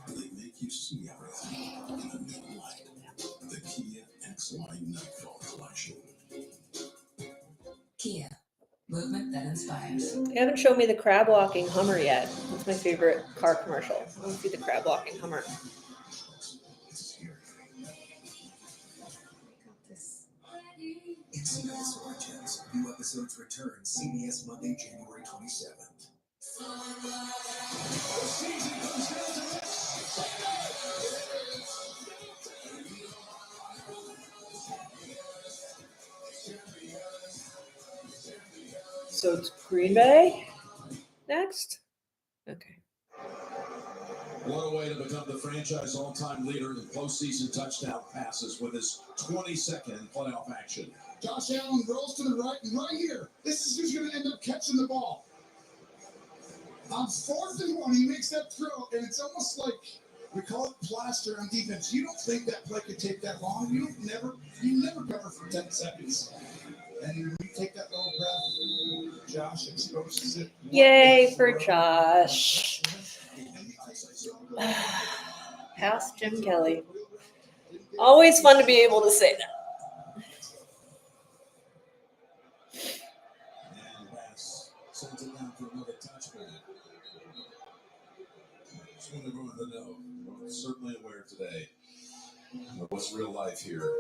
they make you see everything in a new light. The Kia X-Line Nightfall Collection. Kia, movement that inspires. they haven't shown me the crab walking Hummer yet. That's my favorite car commercial. I want to see the crab walking Hummer. It's CBS Origins. New episodes return CBS Monday, January 27th. So it's Green Bay next? Okay. what a way to become the franchise all-time leader in postseason touchdown passes with his 22nd in playoff action. Josh Allen rolls to the right, and right here, this is who's going to end up catching the ball. On 4th and 1, he makes that throw, and it's almost like we call it plaster on defense. You don't think that play could take that long. You never cover for 10 seconds. And when you take that little breath, Josh exposes it. Yay for Josh. Pass Jim Kelly. Always fun to be able to say that. And pass sends it down for another touchdown. Just want everyone to know, we're certainly aware today of what's real life here.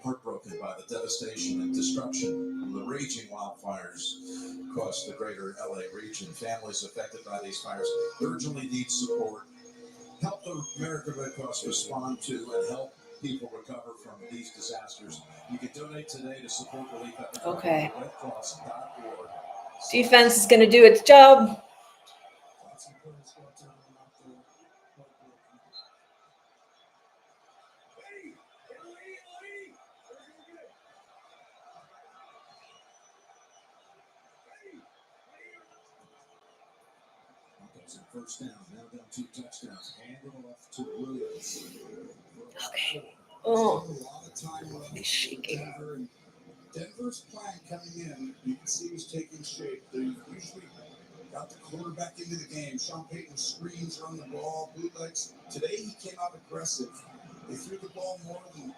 Heartbroken by the devastation and destruction from the raging wildfires across the greater LA region. Families affected by these fires urgently need support. Help the American Red Cross respond to and help people recover from these disasters. You can donate today to support relief efforts. Okay. redcross.org. Defense is going to do its job. First down, now down 2 touchdowns. Hand it off to Williams. Okay. Oh, A lot of time left. he's shaking. Denver's plan coming in, you can see he's taking shape. They usually got the quarterback into the game. Sean Payton screens, run the ball, bootlegs. Today he came out aggressive. They threw the ball more than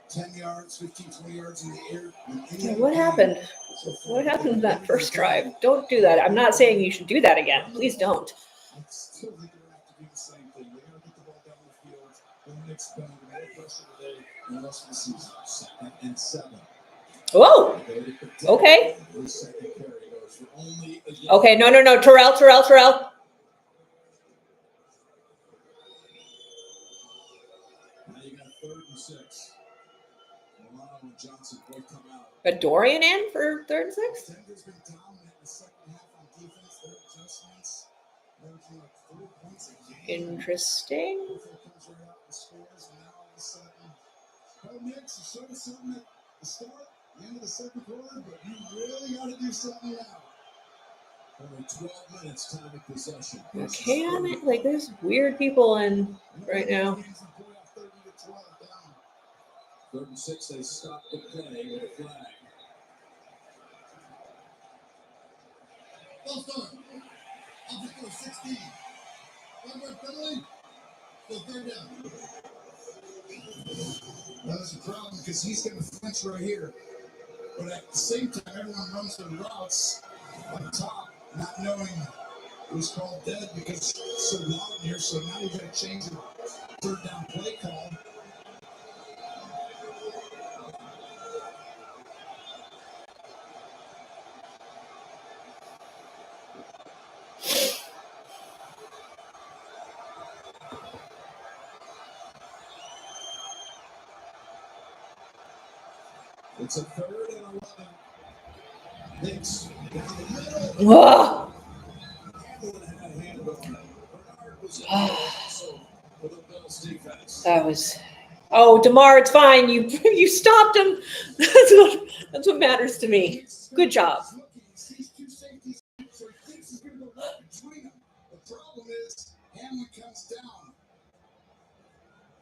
10 yards, 15, 20 yards in the air. Yeah, what happened? What happened in that first drive? Don't do that. I'm not saying you should do that again. Please don't. I still think they're going to have to do the same thing. They're going to get the ball down the field. The Knicks going to be more pressure today than the rest of the season. 2nd and 7. Whoa. Okay. Okay. No. Terrell. Now you got 3rd and 6. Milano and Johnson both come out. A Dorian in for 3rd and 6? Denver's been dominant in the second half on defense. Their adjustments, averaging like 4 points a game. Interesting. Comes right out and scores, and now all of a sudden, Knicks, you showed us something at the start, the end of the second quarter, but you really got to do something now. Only 12 minutes time of possession. You can't, like, there's weird people in right now. 3rd and 6, they stop the play with a flag. Well done. Offensive 16. One-yard penalty. So 3rd down. That's a problem because he's going to flinch right here. But at the same time, everyone runs their routes on top, not knowing it was called dead because it's so loud in here. So now you got to change your 3rd down play call. It's a 3rd and 11. Knicks down the middle. Whoa. That was. Oh, DeMar, it's fine. You stopped him. That's what matters to me. Good job. The problem is Hamlin comes down,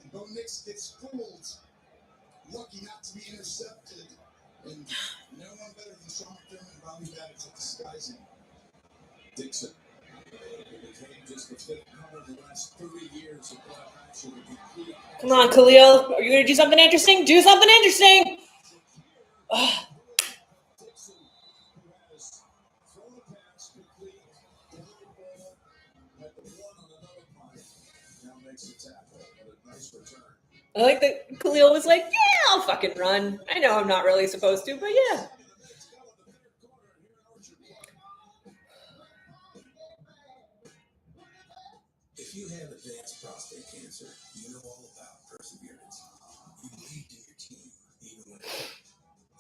and Bo Nix gets fooled. Lucky not to be intercepted, and no one better than Sean McDermott and Bobby Babbitt at disguising. Dixon. Just the 5th cover in the last 30 years of playoff action. Come on, Khalil. Are you going to do something interesting? Do something interesting. Ugh. Dixon, who has thrown a pass, complete, delivered ball, had the one on another punt, now makes a tackle. What a nice return. I like that Khalil was like, yeah, I'll fucking run. I know I'm not really supposed to, but yeah. If you have advanced prostate cancer, you know all about perseverance. You believed in your team, even when it hurt.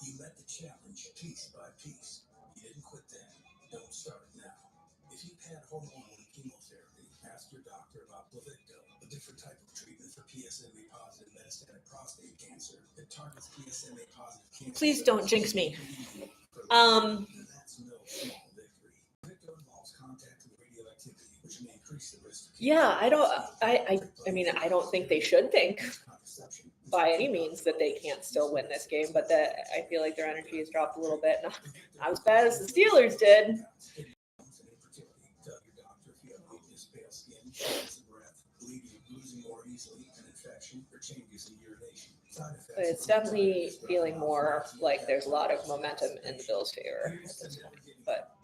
You met the challenge piece by piece. You didn't quit then. Don't start it now. If you've had hormonal chemotherapy, ask your doctor about Pluvicto, a different type of treatment for PSMA-positive metastatic prostate cancer. It targets PSMA-positive cancer. Please don't jinx me. That's no small victory. Pluvicto involves contact with radioactivity, which may increase the risk. Yeah, I don't think they should think by any means that they can't still win this game, but that I feel like their energy has dropped a little bit. Not as bad as the Steelers did. Tell your doctor if you have weakness, pale skin, shortness of breath, bleeding, losing more easily, and infection or changes in urination. But it's definitely feeling more like there's a lot of momentum in the Bills' favor at this point. But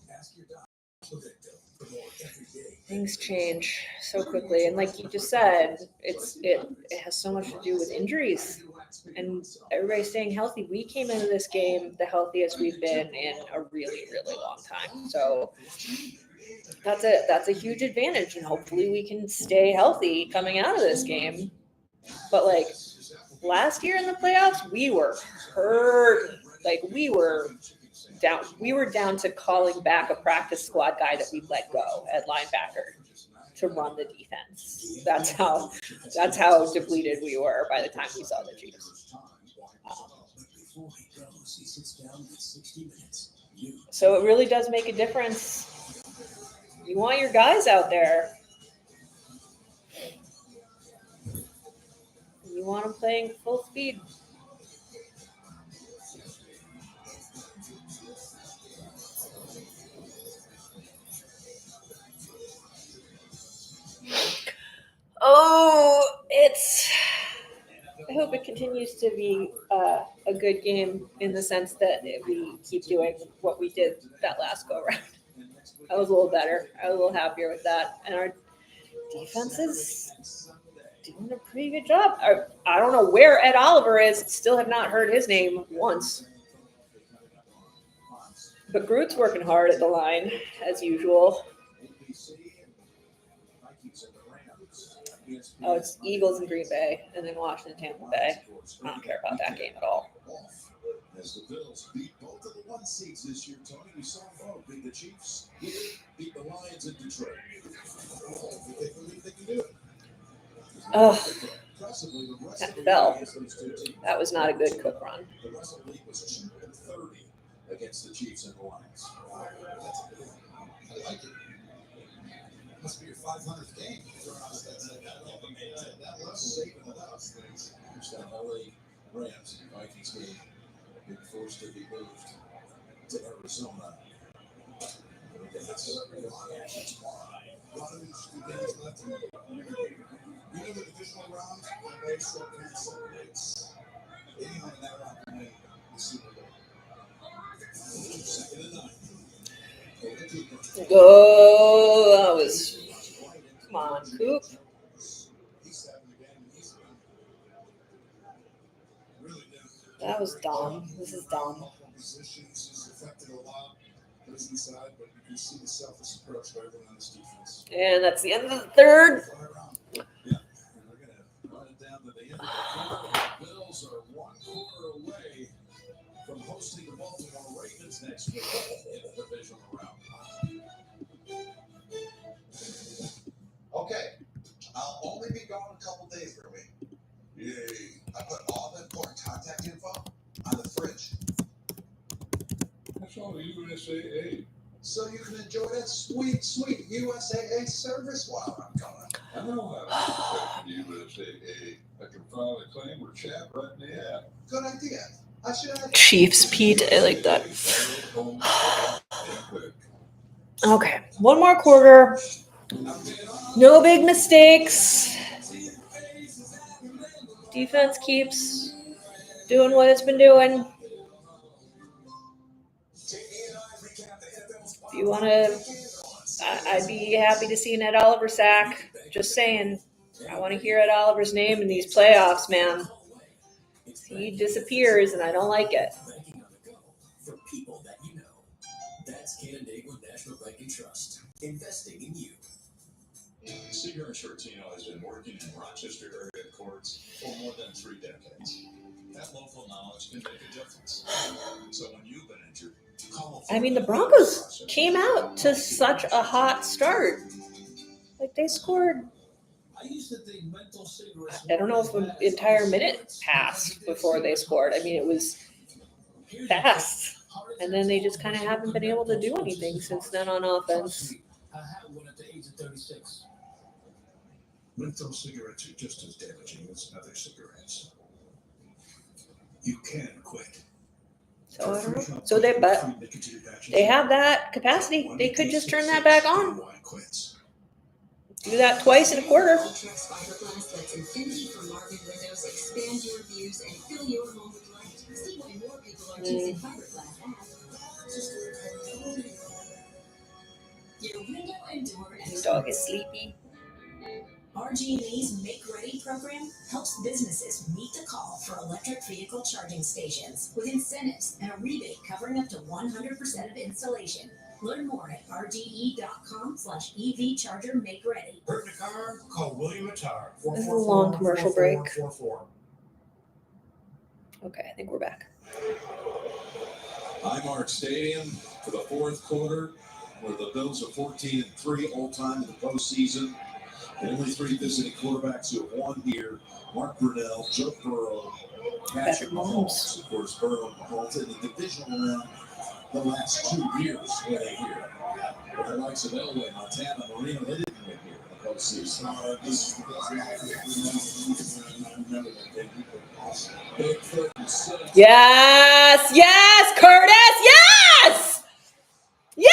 things change so quickly, and like you just said, it has so much to do with injuries and everybody staying healthy. We came into this game the healthiest we've been in a really, really long time. So that's a huge advantage, and hopefully we can stay healthy coming out of this game. But like last year in the playoffs, we were hurt. Like we were down to calling back a practice squad guy that we let go at linebacker to run the defense. That's how depleted we were by the time we saw the Chiefs. So it really does make a difference. You want your guys out there. You want them playing full speed. Oh, I hope it continues to be a good game in the sense that we keep doing what we did that last go round. I was a little better. I was a little happier with that. And our defense is doing a pretty good job. I don't know where Ed Oliver is. Still have not heard his name once. But Groot's working hard at the line, as usual. Oh, it's Eagles and Green Bay, and then Washington, Tampa Bay. I don't care about that game at all. As the Bills beat both of the one seeds this year, Tony, we saw both beat the Chiefs here, beat the Lions in Detroit. They believe they can do it. Oh, that fell. That was not a good cook run. The Russell League was 2-30 against the Chiefs and the Lions. I like it. Must be your 500th game. That was saving a lot of things. There's that LA Rams and Vikings game being forced to be moved to Arizona. That's tomorrow. A lot of interesting games left in the divisional round. They still can't separate anyone in that round can win the Super Bowl. 2nd and 9. Go. That was. Come on, Coop. That was dumb. This is dumb. Positions is affected a lot. Goes inside, but you can see the selfish approach by everyone on this defense. And that's the end of the third. Yeah, and we're going to run it down to the end of the fourth. The Bills are 1 quarter away from hosting the Baltimore Ravens next week in the divisional round. Okay, I'll only be gone a couple days for me. Yay. I put all the important contact info on the fridge. That's all the USAA. So you can enjoy that sweet, sweet USAA service while I'm gone. I know how to protect the USAA. I can file a claim or chat right in the app. Good idea. I should have. Chiefs, Pete. I like that. Okay, one more quarter. No big mistakes. Defense keeps doing what it's been doing. If you want to, I'd be happy to see an Ed Oliver sack. Just saying. I want to hear Ed Oliver's name in these playoffs, man. He disappears, and I don't like it. For people that you know. That's Canandaigua National Bank and Trust. Investing in you. Seager and Shortino has been working in Rochester area courts for more than 3 decades. That local knowledge can make a difference. So when you've been injured, I mean, the Broncos came out to such a hot start. Like, they scored, I don't know if an entire minute passed before they scored. I mean, it was fast. And then they just kind of haven't been able to do anything since then on offense. I had one at the age of 36. Menthol cigarettes are just as damaging as other cigarettes. You can quit. So I don't know. So they have that capacity. They could just turn that back on. Do that twice in a quarter. Expand your views and fill your home with light. See why more people are choosing fiberglass as your window and door This dog is sleepy. RG&E's Make Ready program helps businesses meet the call for electric vehicle charging stations with incentives and a rebate covering up to 100% of installation. Learn more at rge.com/EV Charger Make Ready. Hurt in a car? Call William Attar. This is a long commercial break. 4444. Okay, I think we're back. Highmark Stadium for the fourth quarter, where the Bills are 14-3 all time in the postseason. The only three visiting quarterbacks who have won here: Mark Brunell, Joe Burrow, Patrick Mahomes. Of course, Burrow and Mahomes in the divisional round the last 2 years were they here. But the likes of Elway, Montana, Marino, they didn't win here in the postseason. This is Big 36. Yes, yes, Curtis, yes! Yes!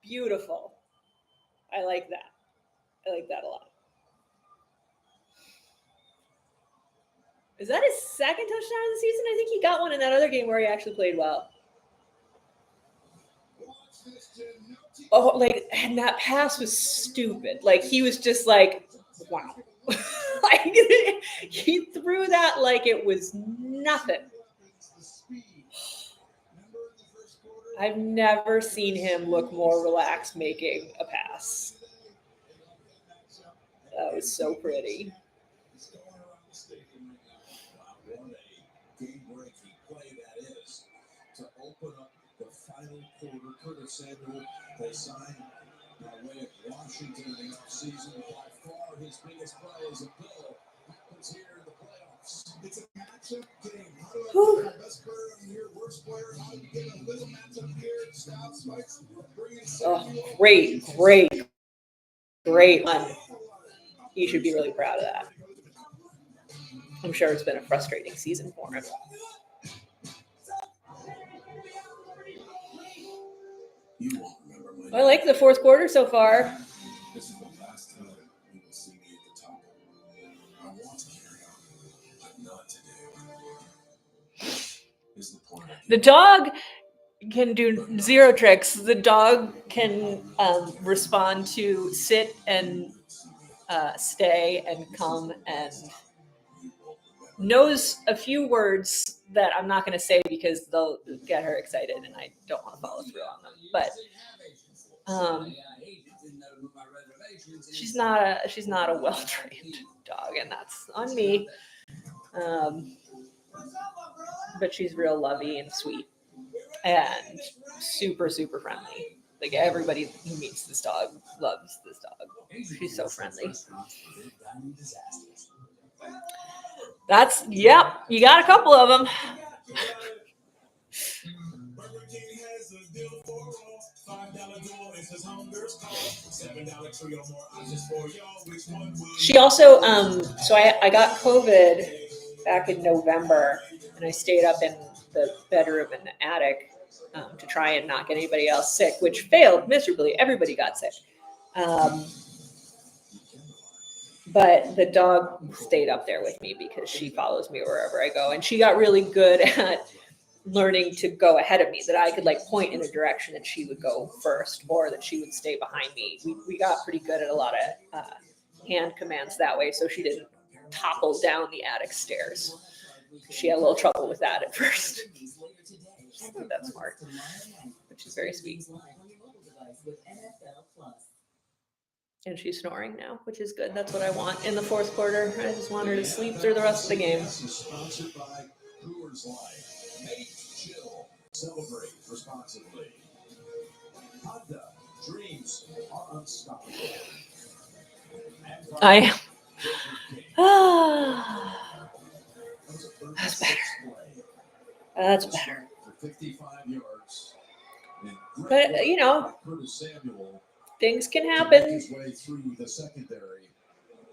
Beautiful. I like that. I like that a lot. Is that his second touchdown of the season? I think he got one in that other game where he actually played well. Oh, like, and that pass was stupid. Like, he was just like, wow. Like, he threw that like it was nothing. I've never seen him look more relaxed making a pass. That was so pretty. Game-breaking play that is to open up the final quarter. Curtis Samuel, they signed by way of Washington in the offseason. By far his biggest play as a Bill happens here in the playoffs. It's a matchup game. How do I Whew. get the best player on here, worst player? How do you get a little matchup here? Stop, spikes, bring in Oh, great one. He should be really proud of that. I'm sure it's been a frustrating season for him. You won't remember my I like the fourth quarter so far. This is the last time you will see me at the top. I want to carry on, but not today. Is the point of The dog can do zero tricks. The dog can respond to sit and stay and come and knows a few words that I'm not going to say because they'll get her excited and I don't want to follow through on them. But she's not a well-trained dog, and that's on me. But she's real lovey and sweet and super, super friendly. Like, everybody who meets this dog loves this dog. She's so friendly. That's, yep, you got a couple of them. She also, so I got COVID back in November, and I stayed up in the bedroom in the attic to try and not get anybody else sick, which failed miserably. Everybody got sick. But the dog stayed up there with me because she follows me wherever I go. And she got really good at learning to go ahead of me, that I could like point in a direction and she would go first, or that she would stay behind me. We got pretty good at a lot of hand commands that way, so she didn't topple down the attic stairs. She had a little trouble with that at first. I think that's smart, which is very sweet. And she's snoring now, which is good. That's what I want in the fourth quarter. I just want her to sleep through the rest of the game. Sponsored by Coors Light. Make chill. Celebrate responsibly. Honda. Dreams are unstoppable. I that's better. That's better. For 55 yards. But you know, Curtis Samuel things can happen. his way through the secondary.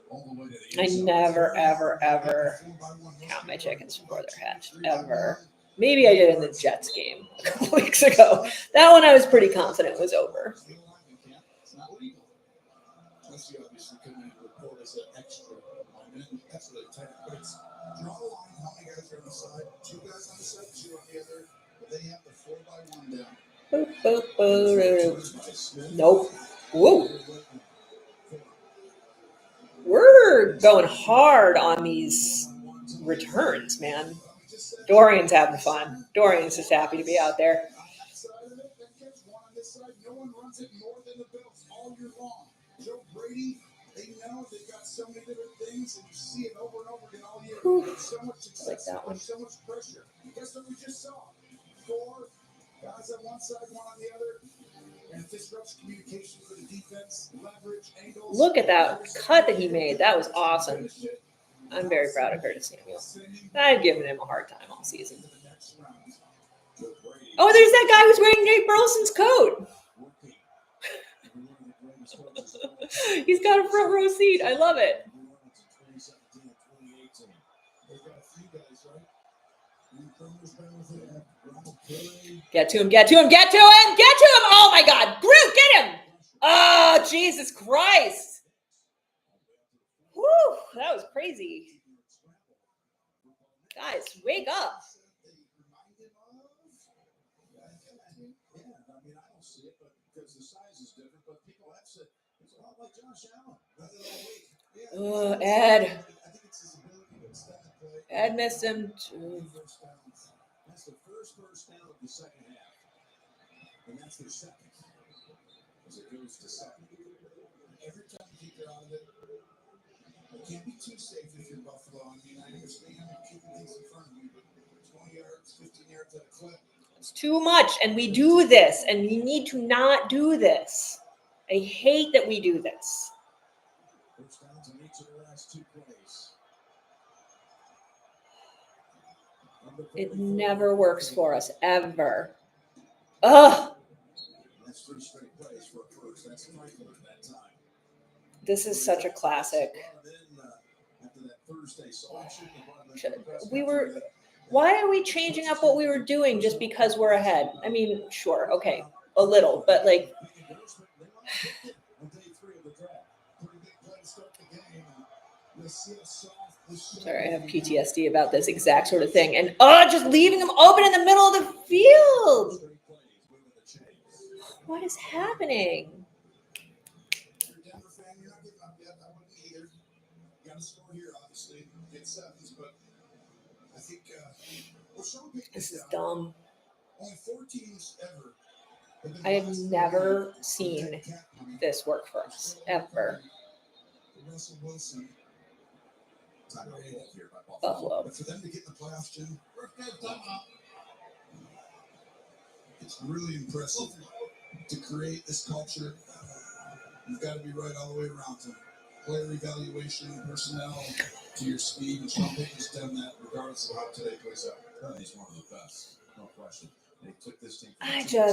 All the way to the I inside. never, ever, ever count my chickens before they're hatched. Ever. Maybe I did in the Jets game a couple weeks ago. That one I was pretty confident was over. Kelsey obviously coming in with Cole as an extra lineman. That's really tight. But it's draw a line. How many guys are on the side? 2 guys on the side, 2 on the other. But then you have the 4x1 down. Boop, boop, boop. Nope. Whoa. We're going hard on these returns, man. Dorian's having fun. Dorian's just happy to be out there. No one runs it more than the Bills all year long. Joe Brady, they know they've got so many different things, and you see it over and over again all year. So much success, like that one. so much pressure. Guess what we just saw? 4 guys on one side, 1 on the other. And it disrupts communication for the defense, leverage, angles. Look at that cut that he made. That was awesome. I'm very proud of Curtis Samuel. I've given him a hard time all season. Oh, there's that guy who's wearing Nate Burleson's coat. He's got a front row seat. I love it. Get to him, get to him, get to him, get to him. Oh my God. Groot, get him. Oh, Jesus Christ. Woo, that was crazy. Guys, wake up. Ed. Ed missed him. That's the first down of the second half. And that's their second. As it goes to second. Every time you keep out of it, you can't be too safe if you're Buffalo. I mean, I understand keeping things in front of you, but 20 yards, 15 yards at a clip. It's too much, and we do this, and we need to not do this. I hate that we do this. First downs on each of the last 2 plays. It never works for us, ever. Ugh. That's 3 straight plays for a first. That's Franklin at that time. This is such a classic. After that Thursday selection, Why are we changing up what we were doing just because we're ahead? I mean, sure, okay, a little, but like. Sorry, I have PTSD about this exact sort of thing. And just leaving them open in the middle of the field. What is happening? You're a Denver fan, you're not giving up yet. I wouldn't either. You got to score here, obviously. Get 7s, but I think This is dumb. only 4 teams ever. I have never seen this work for us, ever. Russell Wilson. Buffalo. But for them to get in the playoffs, Jim, it's really impressive to create this culture. You've got to be right all the way around to player evaluation, personnel, to your speed. And Sean Payton's done that regardless of how today plays out. He's one of the best, no question. They took this team. They took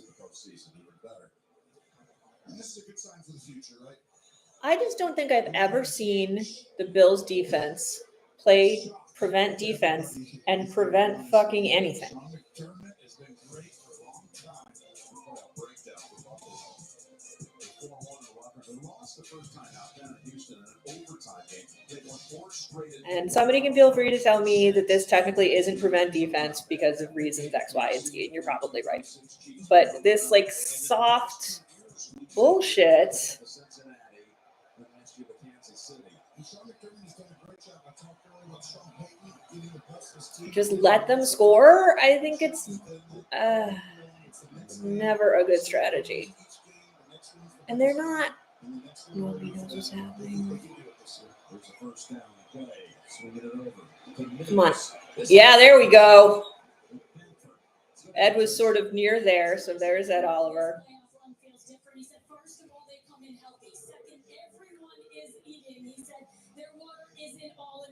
the postseason even better. And this is a good sign for the future, right? I just don't think I've ever seen the Bills defense play prevent defense and prevent fucking anything. McDermott has been great for a long time. Breakdown for Buffalo. 4-1 in the locker. They lost the first time out down in Houston in an overtime game. They won 4 straight. And somebody can feel free to tell me that this technically isn't prevent defense because of reasons X, Y, and Z, and you're probably right. But this like soft bullshit. Just let them score. I think it's never a good strategy. And they're not. Nobody knows what's happening. Come on. Yeah, there we go. Ed was sort of near there, so there's Ed Oliver.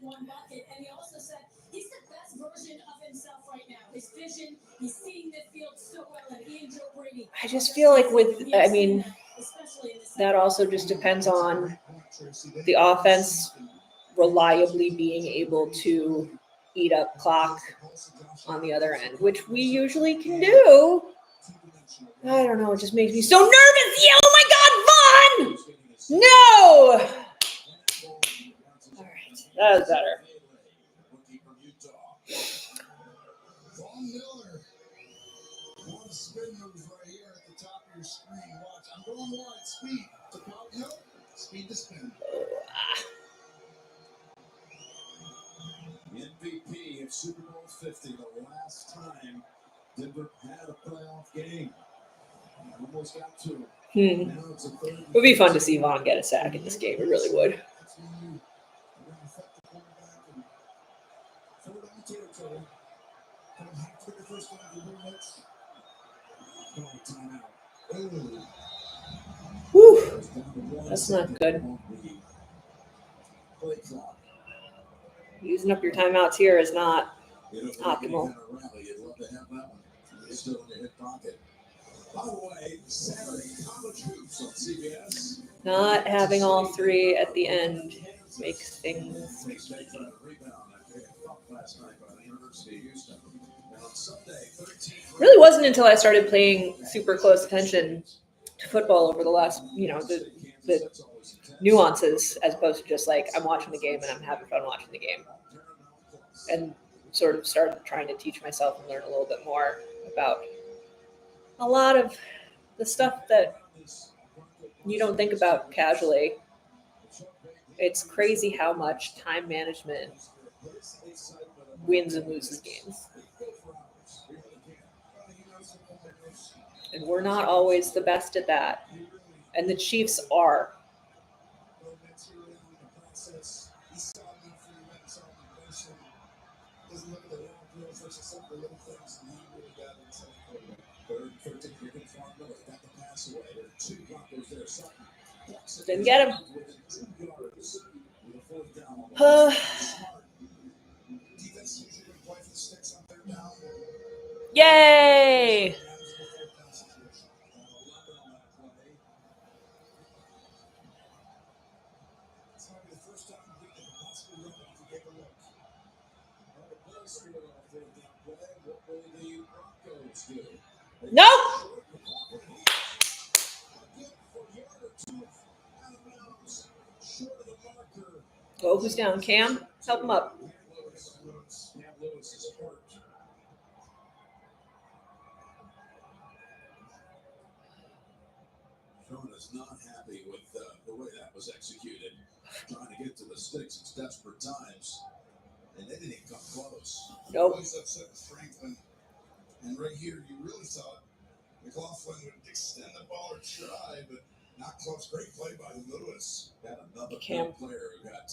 One bucket, and he also said he's the best version of himself right now. His vision, he's seeing the field so well, and he and Joe Brady. I just feel like that also just depends on the offense reliably being able to eat up clock on the other end, which we usually can do. I don't know. It just makes me so nervous. Yeah, oh my God, Nope. Speed to spin. MVP of Super Bowl 50, the last time Denver had a playoff game. Almost got to. It would be fun to see Vaughn get a sack in this game. It really would. Whew. That's not good. Using up your timeouts here is not optimal. By the way, Saturday college hoops on CBS. Not having all three at the end makes things. Really wasn't until I started paying super close attention to football over the last, the nuances, as opposed to just like I'm watching the game and I'm having fun watching the game, and sort of started trying to teach myself and learn a little bit more about a lot of the stuff that you don't think about casually. It's crazy how much time management wins and loses games. And we're not always the best at that. And the Chiefs are. Didn't get him. Yay! Nope. Oh, who's down? Cam? Help him up. Sean is not happy with the way that was executed. Trying to get to the sticks, it's desperate times. And they didn't even come close. Nope. Always upset with Franklin. And right here, you really thought McLaughlin would extend the ball or try, but not close. Great play by Lewis. Got another Cam. player who got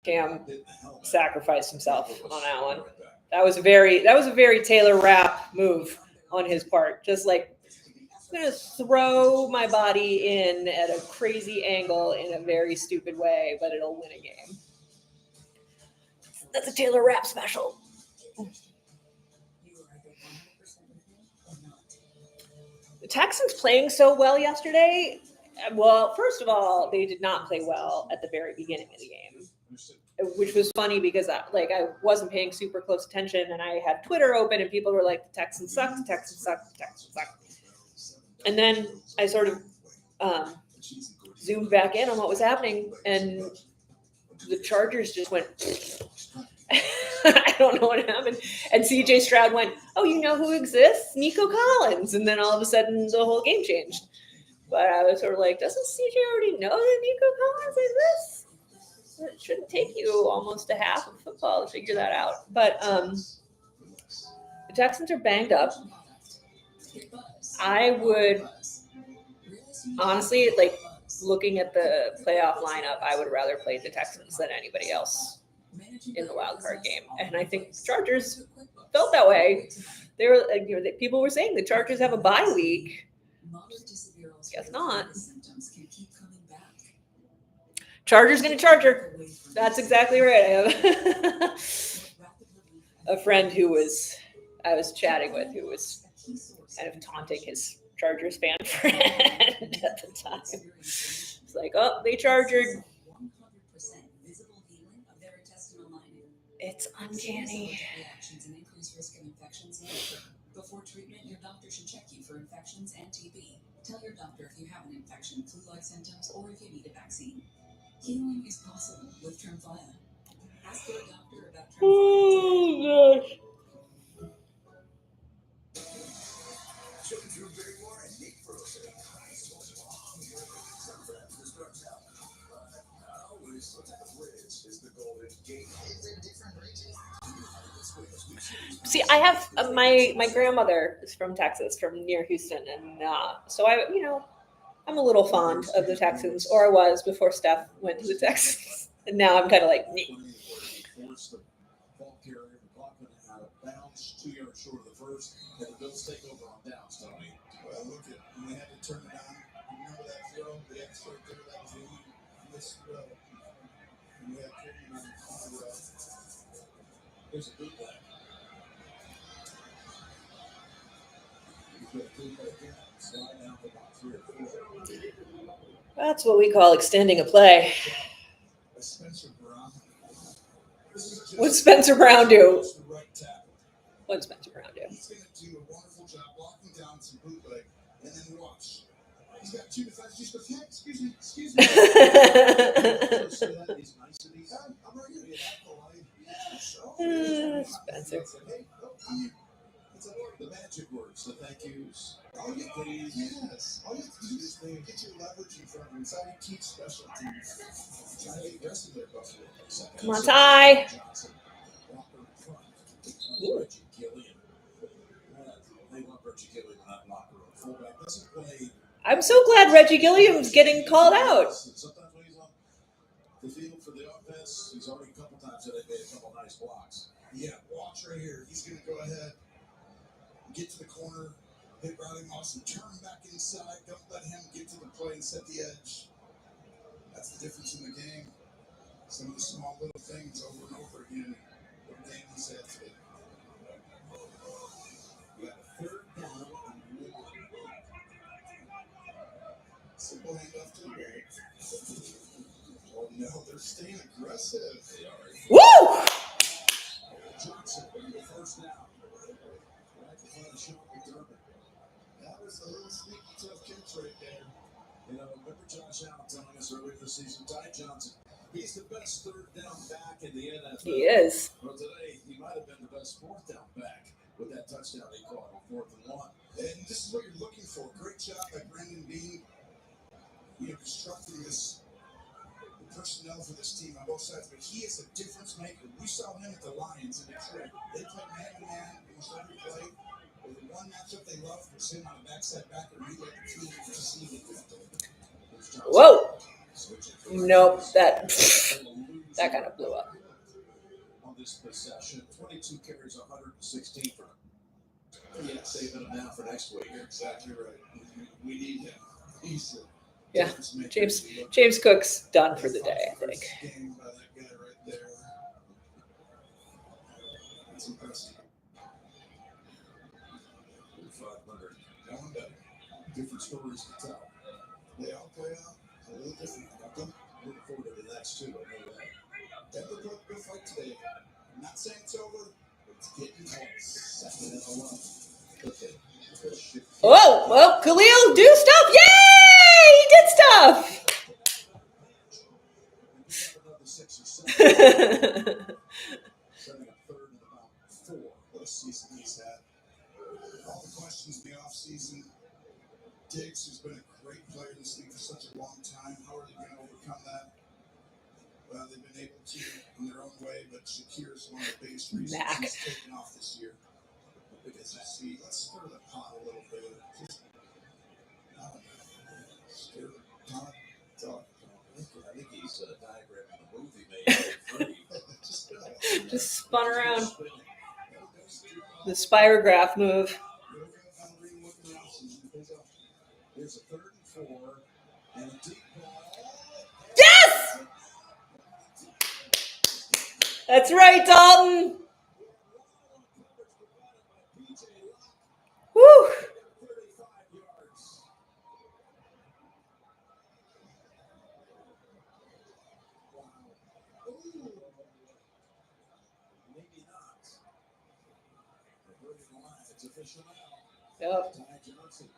Cam hit in the helmet. sacrificed himself on that one. That was a very Taylor Rapp move on his part. Just like, I'm gonna throw my body in at a crazy angle in a very stupid way, but it'll win a game. That's a Taylor Rapp special. The Texans playing so well yesterday. Well, first of all, they did not play well at the very beginning of the game, which was funny because I wasn't paying super close attention, and I had Twitter open, and people were like, "The Texans suck. The Texans suck. The Texans suck." And then I sort of zoomed back in on what was happening, and the Chargers just went. I don't know what happened. And CJ Stroud went, "Oh, you know who exists? Nico Collins." And then all of a sudden the whole game changed. But I was sort of like, doesn't CJ already know that Nico Collins exists? It shouldn't take you almost a half of football to figure that out. But the Texans are banged up. I would honestly, looking at the playoff lineup, I would rather play the Texans than anybody else in the wild card game. And I think the Chargers felt that way. They were, people were saying the Chargers have a bye week. Guess not. Chargers gonna Charger. That's exactly right. I have a friend I was chatting with who was kind of taunting his Chargers fan friend at the time. It's like, oh, they chargered. It's uncanny. Before treatment, your doctor should check you for infections and TB. Tell your doctor if you have an infection, flu-like symptoms, or if you need a vaccine. Healing is possible with Tremfya. Ask your doctor about Tremfya. Oh, gosh. See, I have my grandmother is from Texas, from near Houston, and so I'm a little fond of the Texans, or I was before Steph went to the Texans, and now I'm kind of like, me. Forced the ball carrier, McLaughlin out of bounds, 2 yards short of the first, and the Bills take over on downs, Tony. Well, look at when they had to turn it on. Remember that throw? The X right there. That was the missed throw. And we had Coleman on the Here's a bootleg. He's got a bootleg again. Slide down to about 3 or 4. That's what we call extending a play. Spencer Brown. What's Spencer Brown do? Right tackle. What's Spencer Brown do? He's going to do a wonderful job blocking down some bootleg, and then watch. He's got 2 defenses. Just goes, hey, excuse me. He's niceties. I'm right here. Spencer. Hey, The magic words, the thank yous. All you have to do is get your leverage in front of him. It's how you teach special teams. Try to get aggressive there, Buffalo. Come on, Ty. Johnson, Walker in front. Reggie Gilliam. They want Reggie Gilliam in that locker room. Fullback doesn't play. I'm so glad Reggie Gilliam's getting called out. Sometimes when he's on the field for the offense, he's already a couple times that they made a couple nice blocks. Yeah, watch right here. He's going to go ahead, get to the corner, hit routing Austin, turn back inside. Don't let him get to the play and set the edge. That's the difference in the game. Some of the small little things over and over again. What game he's had today. We got a third down and 1. Simple handoff to the right. Oh no, they're staying aggressive. They are. Woo! Johnson with the first down. Right behind Sean McDermott. That was a little sneaky tough catch right there. You know, remember Josh Allen telling us earlier this season, Ty Johnson, he's the best third down back in the NFL. He is. Well, today, he might have been the best fourth down back with that touchdown he caught on 4th and 1. And this is what you're looking for. Great job by Brendan Bean, constructing this personnel for this team on both sides. But he is a difference maker. We saw him at the Lions in Detroit. They played man-to-man almost every play. But the one matchup they loved was him on the backside backer, and he led the team to see it. Whoa! Nope, that kind of blew up. On this possession, 22 carries, 116 for him. Yeah, saving him now for next week. You're exactly right. We need him. He's Yeah, James Cook's done for the day, I think. Game by that guy right there. That's impressive. 500. Going better. Different stories to tell. They all play out a little different. Looking forward to the next 2. I know that. Denver put up a good fight today. I'm not saying it's over, but it's getting close. 2nd and 11. Okay. Oh, well, Khalil, do stuff! Yay! He did stuff! Setting up 3rd and about 4. What a season he's had. All the questions in the offseason. Diggs, who's been a great player in this league for such a long time. How are they going to overcome that? Well, they've been able to in their own way, but Shakir is one of the biggest reasons he's taken off this year. Because you see, let's stir the pot a little bit. Just stir the pot. Talk. I think he's diagramming the movie made. Just spun around. The spirograph move. Here's a 3rd and 4, and a deep ball. Yes! That's right, Dalton. Woo! 35 yards. Wow. Maybe not. They're breaking the line. It's official now. Yep. Ty Johnson.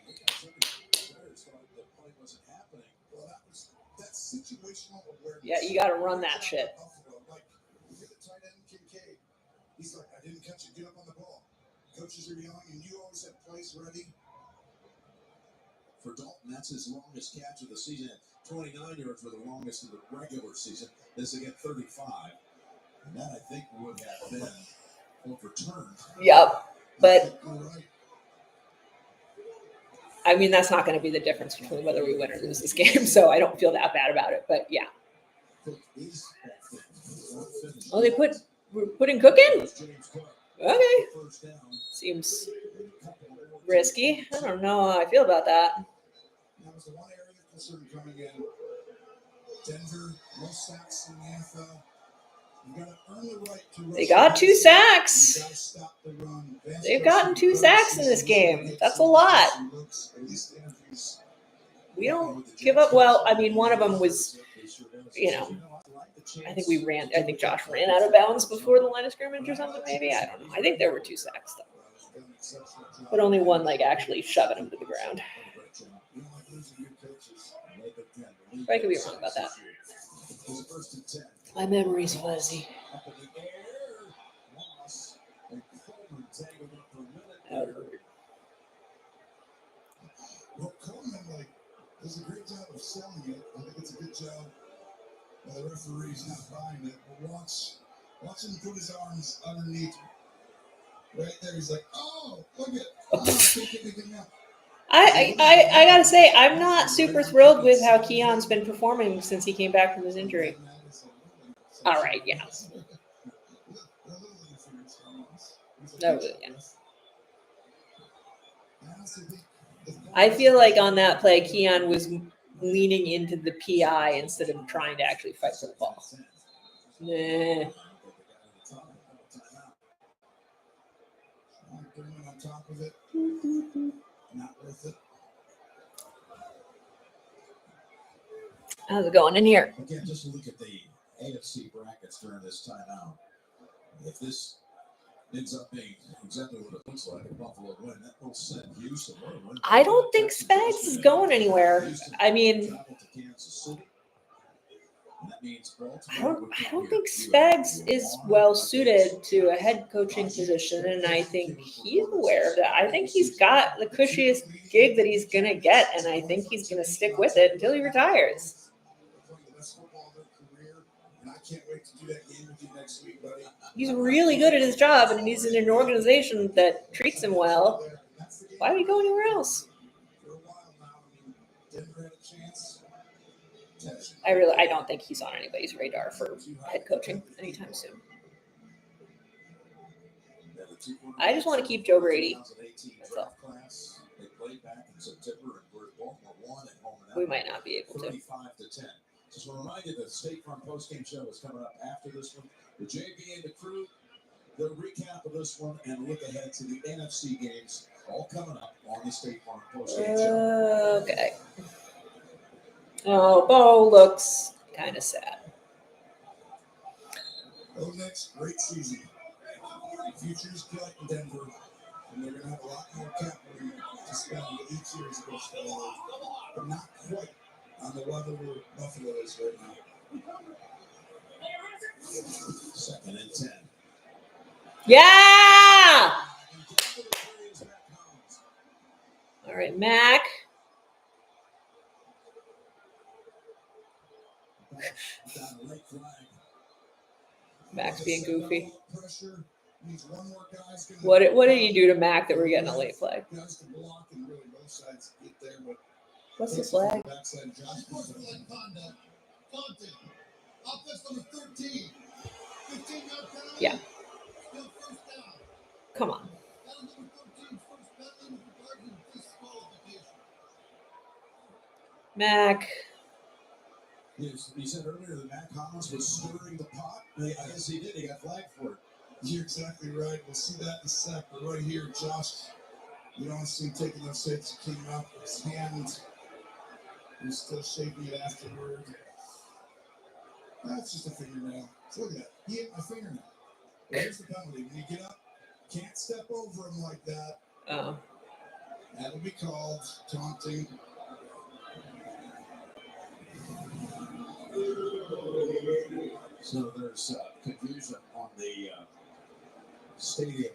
They got somebody players thought the play wasn't happening. Well, that's situational awareness. Yeah, you got to run that shit. Like, look at the tight end, Kincaid. He's like, I didn't catch it. Get up on the ball. Coaches are yelling, and you always have plays ready. For Dalton, that's his longest catch of the season. 29 yards were the longest of the regular season. This again, 35. And that, I think, would have been overturned. Yep. But I mean, that's not going to be the difference between whether we win or lose this game. So I don't feel that bad about it. But yeah. Oh, we're putting Cook in? Okay. Seems risky. I don't know how I feel about that. That was the one area of concern coming in. Denver, most sacks in the NFL. You got to earn the right to rush. They got 2 sacks. You got to stop the run. They've gotten 2 sacks in this game. That's a lot. We don't give up. Well, I mean, one of them was, you know, I think Josh ran out of bounds before the line of scrimmage or something, maybe. I don't know. I think there were 2 sacks, though. But only one, like, actually shoving him to the ground. I could be wrong about that. My memory's fuzzy. Well, Coleman, does a great job of selling it. I think it's a good job. The referee's not buying it. But watch him put his arms underneath. Right there, he's like, oh, look at I gotta say, I'm not super thrilled with how Keon's been performing since he came back from his injury. All right, yeah. No, yeah. I feel like on that play, Keon was leaning into the PI instead of trying to actually fight for the ball. Nah. on top of it. Not worth it. How's it going in here? Again, just look at the AFC brackets during this timeout. If this ends up being exactly what it looks like, a Buffalo win, that will send Houston. I don't think Spags is going anywhere. I mean, I don't think Spags is well suited to a head coaching position, and I think he's aware of that. I think he's got the cushiest gig that he's going to get, and I think he's going to stick with it until he retires. He's really good at his job, and he's in an organization that treats him well. Why would he go anywhere else? I don't think he's on anybody's radar for head coaching anytime soon. I just want to keep Joe Brady. That's all. We might not be able to. Just want to remind you the State Farm postgame show is coming up after this one. The JV and the crew, the recap of this one, and look ahead to the NFC games, all coming up on the State Farm postgame show. Okay. Oh, Bo looks kind of sad. Oh, next great season. Futures cut in Denver, and they're going to have a lot more cap room to spend each year as opposed to but not quite on the level where Buffalo is right now. 2nd and 10. Yeah! All right, Mac. Mac's being goofy. What did you do to Mac that we're getting a late flag? What's the flag? Yeah. Come on. Mac. You said earlier that Mac Collins was stirring the pot. I guess he did. He got flagged for it. You're exactly right. We'll see that in a sec. But right here, Josh, you don't see him taking those hits. He came up, his hand, he's still shaking it afterward. That's just a fingernail. So look at that. He hit my fingernail. Here's the penalty. When you get up, can't step over him like that. Oh. That'll be called taunting. So there's confusion on the stadium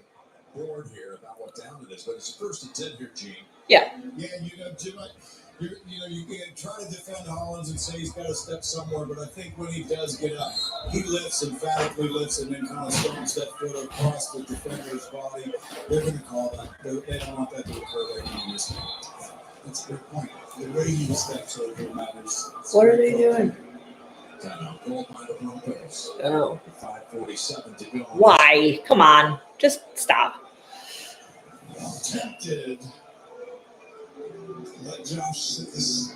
board here about what down it is, but it's 1st and 10 here, Gene. Yeah. Yeah, you know, Jim, You can try to defend Hollins and say he's got to step somewhere, but I think when he does get up, he lifts, emphatically lifts, and then kind of stomps that foot across the defender's body. They're going to call that. They don't want that to occur right now in this game. That's a good point. The way he steps over matters. What are they doing? Goal by the Broncos. Oh. 5:47 to go. Why? Come on. Just stop. Tempted. Let Josh sit this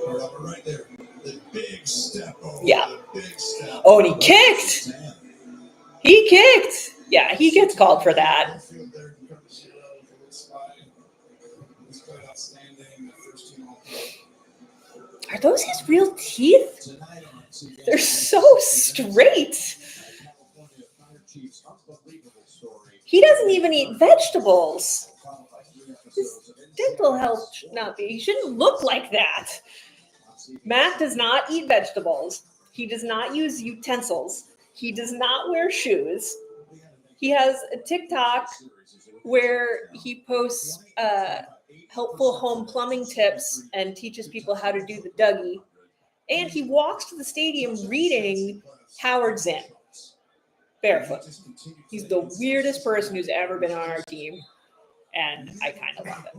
part up right there. The big step over. Yeah. The big step. Oh, and he kicked. He kicked. Yeah, he gets called for that. Are those his real teeth? They're so straight. He doesn't even eat vegetables. His dental health should not be. He shouldn't look like that. Matt does not eat vegetables. He does not use utensils. He does not wear shoes. He has a TikTok where he posts helpful home plumbing tips and teaches people how to do the Dougie. And he walks to the stadium reading Howard Zinn barefoot. He's the weirdest person who's ever been on our team, and I kind of love it.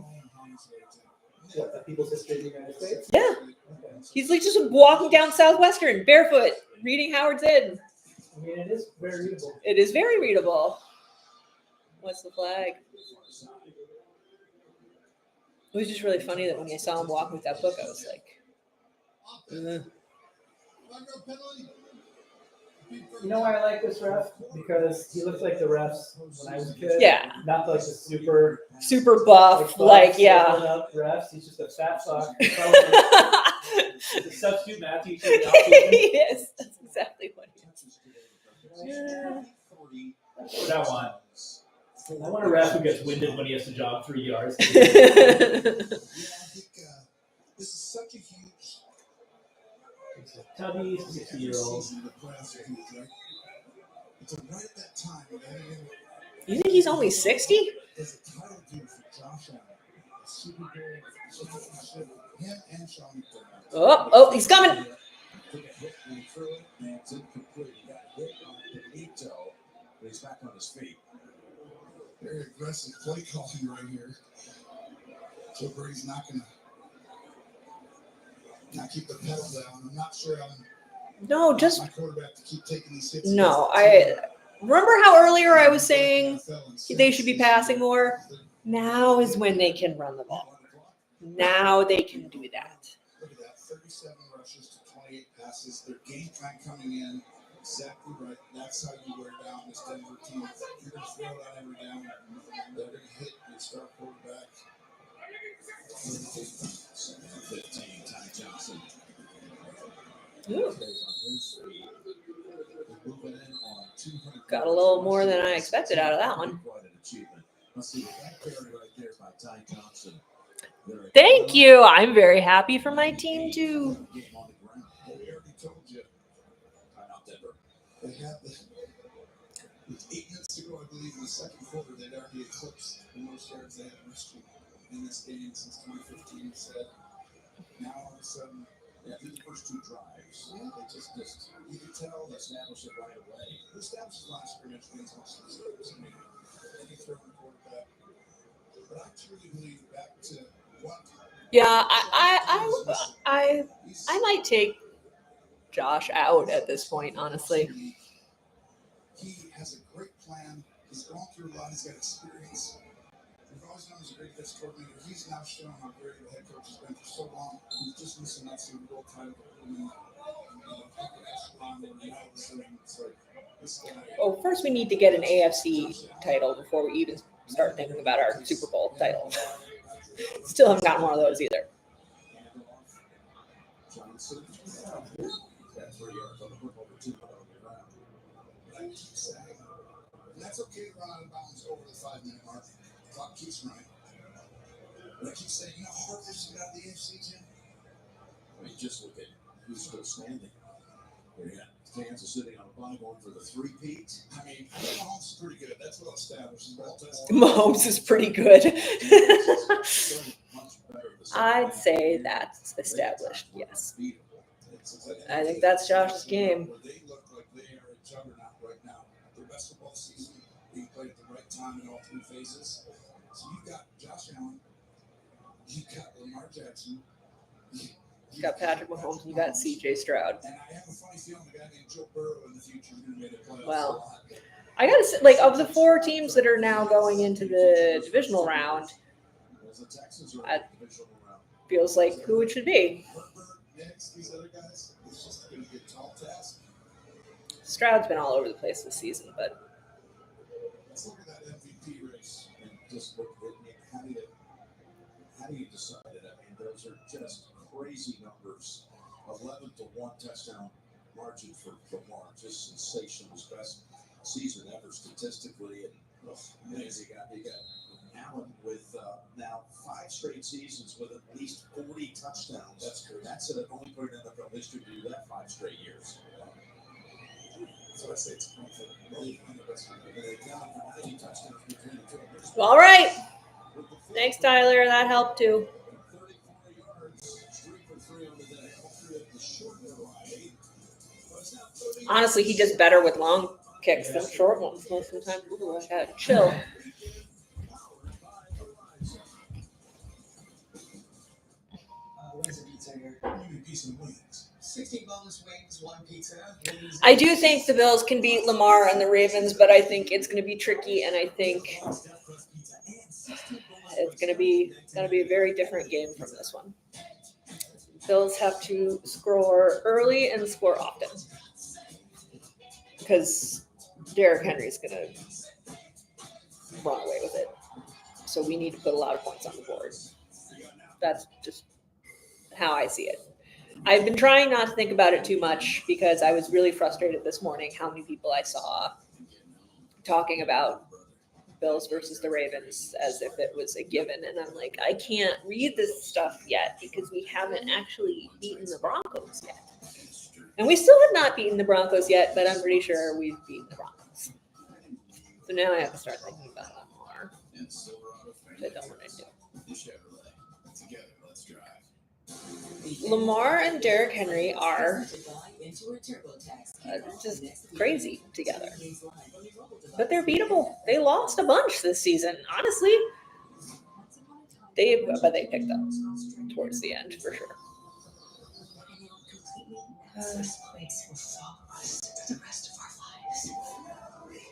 What, the People's History of the United States? Yeah. He's like just walking down Southwestern barefoot, reading Howard Zinn. I mean, it is very readable. It is very readable. What's the flag? It was just really funny that when I saw him walking with that book, I was like, You know why I like this ref? Because he looks like the refs when I was a kid. Yeah. Not like the super buff, yeah. Up refs. He's just a fat fuck. He's a substitute math teacher. Yes, that's exactly what he is. That one. I want a ref who gets winded when he has to jog 3 yards. I think this is such a huge. It's a tubby 60-year-old. It's right at that time. You think he's only 60? There's a title due for Josh Allen. A Super Bowl. Him and Sean McDermott. Oh, he's coming. Took a hit and threw it, and it's incomplete. He got hit on Benito, but he's back on his feet. Very aggressive play calling right here. Joe Brady's not going to not keep the pedal down. I'm not sure No, just my quarterback to keep taking these hits. no. I remember how earlier I was saying they should be passing more. Now is when they can run the ball. Now they can do that. Look at that, 37 rushes to 28 passes. Their game plan coming in exactly right. That's how you wear down this Denver team. You're going to throw it on every down. They're going to hit your star quarterback. 15, Ty Johnson. Ooh. Got a little more than I expected out of that one. Thank you. I'm very happy for my team too. We already told you. They had the 8 minutes to go, I believe, in the second quarter. They'd already eclipsed the most yards they had rushed in this game since 2015. He said, now all of a sudden, through the first 2 drives, they just you could tell they established it right away. They established the last scrimmage against most of the Steelers. I mean, any throw the quarterback. But I truly believe back to what. Yeah, I might take Josh out at this point, honestly. He has a great plan. He's gone through a lot. He's got experience. We've always known he's a great defense coordinator. He's now shown how great of a head coach has been for so long. He's just missing that Super Bowl title. Oh, first we need to get an AFC title before we even start thinking about our Super Bowl title. Still haven't gotten one of those either. That's okay to run out of bounds over the 5-minute mark. The clock keeps running. But I keep saying, you know how hard this is to get out of the AFC, Jim? I mean, just look at who's still standing. We got Kansas sitting on a bye going for the 3-peat. I mean, Mahomes is pretty good. That's what I'll establish. Mahomes is pretty good. I'd say that's established, yes. I think that's Josh's game. They look like they are a juggernaut right now. Their best football season being played at the right time in all three phases. So you've got Josh Allen, you've got Lamar Jackson, You got Patrick Mahomes, you got CJ Stroud. and I have a funny feeling a guy named Joe Burrow in the future is going to make the playoffs. Well, I gotta say, like, of the 4 teams that are now going into the divisional round, The Texans are I- in the divisional round. feels like who it should be. Herbert, next, these other guys, it's just going to be a tall task. Stroud's been all over the place this season, but Let's look at that MVP race and just look at it. How do you decide it? I mean, those are just crazy numbers. 11-1 touchdown margin for Lamar, just sensational. His best season ever statistically. And you got Allen with now 5 straight seasons with at least 40 touchdowns. That's crazy. That's it. Only put in NFL history to do that 5 straight years. So I say it's really one of the best. They've got 90 touchdowns between the two. all right. Thanks, Tyler. That helped too. 34 yards, 3 for 3 on the day. All 3 of the short variety. But it's now 30 Honestly, he does better with long kicks than short ones most of the time. Ooh, I had to chill. Where's the pizza here? You need piece of wings. 60 boneless wings, 1 pizza. Wings. I do think the Bills can beat Lamar and the Ravens, but I think it's going to be tricky, and I think it's going to be a very different game from this one. Bills have to score early and score often because Derrick Henry is going to run away with it. So we need to put a lot of points on the board. That's just how I see it. I've been trying not to think about it too much because I was really frustrated this morning how many people I saw talking about Bills versus the Ravens as if it was a given. And I'm like, I can't read this stuff yet because we haven't actually beaten the Broncos yet. And we still have not beaten the Broncos yet, but I'm pretty sure we've beaten the Broncos. So now I have to start thinking about that more. Which I don't want to do. Together, let's drive. Lamar and Derrick Henry are just crazy together. But they're beatable. They lost a bunch this season, honestly. But they picked up towards the end for sure. This place will follow us for the rest of our lives.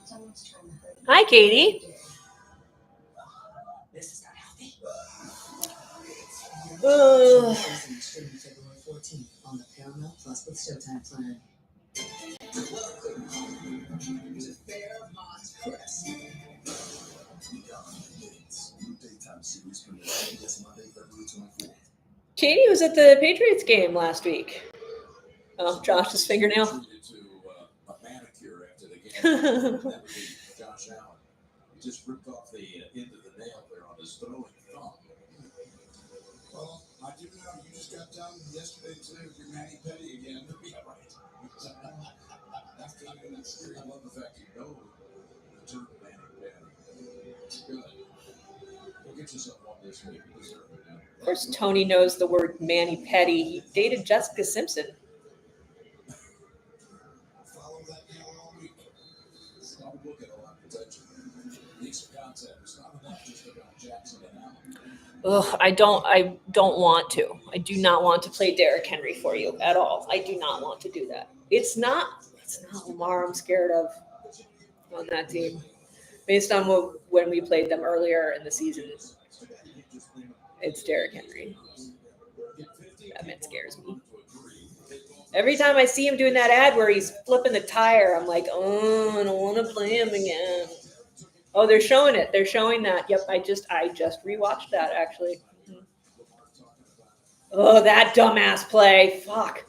Someone's trying to hurt you. Hi, Katie. This is not healthy. Ugh. Streaming February 14th on the Paramount Plus with Showtime plan. Is it Fairmont Press? New daytime series premiere this Monday, February 24th. Katie was at the Patriots game last week. Oh, Josh's fingernail. To a manicure after the game. That would be Josh Allen. He just ripped off the end of the nail there on his throwing thumb. Well, I do know you just got done yesterday and today with your Manny Petty again. Yeah, right. After the next I love the fact you know the term Manny Petty. Good. Go get yourself one this week. You deserve it, man. Of course, Tony knows the word Manny Petty. He dated Jessica Simpson. Follow that nail all week. I'll look at a lot of potential. Needs some concept. It's not enough just about Jackson and Allen. Ugh, I don't want to. I do not want to play Derrick Henry for you at all. I do not want to do that. It's not Lamar I'm scared of on that team. Based on when we played them earlier in the season, it's Derrick Henry. That man scares me. Every time I see him doing that ad where he's flipping the tire, I'm like, oh, I don't want to play him again. Oh, they're showing it. They're showing that. Yep, I just rewatched that actually. Oh, that dumbass play. Fuck.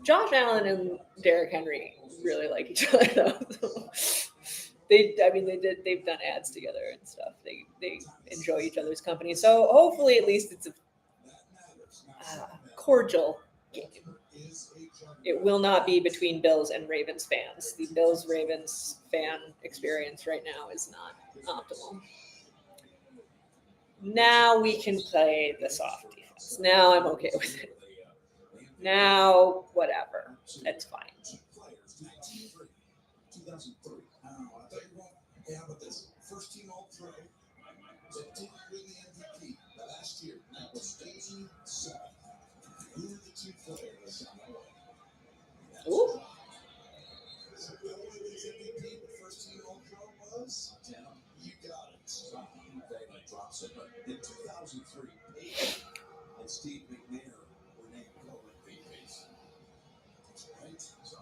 Josh Allen and Derrick Henry really like each other though. They've done ads together and stuff. They enjoy each other's company. So hopefully at least it's a cordial game. It will not be between Bills and Ravens fans. The Bills-Ravens fan experience right now is not optimal. Now we can play the soft defense. Now I'm okay with it. Now, whatever. That's fine. 2003. I don't know. I thought you were going, hey, how about this? First team all pro that didn't win the MVP last year. That was 87. Who were the two players on the way? Ooh. So the only wins MVP, but first team all pro was? You got it. They drops it, but in 2003, Peyton and Steve McNair were named co-MVPs. Right? So.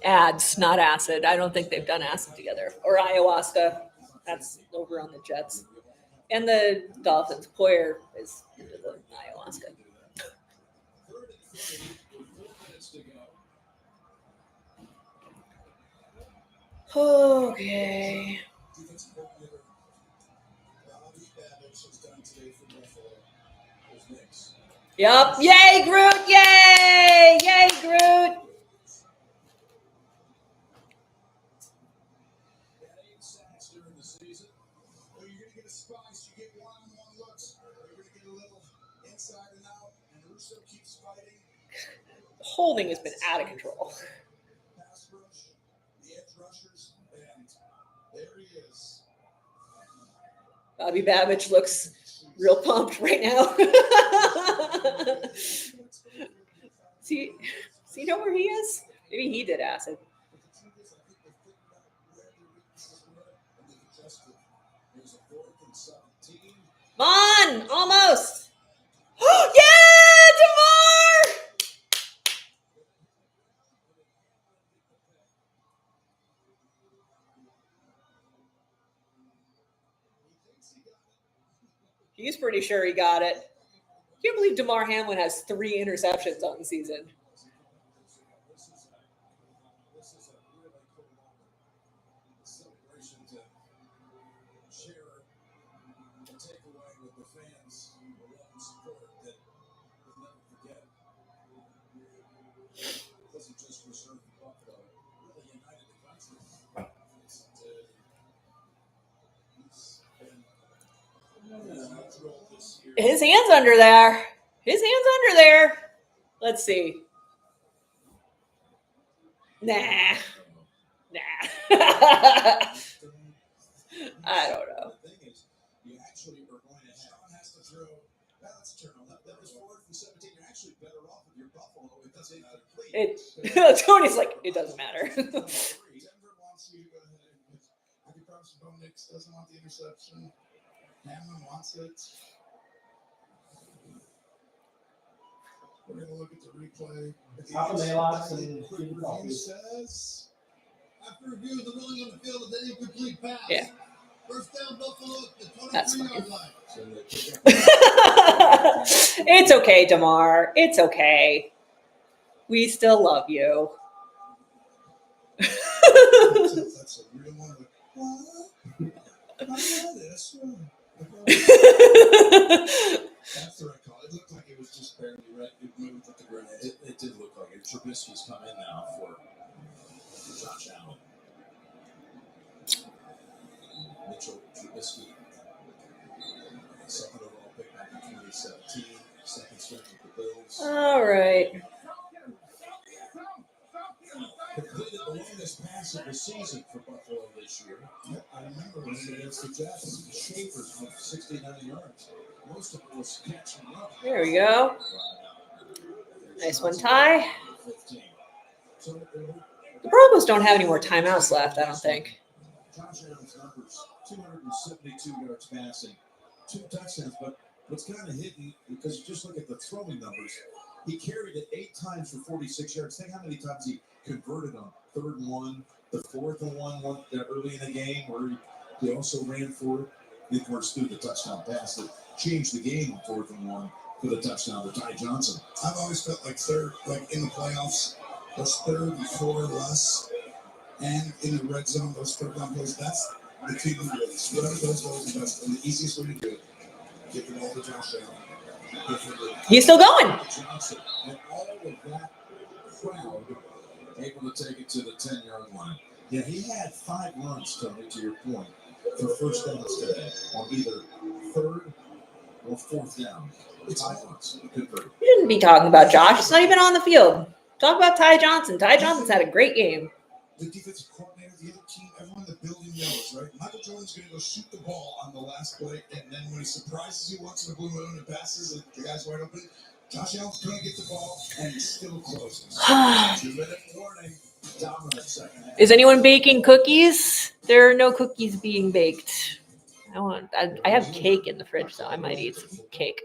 Ads, not acid. I don't think they've done acid together. Or ayahuasca. That's over on the Jets. And the Dolphins. Poyer is into the ayahuasca. Okay. Defensive coordinator Bobby Babbitt has done today for Buffalo. Who's next? Yup. Yay, Groot! Yay! Yay, Groot! Got 8 sacks during the season. Well, you're going to get a spice. You get one-on-one looks. You're going to get a little inside and out. And Russo keeps fighting. Holding has been out of control. Pass rush, the edge rushers, and there he is. Bobby Babbage looks real pumped right now. See, does he know where he is? Maybe he did acid. Come on, almost. Yeah, DeMar! He's pretty sure he got it. Can't believe DeMar Hamlin has 3 interceptions on the season. This is a really cool celebration to share and take away with the fans, the love and support that we'll never forget. It wasn't just reserved for Buffalo, really united the country. He's been neutral this year. His hand's under there. His hand's under there. Let's see. Nah. I don't know. The thing is, you actually are going to have Sean has to throw. That's a turnover. That was 4th and 17. You're actually better off with your Buffalo. It doesn't complete. Tony's like, it doesn't matter. Denver wants you. I can promise Bo Nix doesn't want the interception. Hamlin wants it. We're going to look at the replay. Papa Maylocks and Review says, after review of the ruling on the field of the incomplete pass. Yeah. First down, Buffalo at the That's 23-yard line. It's okay, DeMar. It's okay. We still love you. That's a real one. That's the right call. It looked like it was just barely right. It moved with the grenade. It did look like it. Trubisky's come in now for Josh Allen. Mitchell Trubisky, 2nd overall pick back in 2017, 2nd string with the Bills. All right. Completed the longest pass of the season for Buffalo this year. Yep, I remember when against the Jets. Schaefer's from 69 yards. Most of it was catch and run. There we go. Nice one, Ty. 15. So The Broncos don't have any more timeouts left, I don't think. Josh Allen's numbers, 272 yards passing, 2 touchdowns, but what's kind of hidden, because you just look at the throwing numbers, he carried it 8 times for 46 yards. Think how many times he converted on 3rd and 1, the 4th and 1 early in the game, where he also ran for it. Then, of course, threw the touchdown pass that changed the game on 4th and 1 for the touchdown to Ty Johnson. I've always felt like third, like in the playoffs, those 3rd and 4 less, and in the red zone, those 3rd down plays, that's the key to the race. Whatever those goals are best, and the easiest way to do it, give the ball to Josh Allen. He's still going. Johnson and all of that crowd able to take it to the 10-yard line. Yeah, he had 5 runs, Tony, to your point, for first downs today on either third or fourth down. 5 runs. You shouldn't be talking about Josh. It's not even on the field. Talk about Ty Johnson. Ty Johnson's had a great game. The defensive coordinator, the other team, everyone in the building knows, right? Michael Jordan's going to go shoot the ball on the last play, and then when he surprises you once in the blue moon and passes, and the guy's wide open, Josh Allen's going to get the ball, and he still closes. 2-minute warning. Dominant second half. Is anyone baking cookies? There are no cookies being baked. I have cake in the fridge, so I might eat some cake.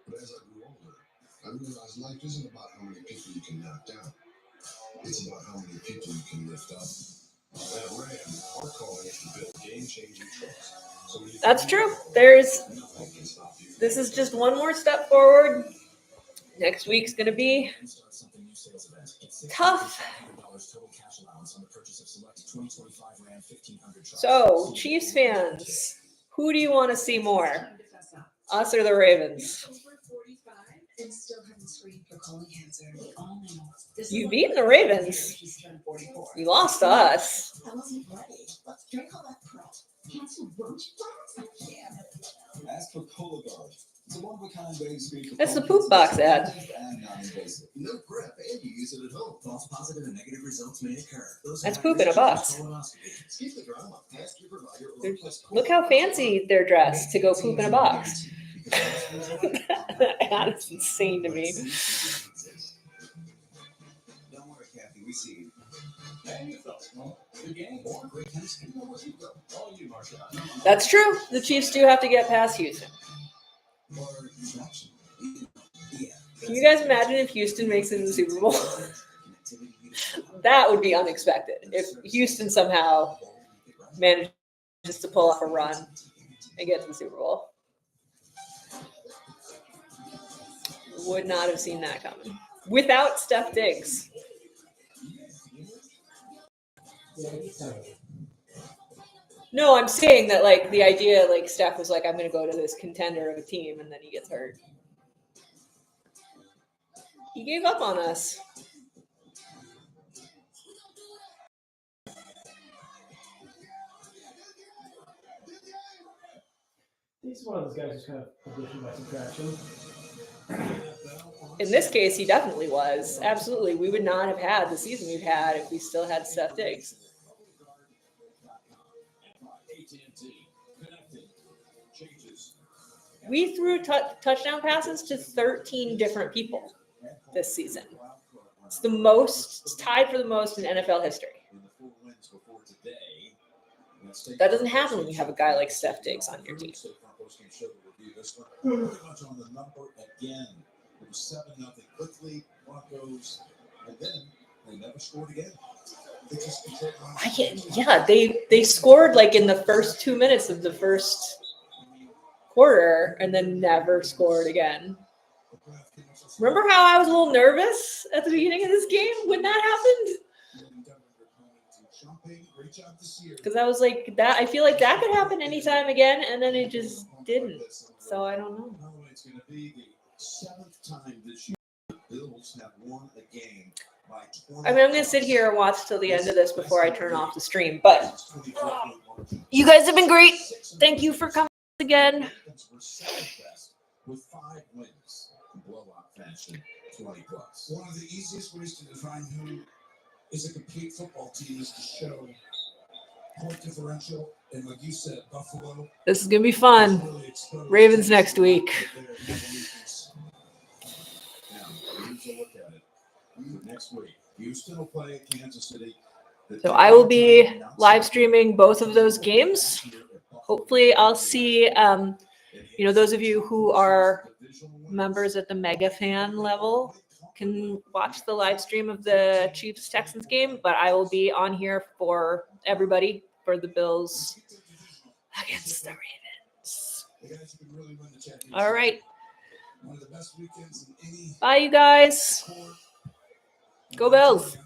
But as I grew older, I realized life isn't about how many people you can knock down. It's about how many people you can lift up. At Ram, our calling is to build game-changing trucks. So That's true. This is just one more step forward. Next week's going to be tough. So, Chiefs fans, who do you want to see more? Us or the Ravens? You beat the Ravens. You lost to us. Ask for Cologuard. It's a one-of-a-kind baby. That's the poop box ad. No prep, and you use it at home. False positive and negative results may occur. That's poop in a box. Look how fancy they're dressed to go poop in a box. That's insane to me. Don't worry, Kathy. We see you. That's true. The Chiefs do have to get past Houston. Can you guys imagine if Houston makes it in the Super Bowl? That would be unexpected. If Houston somehow manages to pull off a run and get to the Super Bowl. Would not have seen that coming. Without Steph Diggs. No, I'm saying that, like, the idea, like, Steph was like, I'm going to go to this contender of a team, and then he gets hurt. He gave up on us. He's one of those guys who's kind of addition by subtraction. In this case, he definitely was. Absolutely. We would not have had the season we've had if we still had Steph Diggs. We threw touchdown passes to 13 different people this season. It's the most, it's tied for the most in NFL history. That doesn't happen when you have a guy like Steph Diggs on your team. Pretty much on the number again. It was 7-0 quickly. Broncos, and then they never scored again. They scored like in the first 2 minutes of the first quarter and then never scored again. Remember how I was a little nervous at the beginning of this game when that happened? Because I was like, that I feel like that could happen anytime again, and then it just didn't. So I don't know. It's going to be the 7th time this year the Bills have won a game by 20. I mean, I'm going to sit here and watch till the end of this before I turn off the stream. But you guys have been great. Thank you for coming again. With 5 wins, blowout fashion, 20+. One of the easiest ways to define who is a complete football team is to show point differential. And like you said, Buffalo. This is going to be fun. Ravens next week. Now, here's a look at it. Next week, Houston will play Kansas City. So I will be live streaming both of those games. Hopefully I'll see, those of you who are members at the mega fan level can watch the live stream of the Chiefs-Texans game, but I will be on here for everybody for the Bills against the Ravens. All right. Bye, you guys. Go Bills.